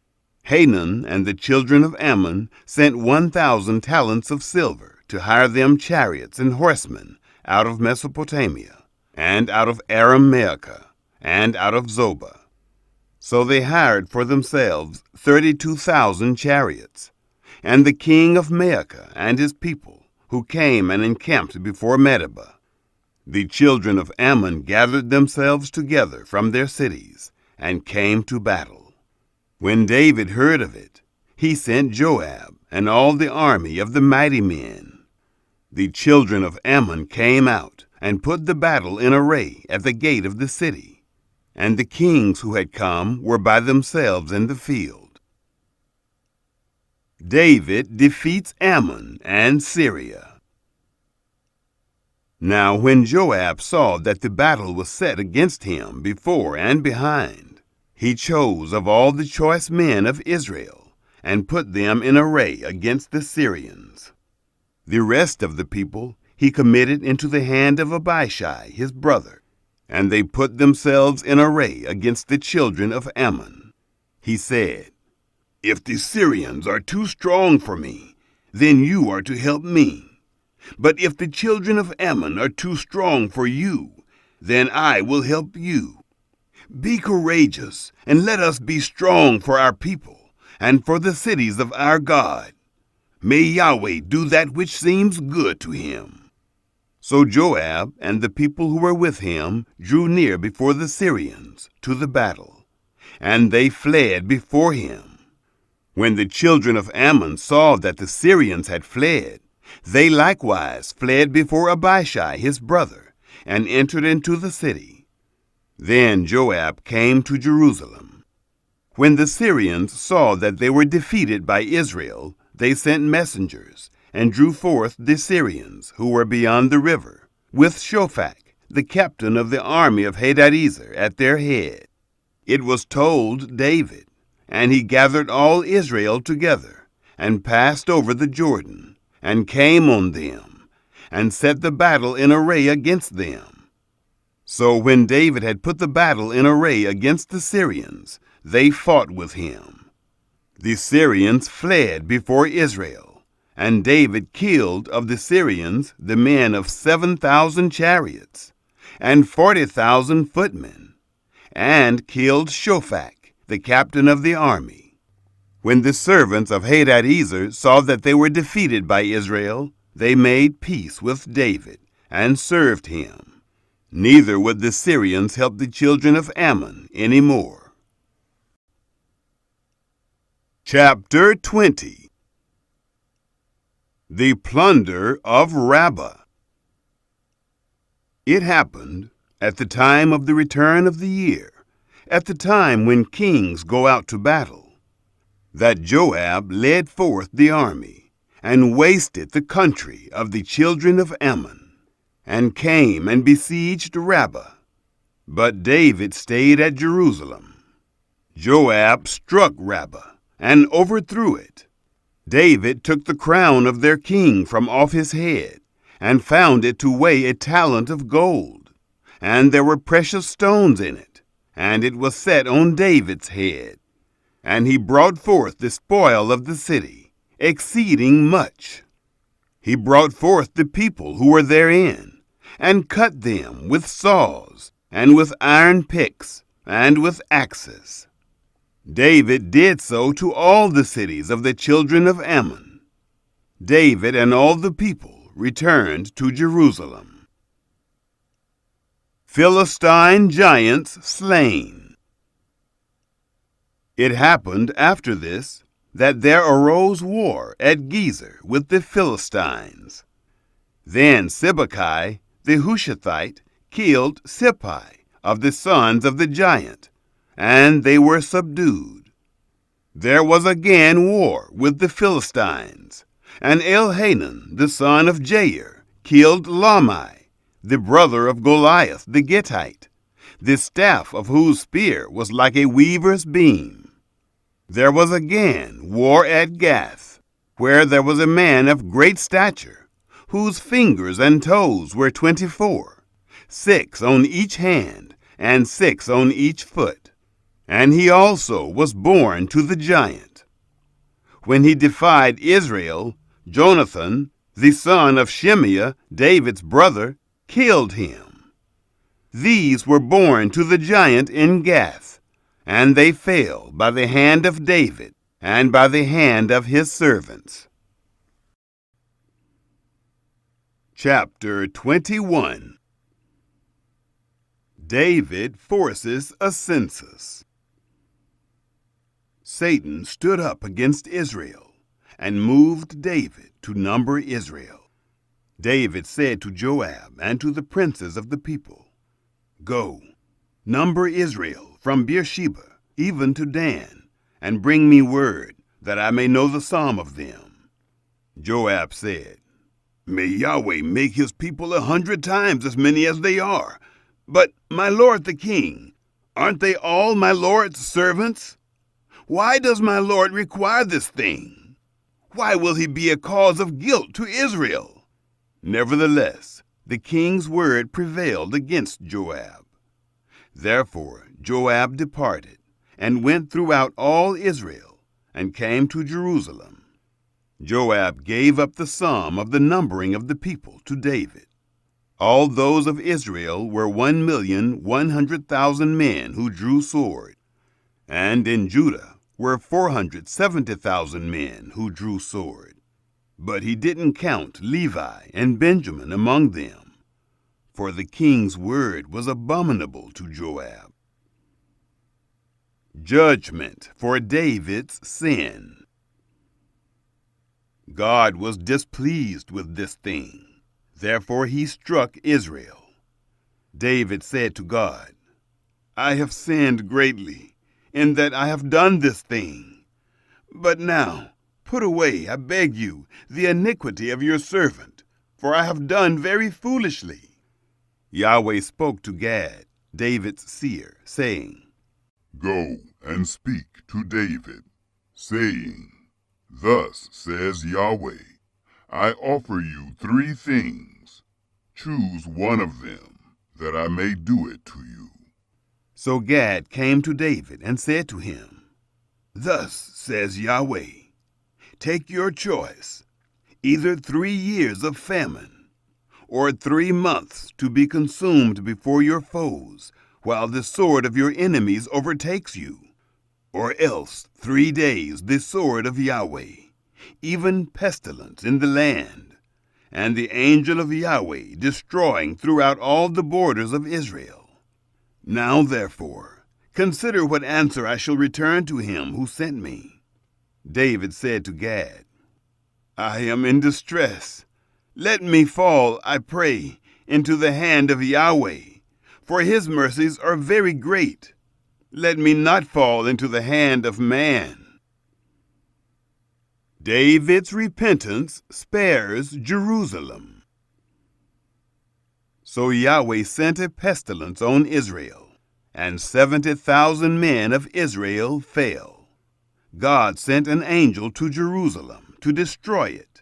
Hanun and the children of Ammon sent 1,000 talents of silver to hire them chariots and horsemen out of Mesopotamia, and out of Aram-Maacah, and out of Zobah. So they hired for themselves 32,000 chariots, and the king of Maacah and his people, who came and encamped before Medeba. The children of Ammon gathered themselves together from their cities, and came to battle. When David heard of it, he sent Joab and all the army of the mighty men. The children of Ammon came out and put the battle in array at the gate of the city, and the kings who had come were by themselves in the field. David defeats Ammon and Syria. Now when Joab saw that the battle was set against him before and behind, he chose of all the choice men of Israel, and put them in array against the Syrians. The rest of the people he committed into the hand of Abishai his brother, and they put themselves in array against the children of Ammon. He said, If the Syrians are too strong for me, then you are to help me. But if the children of Ammon are too strong for you, then I will help you. Be courageous, and let us be strong for our people, and for the cities of our God. May Yahweh do that which seems good to him. So Joab and the people who were with him drew near before the Syrians to the battle, and they fled before him. When the children of Ammon saw that the Syrians had fled, they likewise fled before Abishai his brother, and entered into the city. Then Joab came to Jerusalem. When the Syrians saw that they were defeated by Israel, they sent messengers, and drew forth the Syrians who were beyond the river, with Shophak, the captain of the army of Hadadezer, at their head. It was told David, and he gathered all Israel together, and passed over the Jordan, and came on them, and set the battle in array against them. So when David had put the battle in array against the Syrians, they fought with him. The Syrians fled before Israel, and David killed of the Syrians the men of 7,000 chariots, and 40,000 footmen, and killed Shophak, the captain of the army. When the servants of Hadadezer saw that they were defeated by Israel, they made peace with David, and served him. Neither would the Syrians help the children of Ammon any more. Chapter 20. The plunder of Rabbah. It happened at the time of the return of the year, at the time when kings go out to battle, that Joab led forth the army, and wasted the country of the children of Ammon, and came and besieged Rabbah. But David stayed at Jerusalem. Joab struck Rabbah, and overthrew it. David took the crown of their king from off his head, and found it to weigh a talent of gold, and there were precious stones in it, and it was set on David's head. And he brought forth the spoil of the city, exceeding much. He brought forth the people who were therein, and cut them with saws, and with iron picks, and with axes. David did so to all the cities of the children of Ammon. David and all the people returned to Jerusalem. Philistine giants slain. It happened after this that there arose war at Gezer with the Philistines. Then Sibbecai the Hushathite killed Sippai of the sons of the giant, and they were subdued. There was again war with the Philistines, and Elhanan the son of Jair killed Lahmi, the brother of Goliath the Gittite, the staff of whose spear was like a weaver's beam. There was again war at Gath, where there was a man of great stature, whose fingers and toes were 24, 6 on each hand, and 6 on each foot. And he also was born to the giant. When he defied Israel, Jonathan, the son of Shimeah, David's brother, killed him. These were born to the giant in Gath, and they fell by the hand of David and by the hand of his servants. Chapter 21. David forces a census. Satan stood up against Israel and moved David to number Israel. David said to Joab and to the princes of the people, "Go, number Israel from Beersheba even to Dan, and bring me word that I may know the sum of them." Joab said, "May Yahweh make his people 100 times as many as they are. But, my lord the king, aren't they all my lord's servants? Why does my lord require this thing? Why will he be a cause of guilt to Israel?" Nevertheless, the king's word prevailed against Joab. Therefore Joab departed, and went throughout all Israel, and came to Jerusalem. Joab gave up the sum of the numbering of the people to David. All those of Israel were 1,100,000 men who drew sword, and in Judah were 470,000 men who drew sword. But he didn't count Levi and Benjamin among them, for the king's word was abominable to Joab. Judgment for David's sin. God was displeased with this thing. Therefore he struck Israel. David said to God, I have sinned greatly, in that I have done this thing. But now, put away, I beg you, the iniquity of your servant, for I have done very foolishly. Yahweh spoke to Gad, David's seer, saying, Go and speak to David, saying, Thus says Yahweh, I offer you 3 things. Choose one of them, that I may do it to you. So Gad came to David and said to him, Thus says Yahweh, take your choice, either 3 years of famine, or 3 months to be consumed before your foes, while the sword of your enemies overtakes you, or else 3 days the sword of Yahweh, even pestilence in the land, and the angel of Yahweh destroying throughout all the borders of Israel. Now therefore, consider what answer I shall return to him who sent me. David said to Gad, I am in distress. Let me fall, I pray, into the hand of Yahweh, for his mercies are very great. Let me not fall into the hand of man. David's repentance spares Jerusalem. So Yahweh sent a pestilence on Israel, and 70,000 men of Israel fell. God sent an angel to Jerusalem to destroy it.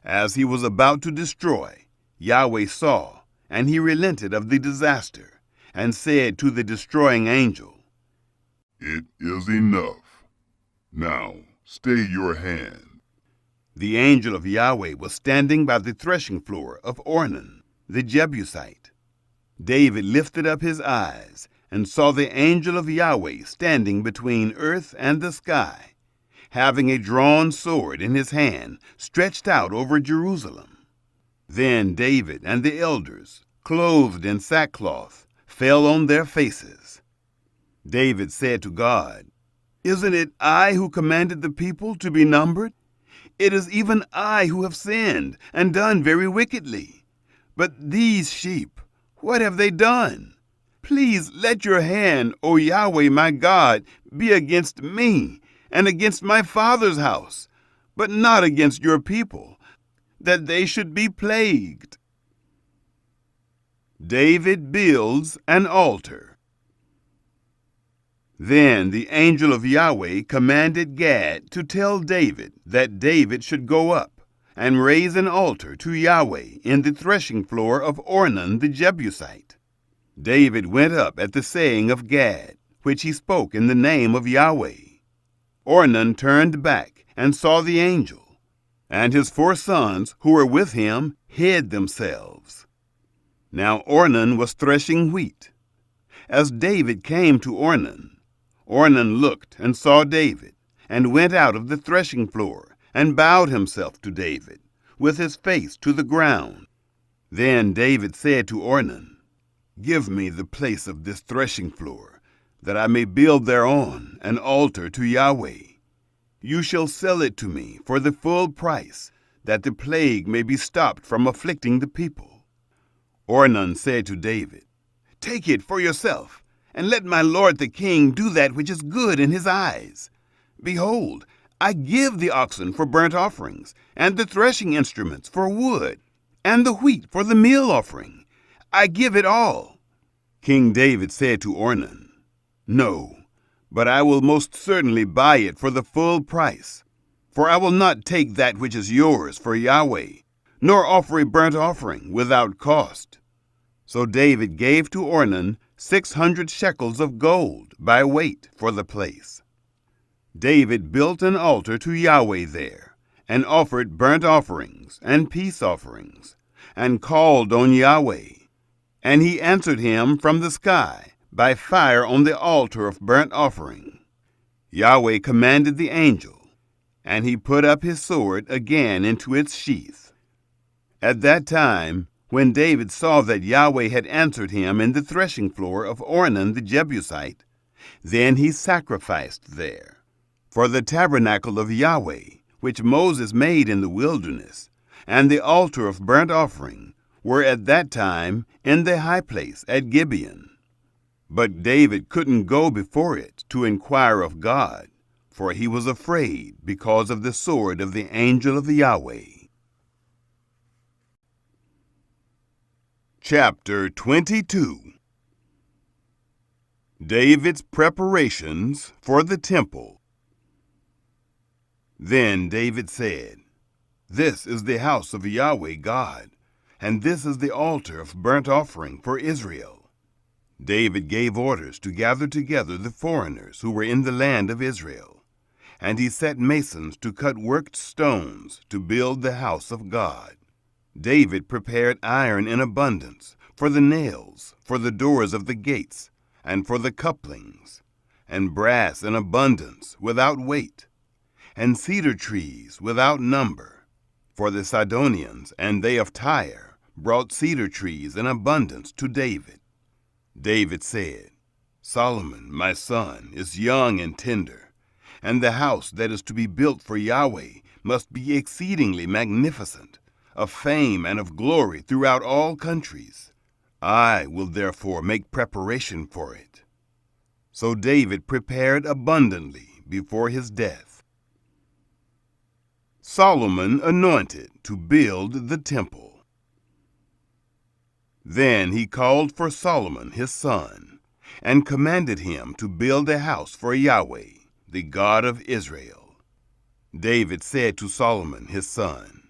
As he was about to destroy, Yahweh saw, and he relented of the disaster, and said to the destroying angel, It is enough. Now stay your hand. The angel of Yahweh was standing by the threshing floor of Ornan, the Jebusite. David lifted up his eyes and saw the angel of Yahweh standing between earth and the sky, having a drawn sword in his hand stretched out over Jerusalem. Then David and the elders, clothed in sackcloth, fell on their faces. David said to God, Isn't it I who commanded the people to be numbered? It is even I who have sinned and done very wickedly. But these sheep, what have they done? Please let your hand, O Yahweh my God, be against me and against my father's house, but not against your people, that they should be plagued. David builds an altar. Then the angel of Yahweh commanded Gad to tell David that David should go up and raise an altar to Yahweh in the threshing floor of Ornan the Jebusite. David went up at the saying of Gad, which he spoke in the name of Yahweh. Ornan turned back and saw the angel, and his 4 sons who were with him hid themselves. Now Ornan was threshing wheat. As David came to Ornan, Ornan looked and saw David, and went out of the threshing floor, and bowed himself to David, with his face to the ground. Then David said to Ornan, Give me the place of this threshing floor, that I may build thereon an altar to Yahweh. You shall sell it to me for the full price, that the plague may be stopped from afflicting the people. Ornan said to David, Take it for yourself, and let my lord the king do that which is good in his eyes. Behold, I give the oxen for burnt offerings, and the threshing instruments for wood, and the wheat for the meal offering. I give it all. King David said to Ornan, No, but I will most certainly buy it for the full price. For I will not take that which is yours for Yahweh, nor offer a burnt offering without cost. So David gave to Ornan 600 shekels of gold by weight for the place. David built an altar to Yahweh there, and offered burnt offerings and peace offerings, and called on Yahweh. And he answered him from the sky by fire on the altar of burnt offering. Yahweh commanded the angel, and he put up his sword again into its sheath. At that time, When David saw that Yahweh had answered him in the threshing floor of Ornan the Jebusite, then he sacrificed there. For the tabernacle of Yahweh, which Moses made in the wilderness, and the altar of burnt offering, were at that time in the high place at Gibeon. But David couldn't go before it to inquire of God, for he was afraid because of the sword of the angel of Yahweh. Chapter 22. David's preparations for the temple. Then David said, "This is the house of Yahweh God, and this is the altar of burnt offering for Israel." David gave orders to gather together the foreigners who were in the land of Israel, and he set masons to cut worked stones to build the house of God. David prepared iron in abundance for the nails, for the doors of the gates, and for the couplings, and brass in abundance without weight, and cedar trees without number. For the Sidonians and they of Tyre brought cedar trees in abundance to David. David said, "Solomon, my son, is young and tender, and the house that is to be built for Yahweh must be exceedingly magnificent, of fame and of glory throughout all countries. I will therefore make preparation for it." So David prepared abundantly before his death. Solomon anointed to build the temple. Then he called for Solomon his son, and commanded him to build a house for Yahweh, the God of Israel. David said to Solomon his son,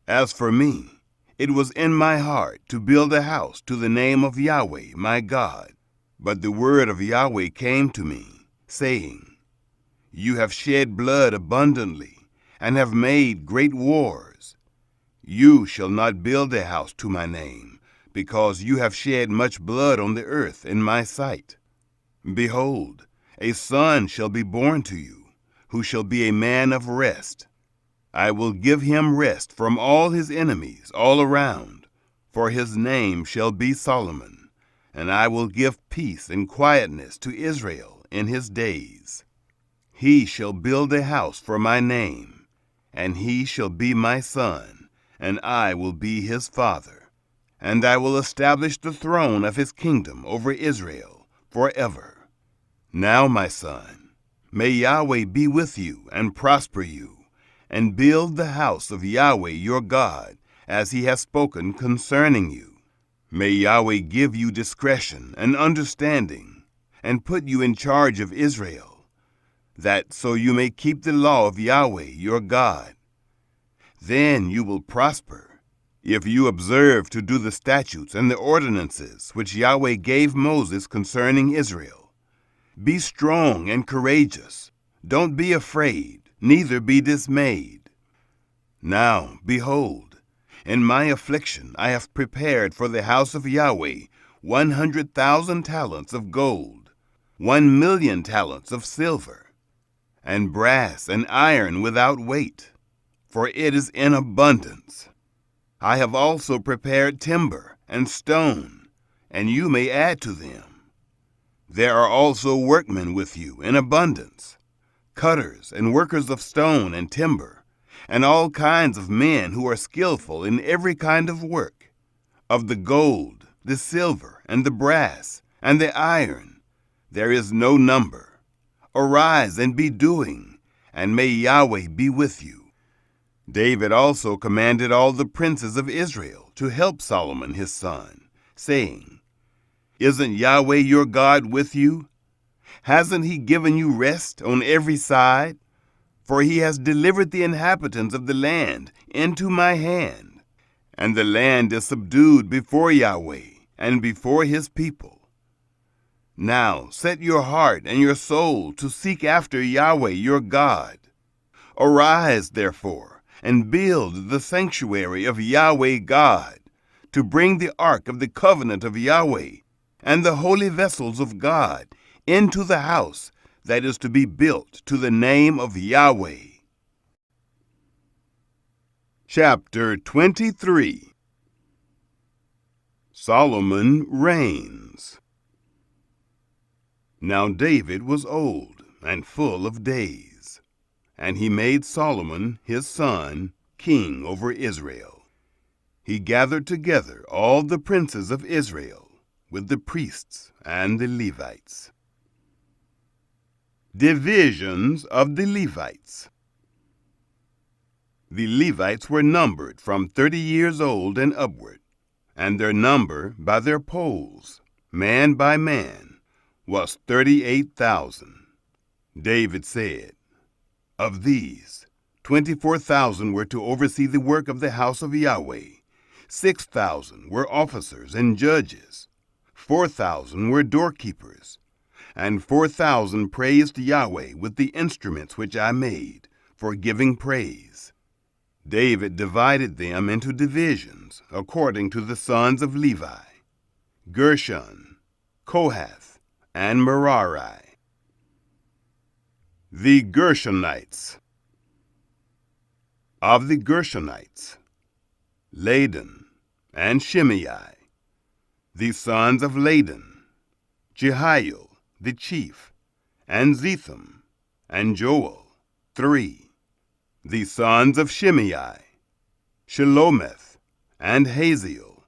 "As for me, it was in my heart to build a house to the name of Yahweh my God. But the word of Yahweh came to me, saying, 'You have shed blood abundantly, and have made great wars. You shall not build a house to my name, because you have shed much blood on the earth in my sight. Behold, a son shall be born to you, who shall be a man of rest. I will give him rest from all his enemies all around, for his name shall be Solomon, and I will give peace and quietness to Israel in his days. He shall build a house for my name, and he shall be my son, and I will be his father. And I will establish the throne of his kingdom over Israel forever. Now, my son, may Yahweh be with you and prosper you, and build the house of Yahweh your God, as he has spoken concerning you. May Yahweh give you discretion and understanding, and put you in charge of Israel, that so you may keep the law of Yahweh your God. Then you will prosper, if you observe to do the statutes and the ordinances which Yahweh gave Moses concerning Israel. Be strong and courageous. Don't be afraid, neither be dismayed. Now, behold, in my affliction I have prepared for the house of Yahweh 100,000 talents of gold, 1,000,000 talents of silver, and brass and iron without weight, for it is in abundance. I have also prepared timber and stone, and you may add to them. There are also workmen with you in abundance, cutters and workers of stone and timber, and all kinds of men who are skillful in every kind of work. Of the gold, the silver, and the brass, and the iron, there is no number. Arise and be doing, and may Yahweh be with you." David also commanded all the princes of Israel to help Solomon his son, saying, "Isn't Yahweh your God with you? Hasn't he given you rest on every side? For he has delivered the inhabitants of the land into my hand, and the land is subdued before Yahweh and before his people. Now set your heart and your soul to seek after Yahweh your God. Arise, therefore, and build the sanctuary of Yahweh God, to bring the ark of the covenant of Yahweh and the holy vessels of God into the house that is to be built to the name of Yahweh." Chapter 23. Solomon reigns. Now David was old and full of days, and he made Solomon his son king over Israel. He gathered together all the princes of Israel with the priests and the Levites. Divisions of the Levites. The Levites were numbered from 30 years old and upward, and their number by their polls, man by man, was 38,000. David said, "Of these, 24,000 were to oversee the work of the house of Yahweh. 6,000 were officers and judges. 4,000 were doorkeepers. And 4,000 praised Yahweh with the instruments which I made for giving praise." David divided them into divisions according to the sons of Levi: Gershon, Kohath, and Merari. The Gershonites. Of the Gershonites, Ladan and Shimei. The sons of Ladan, Jehiel the chief, and Zetham, and Joel, 3. The sons of Shimei, Shelomith, and Haziel,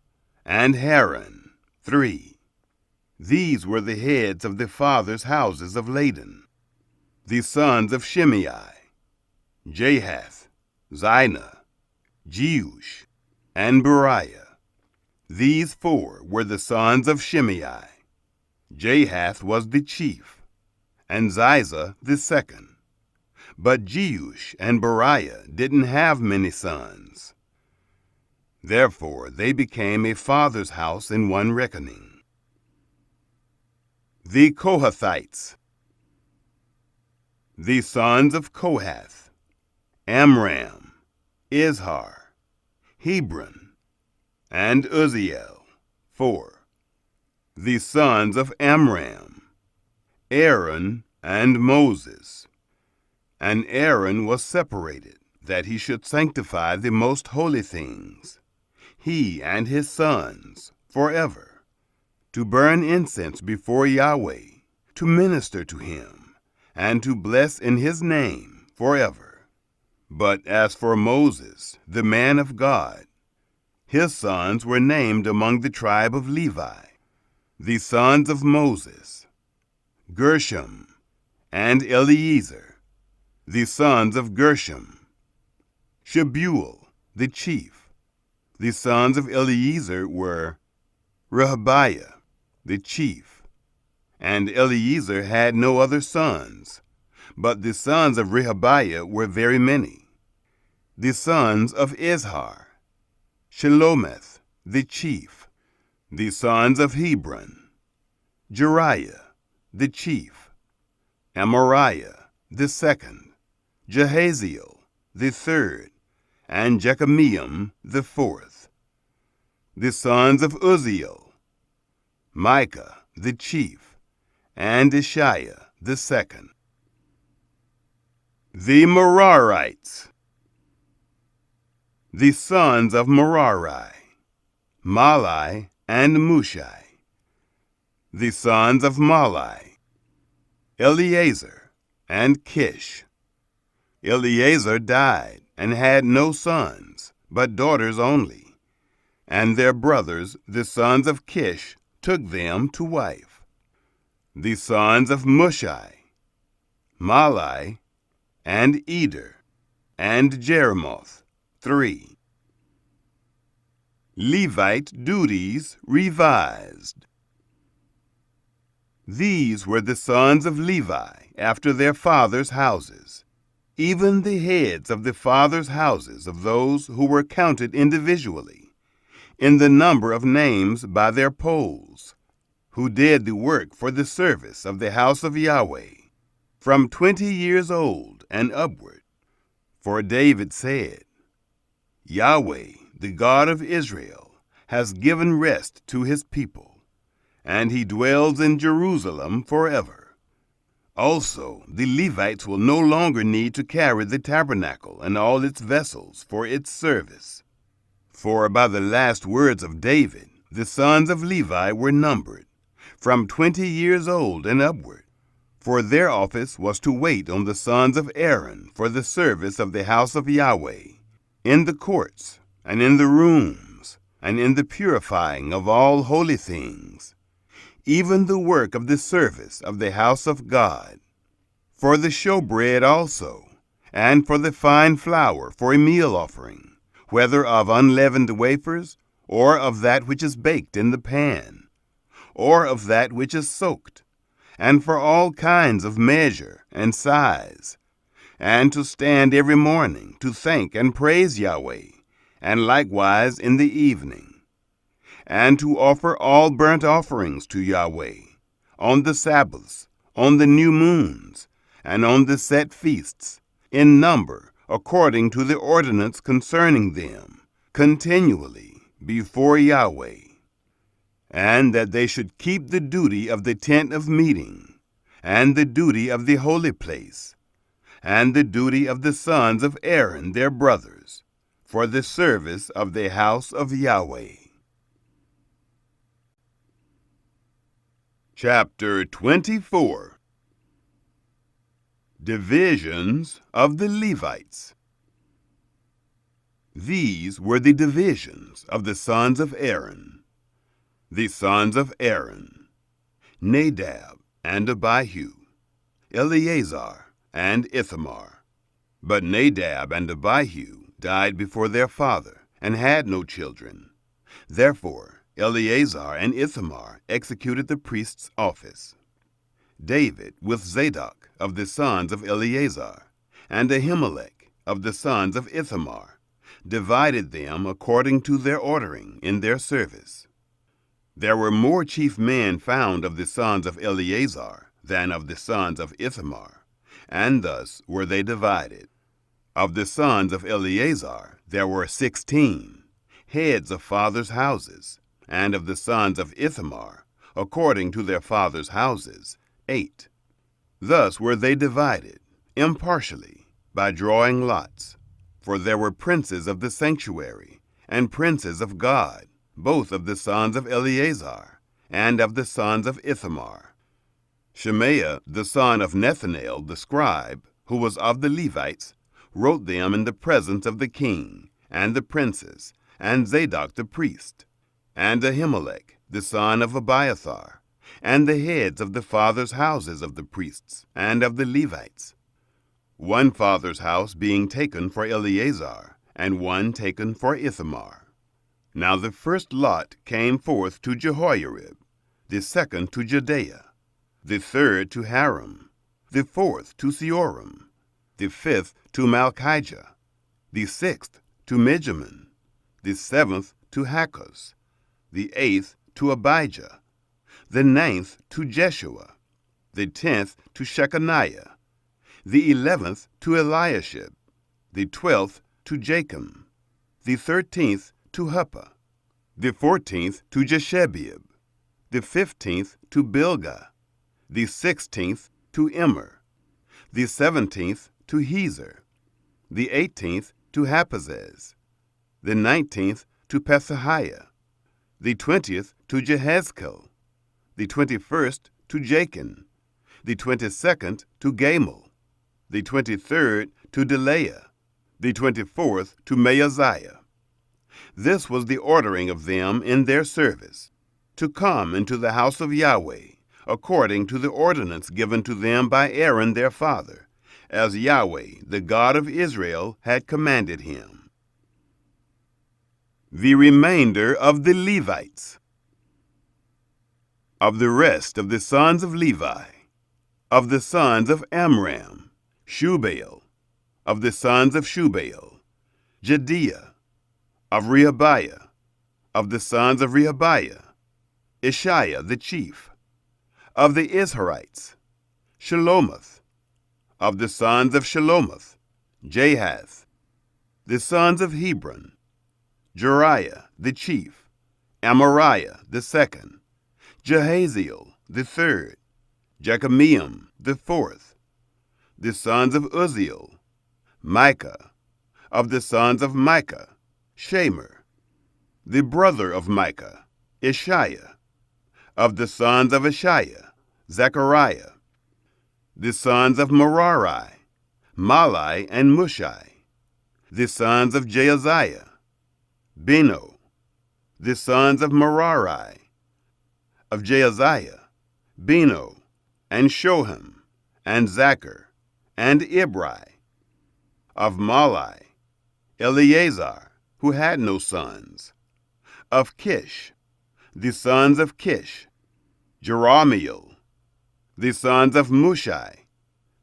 and Haran, 3. These were the heads of the fathers' houses of Ladan. The sons of Shimei, Jahath, Zina, Jeush, and Beriah. These 4 were the sons of Shimei. Jahath was the chief, and Ziza the second. But Jeush and Beriah didn't have many sons. Therefore they became a father's house in one reckoning. The Kohathites. The sons of Kohath, Amram, Izhar, Hebron, and Uzziel, 4. The sons of Amram, Aaron and Moses. And Aaron was separated, that he should sanctify the most holy things, he and his sons, forever, to burn incense before Yahweh, to minister to him, and to bless in his name forever. But as for Moses, the man of God, his sons were named among the tribe of Levi. The sons of Moses, Gershom and Eliezer. The sons of Gershom, Shebuel the chief. The sons of Eliezer were Rehabiah the chief. And Eliezer had no other sons, but the sons of Rehabiah were very many. The sons of Izhar, Shelomith the chief. The sons of Hebron, Jeriah the chief, Amariah the second, Jehaziel the third, and Jekameam the fourth. The sons of Uzziel, Micah the chief, and Ishiah the second. The Merarites. The sons of Merari, Mahli and Mushi. The sons of Mahli, Eleazar and Kish. Eleazar died and had no sons, but daughters only. And their brothers, the sons of Kish, took them to wife. The sons of Mushi, Mahli, and Eder, and Jeremoth, 3. Levite duties revised. These were the sons of Levi after their fathers' houses, even the heads of the fathers' houses of those who were counted individually, in the number of names by their polls, who did the work for the service of the house of Yahweh, from 20 years old and upward. For David said, "Yahweh, the God of Israel, has given rest to his people, and he dwells in Jerusalem forever." Also, the Levites will no longer need to carry the tabernacle and all its vessels for its service. For by the last words of David, the sons of Levi were numbered, from 20 years old and upward, for their office was to wait on the sons of Aaron for the service of the house of Yahweh, in the courts, and in the rooms, and in the purifying of all holy things, even the work of the service of the house of God, for the showbread also, and for the fine flour for a meal offering, whether of unleavened wafers, or of that which is baked in the pan, or of that which is soaked, and for all kinds of measure and size, and to stand every morning to thank and praise Yahweh, and likewise in the evening, and to offer all burnt offerings to Yahweh, on the Sabbaths, on the new moons, and on the set feasts, in number according to the ordinance concerning them, continually before Yahweh, and that they should keep the duty of the tent of meeting, and the duty of the holy place, and the duty of the sons of Aaron their brothers, for the service of the house of Yahweh. Chapter 24. Divisions of the Levites. These were the divisions of the sons of Aaron. The sons of Aaron: Nadab and Abihu, Eleazar and Ithamar. But Nadab and Abihu died before their father, and had no children. Therefore Eleazar and Ithamar executed the priest's office. David with Zadok of the sons of Eleazar, and Ahimelech of the sons of Ithamar, divided them according to their ordering in their service. There were more chief men found of the sons of Eleazar than of the sons of Ithamar, and thus were they divided. Of the sons of Eleazar there were 16, heads of fathers' houses, and of the sons of Ithamar, according to their fathers' houses, 8. Thus were they divided, impartially, by drawing lots. For there were princes of the sanctuary, and princes of God, both of the sons of Eleazar, and of the sons of Ithamar. Shemaiah the son of Nethanel the scribe, who was of the Levites, wrote them in the presence of the king, and the princes, and Zadok the priest, and Ahimelech the son of Abiathar, and the heads of the fathers' houses of the priests, and of the Levites, one father's house being taken for Eleazar, and one taken for Ithamar. Now the first lot came forth to Jehoiarib, the second to Jedaiah, the third to Haram, the fourth to Seoram, the fifth to Malchijah, the sixth to Mijamin, the seventh to Hakkoz, the eighth to Abijah, the ninth to Jeshua, the 10th to Shechaniah, the 11th to Eliashib, the 12th to Jachim, the 13th to Huppah, the 14th to Jeshebeab, the 15th to Bilgah, the 16th to Immer, the 17th to Hezer, the 18th to Haphazez, the 19th to Pethahiah, the 20th to Jehezkel, the 21st to Jachin, the 22nd to Gamal, the 23rd to Delaiah, the 24th to Maaziah. This was the ordering of them in their service, to come into the house of Yahweh, according to the ordinance given to them by Aaron their father, as Yahweh, the God of Israel, had commanded him. The remainder of the Levites. Of the rest of the sons of Levi: of the sons of Amram, Shubael; of the sons of Shubael, Jediah; of Rehabiah; of the sons of Rehabiah, Ishiah the chief; of the Izharites, Shelomoth; of the sons of Shelomoth, Jahath; the sons of Hebron, Jeriah the chief, Amariah the second, Jehaziel the third, Jekameam the fourth; the sons of Uzziel, Micah; of the sons of Micah, Shamer; the brother of Micah, Ishiah. Of the sons of Ishiah, Zechariah. The sons of Merari, Malai and Mushai. The sons of Jaaziah, Beno. The sons of Merari, of Jaaziah, Beno, and Shoham, and Zachar, and Ibri. Of Malai, Eleazar, who had no sons. Of Kish, the sons of Kish, Jerahmeel. The sons of Mushai,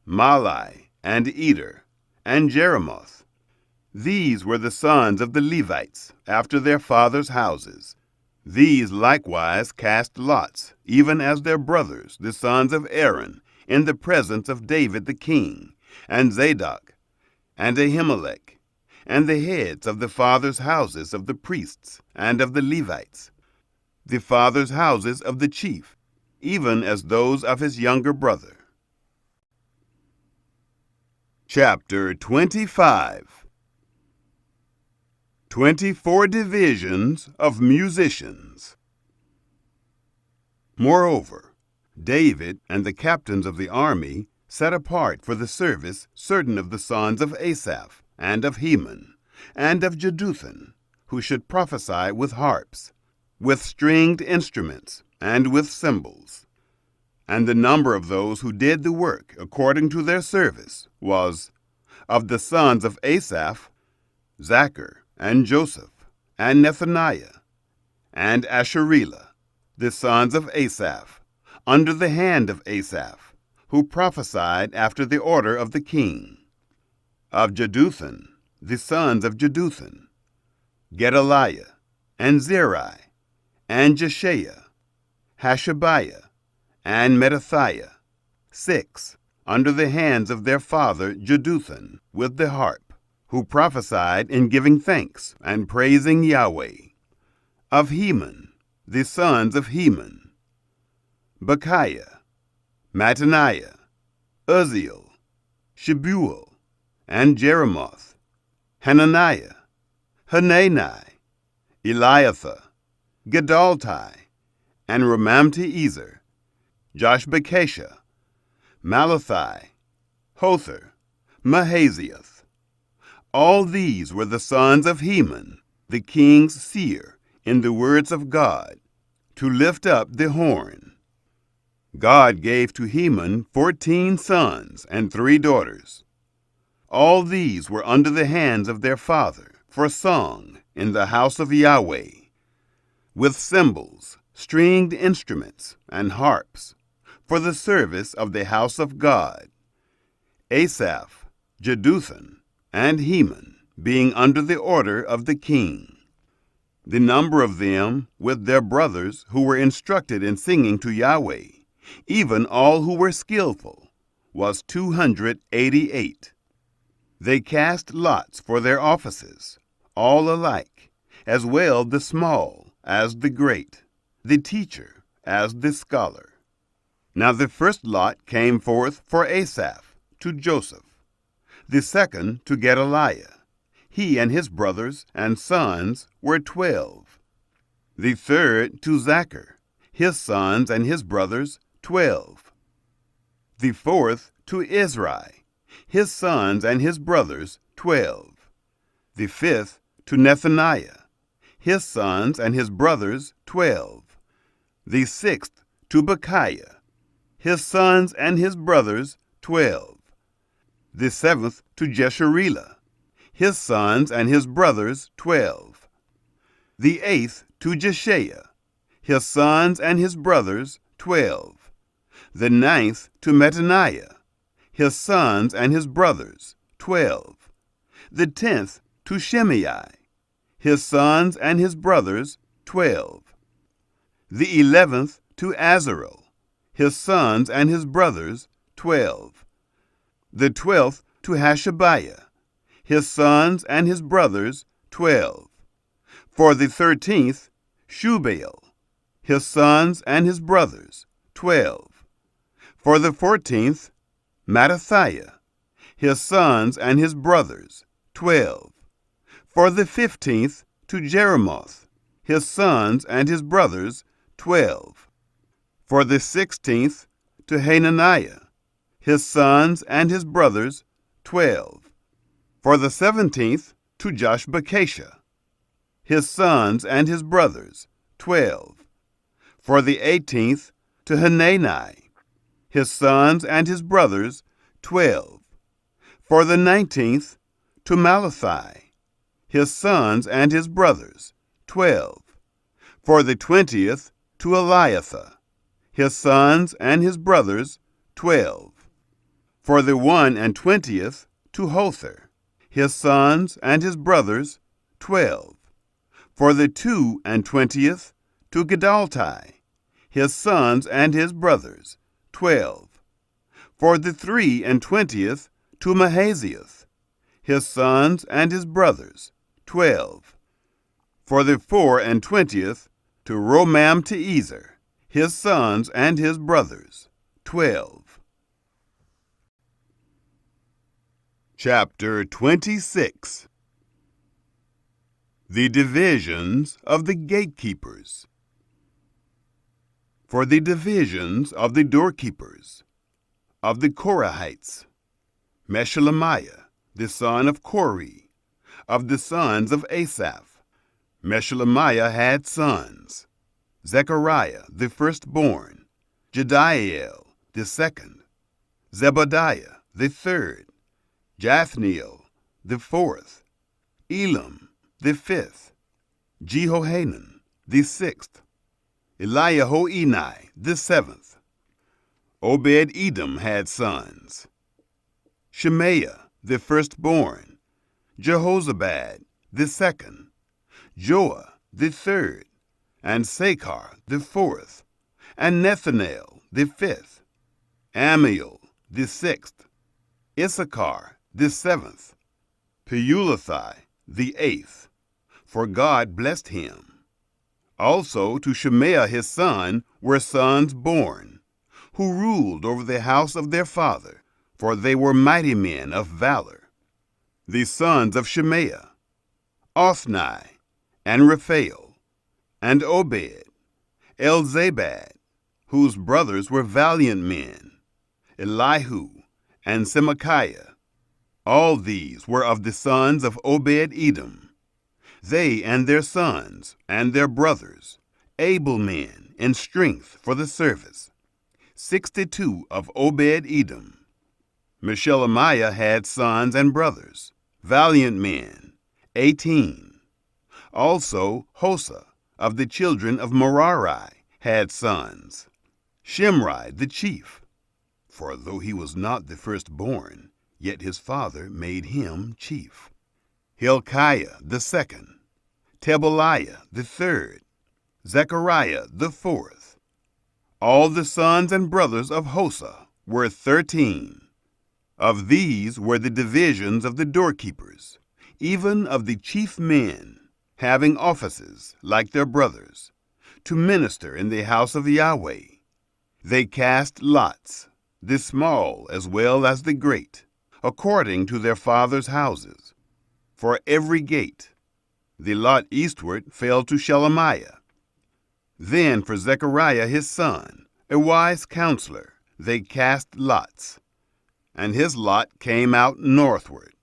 Malai, and Eder, and Jeremoth. These were the sons of the Levites, after their fathers' houses. These likewise cast lots, even as their brothers, the sons of Aaron, in the presence of David the king, and Zadok, and Ahimelech, and the heads of the fathers' houses of the priests and of the Levites, the fathers' houses of the chief, even as those of his younger brother. Chapter 25. 24 divisions of musicians. Moreover, David and the captains of the army set apart for the service certain of the sons of Asaph, and of Heman, and of Jeduthun, who should prophesy with harps, with stringed instruments, and with cymbals. And the number of those who did the work according to their service was, of the sons of Asaph, Zachar, and Joseph, and Nethaniah, and Asherelah, the sons of Asaph, under the hand of Asaph, who prophesied after the order of the king. Of Jeduthun, the sons of Jeduthun, Gedaliah, and Zerai, and Jeshaiah, Hashabiah, and Mattathiah, 6, under the hands of their father Jeduthun, with the harp, who prophesied in giving thanks and praising Yahweh. Of Heman, the sons of Heman, Bechiah, Mattaniah, Uzziel, Shebuel, and Jeremoth, Hananiah, Hanani, Eliathah, Gedalti, and Ramamti-Ezer, Joshbekashah, Malathi, Hother, Mahazioth. All these were the sons of Heman, the king's seer, in the words of God, to lift up the horn. God gave to Heman 14 sons and 3 daughters. All these were under the hands of their father, for song in the house of Yahweh, with cymbals, stringed instruments, and harps, for the service of the house of God. Asaph, Jeduthun, and Heman, being under the order of the king. The number of them, with their brothers who were instructed in singing to Yahweh, even all who were skillful, was 288. They cast lots for their offices, all alike, as well the small as the great, the teacher as the scholar. Now the first lot came forth for Asaph, to Joseph, the second to Gedaliah. He and his brothers and sons were 12. The third to Zachar, his sons and his brothers 12. The fourth to Izri, his sons and his brothers 12. The fifth to Nethaniah, his sons and his brothers 12. The sixth to Bechiah, his sons and his brothers 12. The seventh to Jesharelah, his sons and his brothers 12. The eighth to Jeshaiah, his sons and his brothers 12. The ninth to Mattaniah, his sons and his brothers 12. The 10th to Shimei, his sons and his brothers 12. The 11th to Azarel, his sons and his brothers 12. The 12th to Hashabiah, his sons and his brothers 12. For the 13th, Shubael, his sons and his brothers 12. For the 14th, Mattathiah, his sons and his brothers 12. For the 15th, to Jeremoth, his sons and his brothers, 12. For the 16th, to Hananiah, his sons and his brothers, 12. For the 17th, to Joshbekasha, his sons and his brothers, 12. For the 18th, to Hanani, his sons and his brothers, 12. For the 19th, to Malachi, his sons and his brothers, 12. For the 20th, to Eliatha, his sons and his brothers, 12. For the 21st, to Hother, his sons and his brothers, 12. For the 22nd, to Gedalti, his sons and his brothers, 12. For the 23rd, to Mahaziah, his sons and his brothers, 12. For the 24th, to Romamti-Ezer, his sons and his brothers, 12. Chapter 26. The divisions of the gatekeepers. For the divisions of the doorkeepers, of the Korahites, Meshelemiah, the son of Kori, of the sons of Asaph. Meshelemiah had sons: Zechariah the firstborn, Jediael the second, Zebadiah the third, Jathniel the fourth, Elam the fifth, Jehohanan the sixth, Eliahoenai the seventh. Obed-Edom had sons: Shemaiah the firstborn, Jehozabad the second, Joah the third, and Sakar the fourth, and Nethanel the fifth, Amiel the sixth, Issachar the seventh, Peulethai the eighth, for God blessed him. Also to Shemaiah his son were sons born, who ruled over the house of their father, for they were mighty men of valor. The sons of Shemaiah: Othni, and Raphael, and Obed, Elzabad, whose brothers were valiant men, Elihu, and Semachiah. All these were of the sons of Obed-Edom. They and their sons and their brothers, able men in strength for the service, 62 of Obed-Edom. Meshelemiah had sons and brothers, valiant men, 18. Also Hosa, of the children of Merari, had sons: Shimri the chief, for though he was not the firstborn, yet his father made him chief; Hilkiah the second, Tebaliah the third, Zechariah the fourth. All the sons and brothers of Hosa were 13. Of these were the divisions of the doorkeepers, even of the chief men, having offices like their brothers, to minister in the house of Yahweh. They cast lots, the small as well as the great, according to their fathers' houses, for every gate. The lot eastward fell to Shelemiah. Then for Zechariah his son, a wise counselor, they cast lots, and his lot came out northward,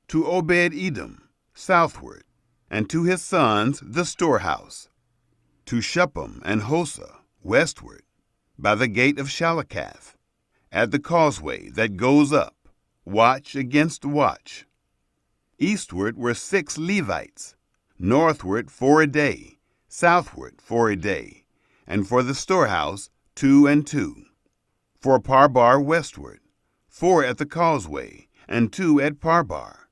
to Obed-Edom southward, and to his sons the storehouse, to Shephem and Hosa westward, by the gate of Shalakath, at the causeway that goes up, watch against watch. Eastward were 6 Levites, northward 4 a day, southward 4 a day, and for the storehouse 2 and 2. For Parbar westward, 4 at the causeway, and 2 at Parbar.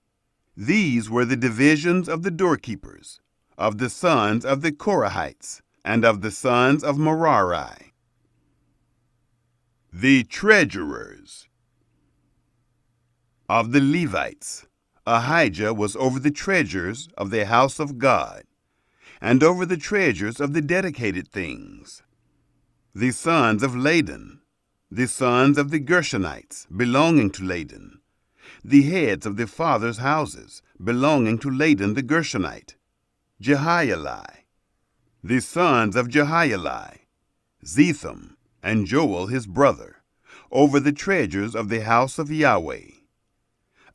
These were the divisions of the doorkeepers, of the sons of the Korahites, and of the sons of Merari. The treasurers. Of the Levites, Ahijah was over the treasures of the house of God, and over the treasures of the dedicated things. The sons of Ladan, the sons of the Gershonites, belonging to Ladan, the heads of the fathers' houses, belonging to Ladan the Gershonite: Jehieli, The sons of Jehieli, Zetham, and Joel his brother, over the treasures of the house of Yahweh.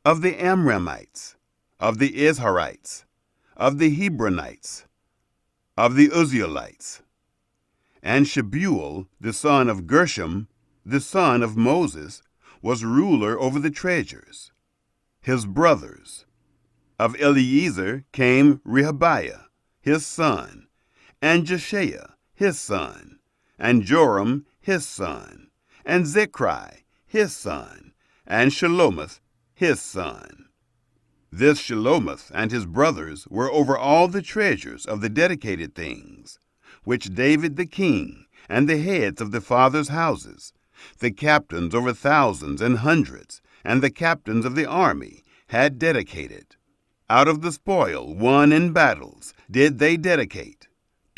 Of the Amramites, of the Izharites, of the Hebronites, of the Uzzielites. And Shebuel, the son of Gershom, the son of Moses, was ruler over the treasures. His brothers. Of Eliezer came Rehabiah, his son, and Jeshaiah, his son, and Joram, his son, and Zechri, his son, and Shelomoth, his son. This Shelomoth and his brothers were over all the treasures of the dedicated things, which David the king, and the heads of the fathers' houses, the captains over thousands and hundreds, and the captains of the army, had dedicated. Out of the spoil won in battles did they dedicate,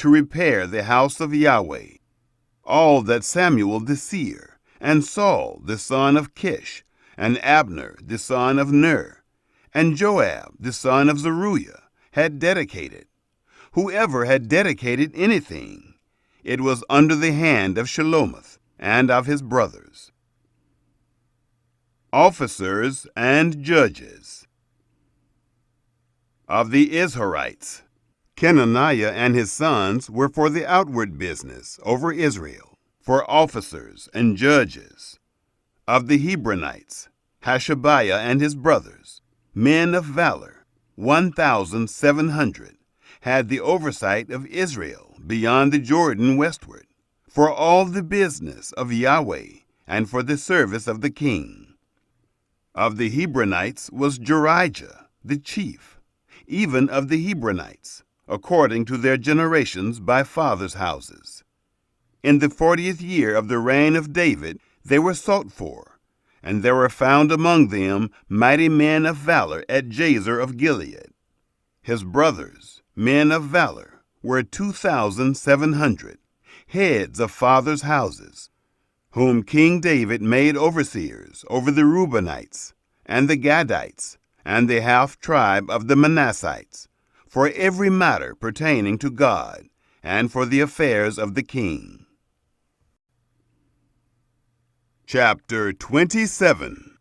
to repair the house of Yahweh, all that Samuel the seer, and Saul the son of Kish, and Abner the son of Ner, and Joab the son of Zeruiah had dedicated. Whoever had dedicated anything, it was under the hand of Shelomoth and of his brothers. Officers and judges. Of the Izharites, Kenaniah and his sons were for the outward business over Israel, for officers and judges. Of the Hebronites, Hashabiah and his brothers, men of valor, 1,700, had the oversight of Israel beyond the Jordan westward, for all the business of Yahweh and for the service of the king. Of the Hebronites was Jerijah, the chief, even of the Hebronites, according to their generations by fathers' houses. In the 40th year of the reign of David they were sought for, and there were found among them mighty men of valor at Jazer of Gilead. His brothers, men of valor, were 2,700, heads of fathers' houses, whom King David made overseers over the Reubenites, and the Gadites, and the half-tribe of the Manassites, for every matter pertaining to God, and for the affairs of the king. Chapter 27.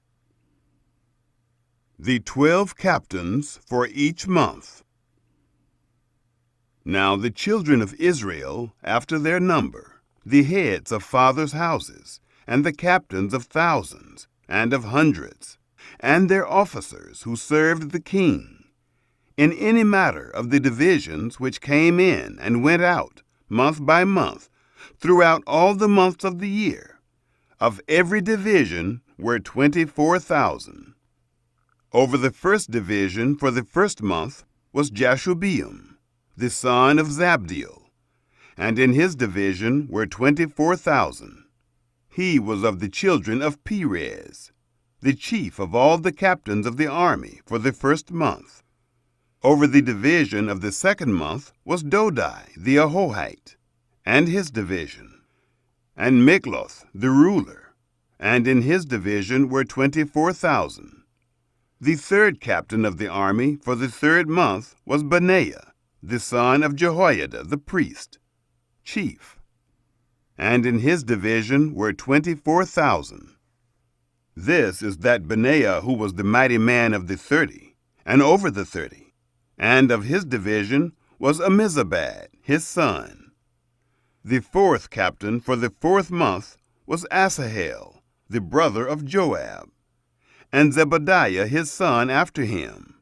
The 12 captains for each month. Now the children of Israel, after their number, the heads of fathers' houses, and the captains of thousands, and of hundreds, and their officers who served the king, in any matter of the divisions which came in and went out, month by month, throughout all the months of the year, of every division were 24,000. Over the first division for the first month was Jashubeam, the son of Zabdiel, and in his division were 24,000. He was of the children of Perez, the chief of all the captains of the army for the first month. Over the division of the second month was Dodai the Ahohite, and his division, and Mikloth the ruler, and in his division were 24,000. The third captain of the army for the third month was Benaiah, the son of Jehoiada the priest, chief, and in his division were 24,000. This is that Benaiah who was the mighty man of the 30, and over the 30, and of his division was Ammizabad, his son. The fourth captain for the fourth month was Asahel, the brother of Joab, and Zebadiah his son after him,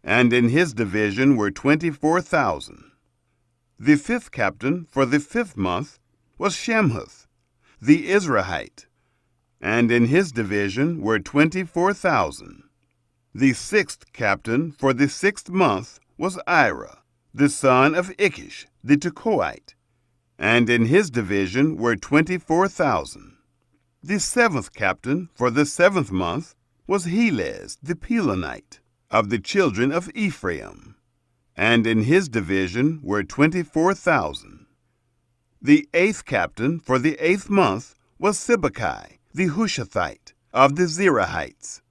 and in his division were 24,000. The fifth captain for the fifth month was Shemhuth, the Israelite, and in his division were 24,000. The sixth captain for the sixth month was Ira, the son of Ikish, the Tekoite, and in his division were 24,000. The seventh captain for the seventh month was Helez the Pelonite, of the children of Ephraim, and in his division were 24,000. The eighth captain for the eighth month was Sibbecai the Hushathite, of the Zerahites,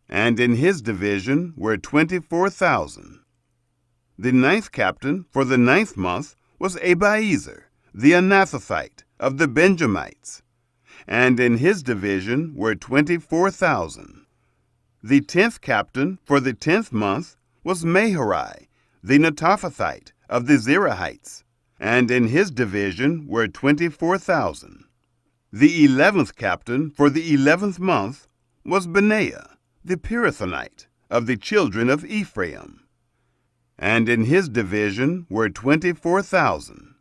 and in his division were 24,000. The ninth captain for the ninth month was Abiezer, the Anathothite of the Benjamites, and in his division were 24,000. The 10th captain for the 10th month was Maharai, the Netophathite of the Zerahites, and in his division were 24,000. The 11th captain for the 11th month was Benaiah, the Pirathonite of the children of Ephraim, and in his division were 24,000.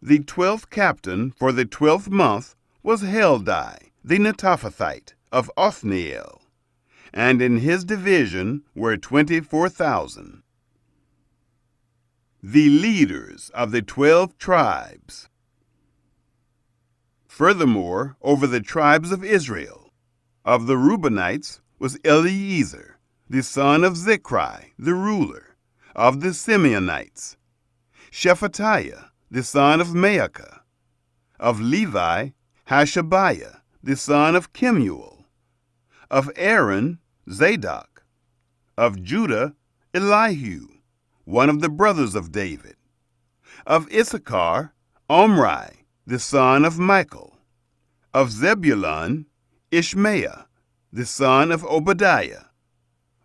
The 12th captain for the 12th month was Heldai, the Netophathite of Othniel, and in his division were 24,000. The leaders of the 12 tribes. Furthermore, over the tribes of Israel, of the Reubenites was Eliezer, the son of Zichri, the ruler, of the Simeonites, Shephatiah, the son of Maacah, of Levi, Hashabiah, the son of Kemuel, of Aaron, Zadok, of Judah, Elihu, one of the brothers of David, of Issachar, Omri, the son of Michael, of Zebulun, Ishmaiah, the son of Obadiah,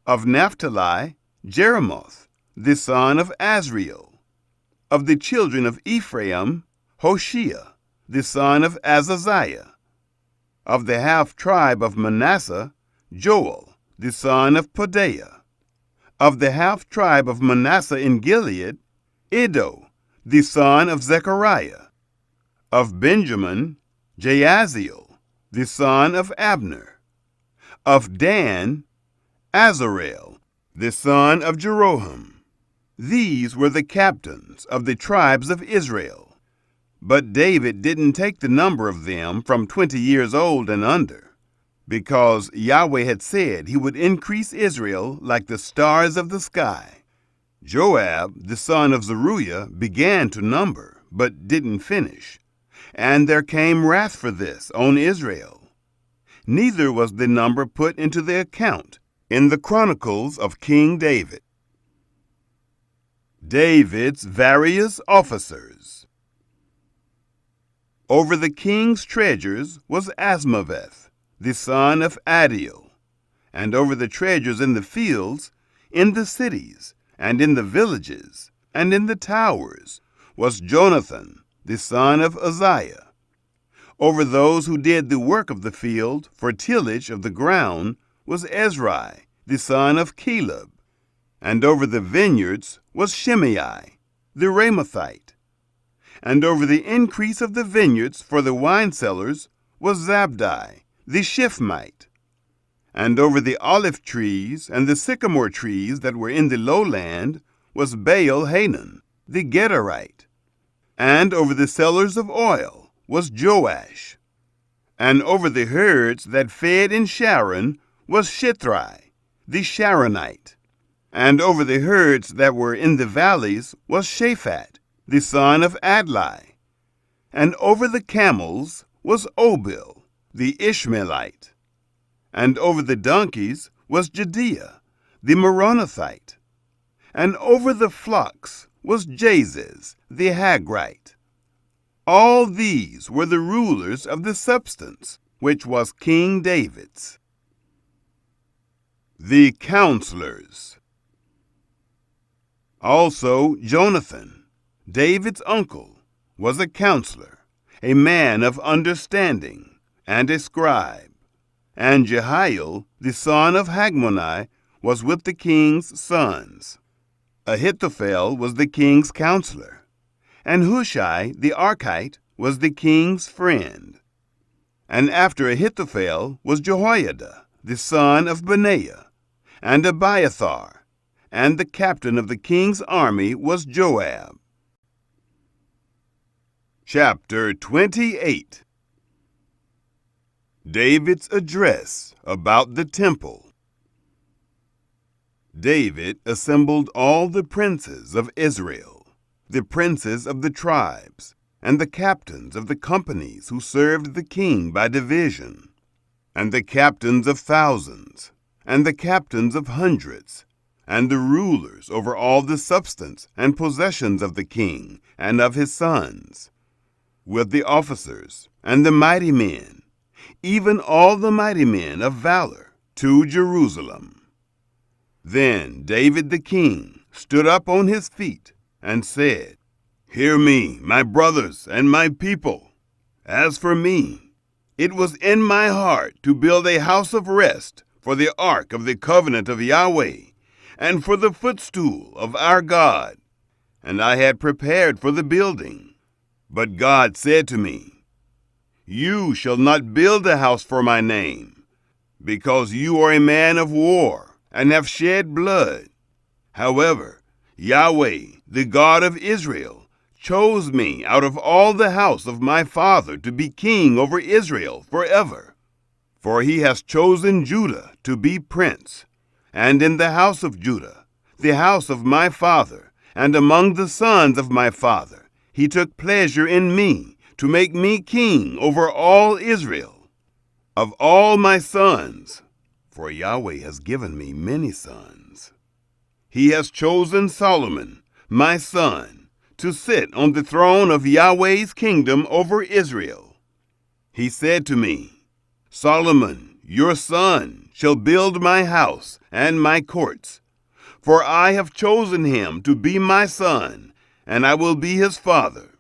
of Naphtali, Jeremoth, the son of Azriel, of the children of Ephraim, Hoshea, the son of Azaziah, of the half-tribe of Manasseh, Joel, the son of Pedaiah, of the half-tribe of Manasseh in Gilead, Iddo, the son of Zechariah, of Benjamin, Jaasiel, the son of Abner, of Dan, Azarel, the son of Jeroham. These were the captains of the tribes of Israel. But David didn't take the number of them from 20 years old and under, because Yahweh had said he would increase Israel like the stars of the sky. Joab, the son of Zeruiah, began to number, but didn't finish, and there came wrath for this on Israel. Neither was the number put into the account in the Chronicles of King David. David's various officers. Over the king's treasures was Asmaveth, the son of Adiel, and over the treasures in the fields, in the cities, and in the villages, and in the towers, was Jonathan, the son of Uzziah. Over those who did the work of the field for tillage of the ground was Ezrai, the son of Caleb, and over the vineyards was Shimei, the Ramathite, and over the increase of the vineyards for the wine cellars was Zabdi, the Shifmite, and over the olive trees and the sycamore trees that were in the lowland was Baal-Hanan, the Gederite, and over the cellars of oil was Joash, and over the herds that fed in Sharon was Shithri, the Sharonite, and over the herds that were in the valleys was Shaphat, the son of Adlai, and over the camels was Obil, the Ishmaelite, and over the donkeys was Jediah, the Meronothite, and over the flocks was Jaziz, the Hagrite. All these were the rulers of the substance, which was King David's. The counselors. Also Jonathan, David's uncle, was a counselor, a man of understanding, and a scribe. And Jehiel, the son of Hagmoni, was with the king's sons. Ahithophel was the king's counselor, and Hushai the Archite was the king's friend. And after Ahithophel was Jehoiada, the son of Benaiah, and Abiathar, and the captain of the king's army was Joab. Chapter 28. David's address about the temple. David assembled all the princes of Israel, the princes of the tribes, and the captains of the companies who served the king by division, and the captains of thousands, and the captains of hundreds, and the rulers over all the substance and possessions of the king and of his sons, with the officers and the mighty men, even all the mighty men of valor, to Jerusalem. Then David the king stood up on his feet and said, "Hear me, my brothers and my people. As for me, it was in my heart to build a house of rest for the ark of the covenant of Yahweh, and for the footstool of our God. And I had prepared for the building. But God said to me, 'You shall not build a house for my name, because you are a man of war and have shed blood.' However, Yahweh, the God of Israel, chose me out of all the house of my father to be king over Israel forever. For he has chosen Judah to be prince, and in the house of Judah, the house of my father, and among the sons of my father, he took pleasure in me to make me king over all Israel. Of all my sons, for Yahweh has given me many sons, he has chosen Solomon, my son, to sit on the throne of Yahweh's kingdom over Israel. He said to me, 'Solomon, your son, shall build my house and my courts, for I have chosen him to be my son, and I will be his father.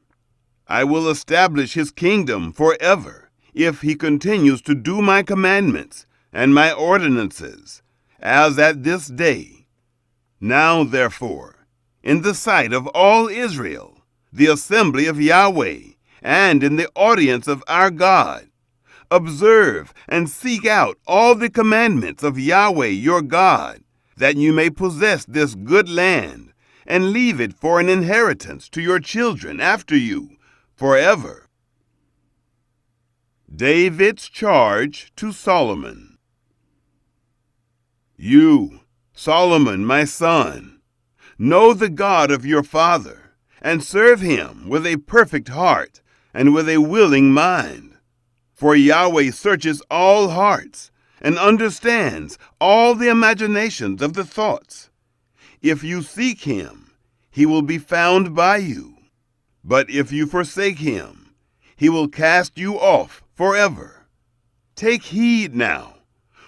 I will establish his kingdom forever, if he continues to do my commandments and my ordinances, as at this day. Now, therefore, in the sight of all Israel, the assembly of Yahweh, and in the audience of our God, observe and seek out all the commandments of Yahweh your God, that you may possess this good land, and leave it for an inheritance to your children after you, forever.'" David's charge to Solomon. "You, Solomon, my son, know the God of your father, and serve him with a perfect heart and with a willing mind. For Yahweh searches all hearts and understands all the imaginations of the thoughts. If you seek him, he will be found by you. But if you forsake him, he will cast you off forever. Take heed now,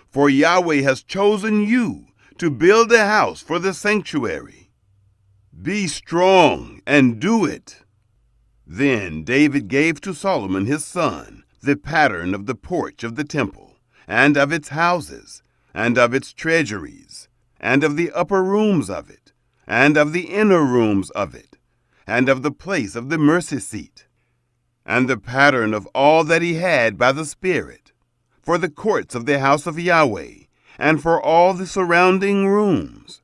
for Yahweh has chosen you to build a house for the sanctuary. Be strong and do it." Then David gave to Solomon his son the pattern of the porch of the temple, and of its houses, and of its treasuries, and of the upper rooms of it, and of the inner rooms of it, and of the place of the mercy seat, and the pattern of all that he had by the Spirit, for the courts of the house of Yahweh, and for all the surrounding rooms,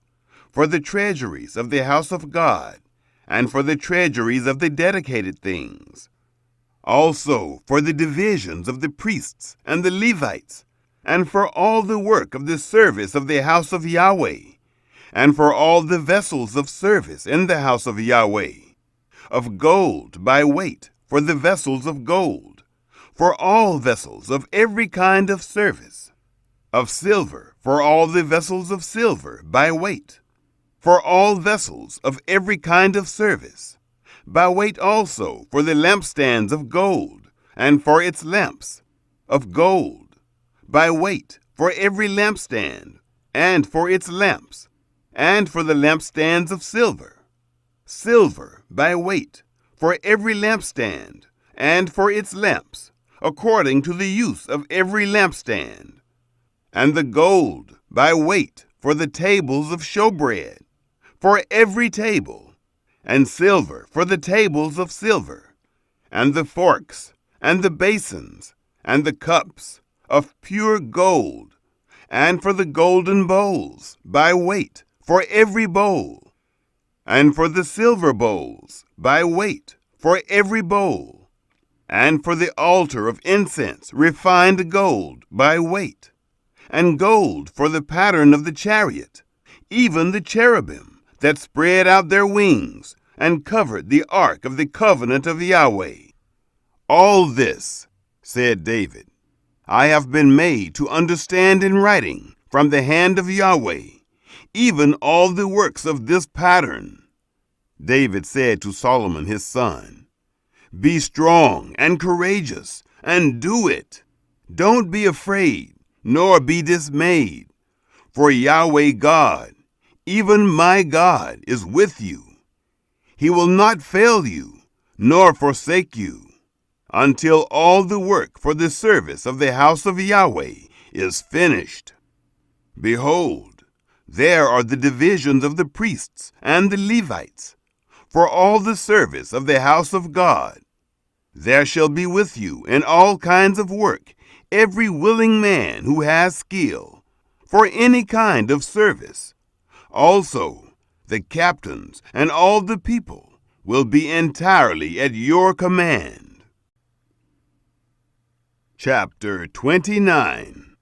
for the treasuries of the house of God, and for the treasuries of the dedicated things, also for the divisions of the priests and the Levites, and for all the work of the service of the house of Yahweh, and for all the vessels of service in the house of Yahweh, of gold by weight for the vessels of gold, for all vessels of every kind of service, of silver for all the vessels of silver by weight, for all vessels of every kind of service, by weight also for the lampstands of gold, and for its lamps, of gold, by weight for every lampstand, and for its lamps, and for the lampstands of silver, silver by weight for every lampstand, and for its lamps, according to the use of every lampstand, and the gold by weight for the tables of showbread, for every table, and silver for the tables of silver, and the forks, and the basins, and the cups, of pure gold, and for the golden bowls by weight for every bowl, and for the silver bowls by weight for every bowl, and for the altar of incense refined gold by weight, and gold for the pattern of the chariot, even the cherubim that spread out their wings and covered the ark of the covenant of Yahweh. All this, said David, I have been made to understand in writing from the hand of Yahweh, even all the works of this pattern. David said to Solomon his son, "Be strong and courageous, and do it. Don't be afraid, nor be dismayed. For Yahweh God, even my God, is with you. He will not fail you, nor forsake you, until all the work for the service of the house of Yahweh is finished. Behold, there are the divisions of the priests and the Levites, for all the service of the house of God. There shall be with you in all kinds of work every willing man who has skill, for any kind of service. Also, the captains and all the people will be entirely at your command." Chapter 29.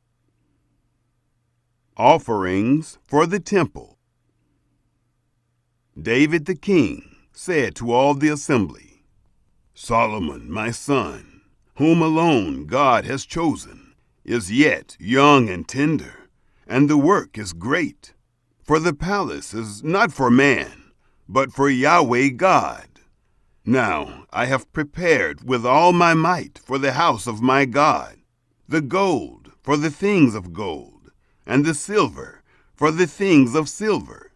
Offerings for the Temple. David the king said to all the assembly, "Solomon, my son, whom alone God has chosen, is yet young and tender, and the work is great. For the palace is not for man, but for Yahweh God. Now I have prepared with all my might for the house of my God, the gold for the things of gold, and the silver for the things of silver,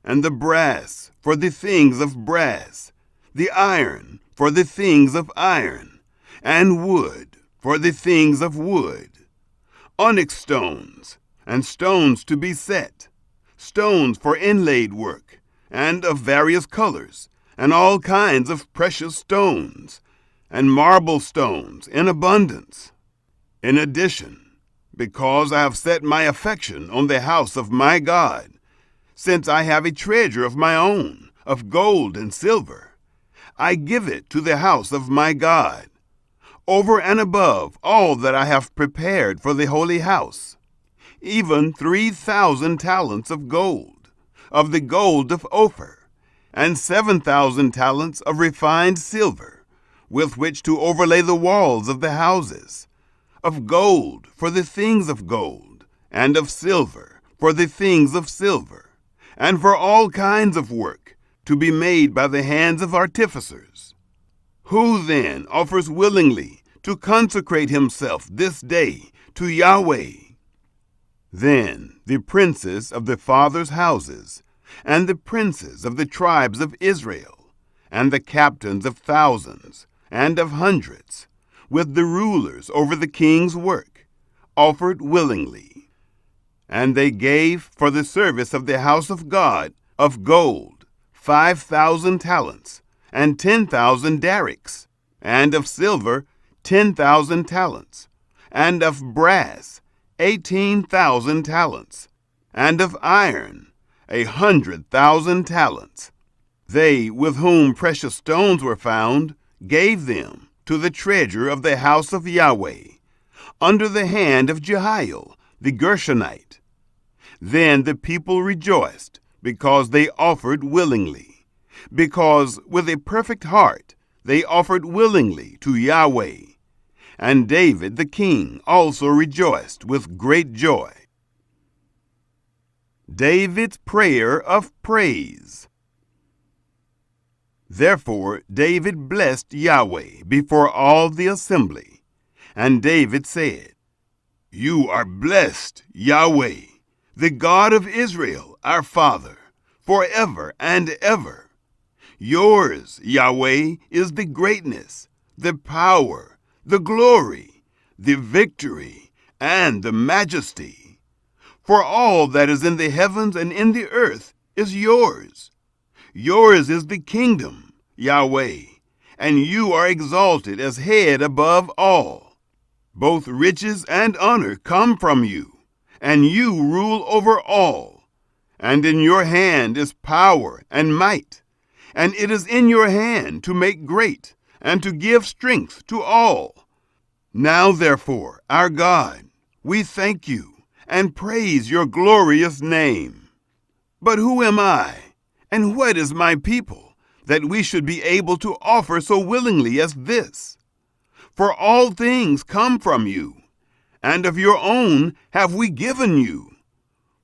and the brass for the things of brass, the iron for the things of iron, and wood for the things of wood, onyx stones, and stones to be set, stones for inlaid work, and of various colors, and all kinds of precious stones, and marble stones in abundance. In addition, because I have set my affection on the house of my God, since I have a treasure of my own, of gold and silver, I give it to the house of my God, over and above all that I have prepared for the holy house, even 3,000 talents of gold, of the gold of Ophir, and 7,000 talents of refined silver, with which to overlay the walls of the houses, of gold for the things of gold, and of silver for the things of silver, and for all kinds of work to be made by the hands of artificers. Who then offers willingly to consecrate himself this day to Yahweh?" Then the princes of the fathers' houses, and the princes of the tribes of Israel, and the captains of thousands and of hundreds, with the rulers over the king's work, offered willingly. And they gave for the service of the house of God of gold 5,000 talents, and 10,000 darics, and of silver 10,000 talents, and of brass 18,000 talents, and of iron 100,000 talents. They with whom precious stones were found gave them to the treasure of the house of Yahweh, under the hand of Jehiel the Gershonite. Then the people rejoiced, because they offered willingly, because with a perfect heart they offered willingly to Yahweh. And David the king also rejoiced with great joy. David's prayer of praise. Therefore David blessed Yahweh before all the assembly. And David said, "You are blessed, Yahweh, the God of Israel, our Father, forever and ever. Yours, Yahweh, is the greatness, the power, the glory, the victory, and the majesty. For all that is in the heavens and in the earth is yours. Yours is the kingdom, Yahweh, and you are exalted as head above all. Both riches and honor come from you, and you rule over all. And in your hand is power and might, and it is in your hand to make great and to give strength to all. Now therefore, our God, we thank you and praise your glorious name. But who am I, and what is my people, that we should be able to offer so willingly as this? For all things come from you, and of your own have we given you.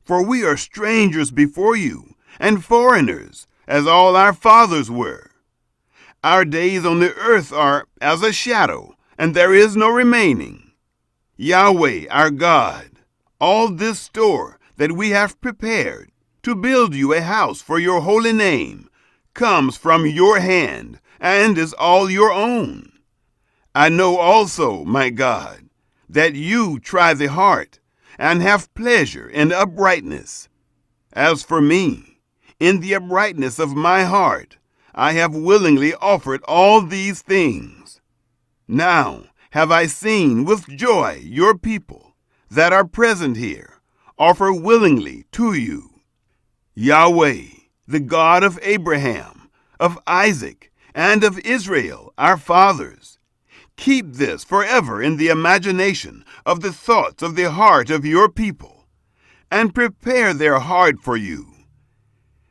For we are strangers before you, and foreigners, as all our fathers were. Our days on the earth are as a shadow, and there is no remaining. Yahweh, our God, all this store that we have prepared to build you a house for your holy name comes from your hand and is all your own. I know also, my God, that you try the heart and have pleasure in uprightness. As for me, in the uprightness of my heart, I have willingly offered all these things. Now have I seen with joy your people that are present here offer willingly to you. Yahweh, the God of Abraham, of Isaac, and of Israel, our fathers, keep this forever in the imagination of the thoughts of the heart of your people, and prepare their heart for you.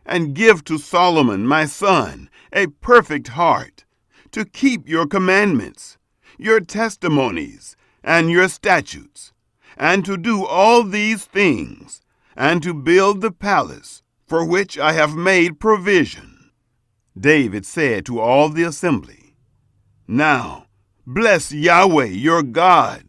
And give to Solomon my son a perfect heart, to keep your commandments, your testimonies, and your statutes, and to do all these things, and to build the palace for which I have made provision. David said to all the assembly, Now bless Yahweh your God.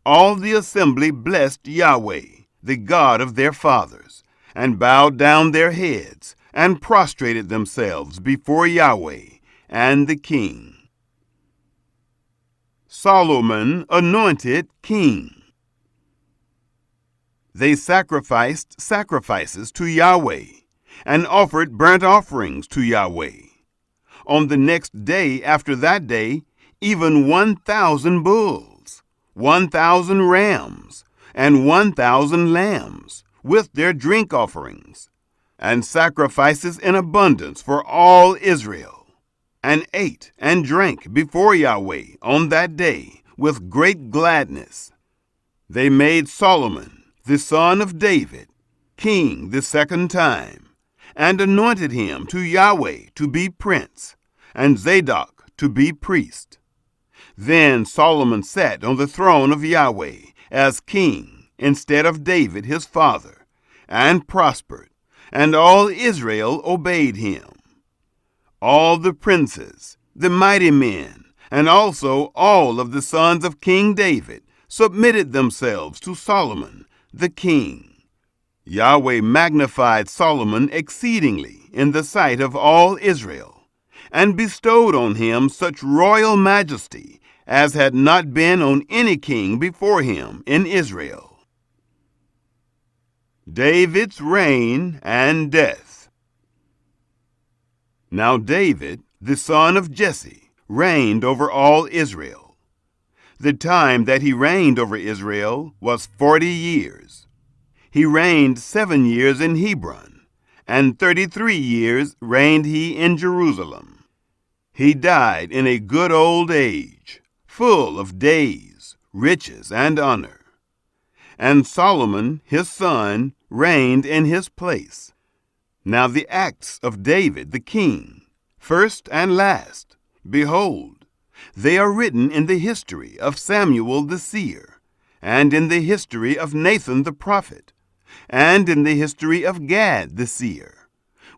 All the assembly blessed Yahweh, the God of their fathers, and bowed down their heads and prostrated themselves before Yahweh and the king. Solomon anointed king. They sacrificed sacrifices to Yahweh and offered burnt offerings to Yahweh. On the next day after that day, even 1,000 bulls, 1,000 rams, and 1,000 lambs, with their drink offerings, and sacrifices in abundance for all Israel, and ate and drank before Yahweh on that day with great gladness. They made Solomon, the son of David, king the second time, and anointed him to Yahweh to be prince, and Zadok to be priest. Then Solomon sat on the throne of Yahweh as king instead of David his father, and prospered, and all Israel obeyed him. All the princes, the mighty men, and also all of the sons of King David submitted themselves to Solomon, the king. Yahweh magnified Solomon exceedingly in the sight of all Israel, and bestowed on him such royal majesty as had not been on any king before him in Israel. David's reign and death. Now David, the son of Jesse, reigned over all Israel. The time that he reigned over Israel was 40 years. He reigned 7 years in Hebron, and 33 years reigned he in Jerusalem. He died in a good old age, full of days, riches, and honor. And Solomon, his son, reigned in his place. Now the acts of David the king, first and last, behold, they are written in the history of Samuel the seer, and in the history of Nathan the prophet, and in the history of Gad the seer,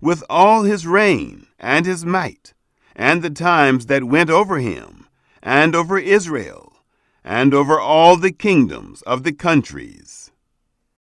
with all his reign and his might, and the times that went over him, and over Israel, and over all the kingdoms of the countries.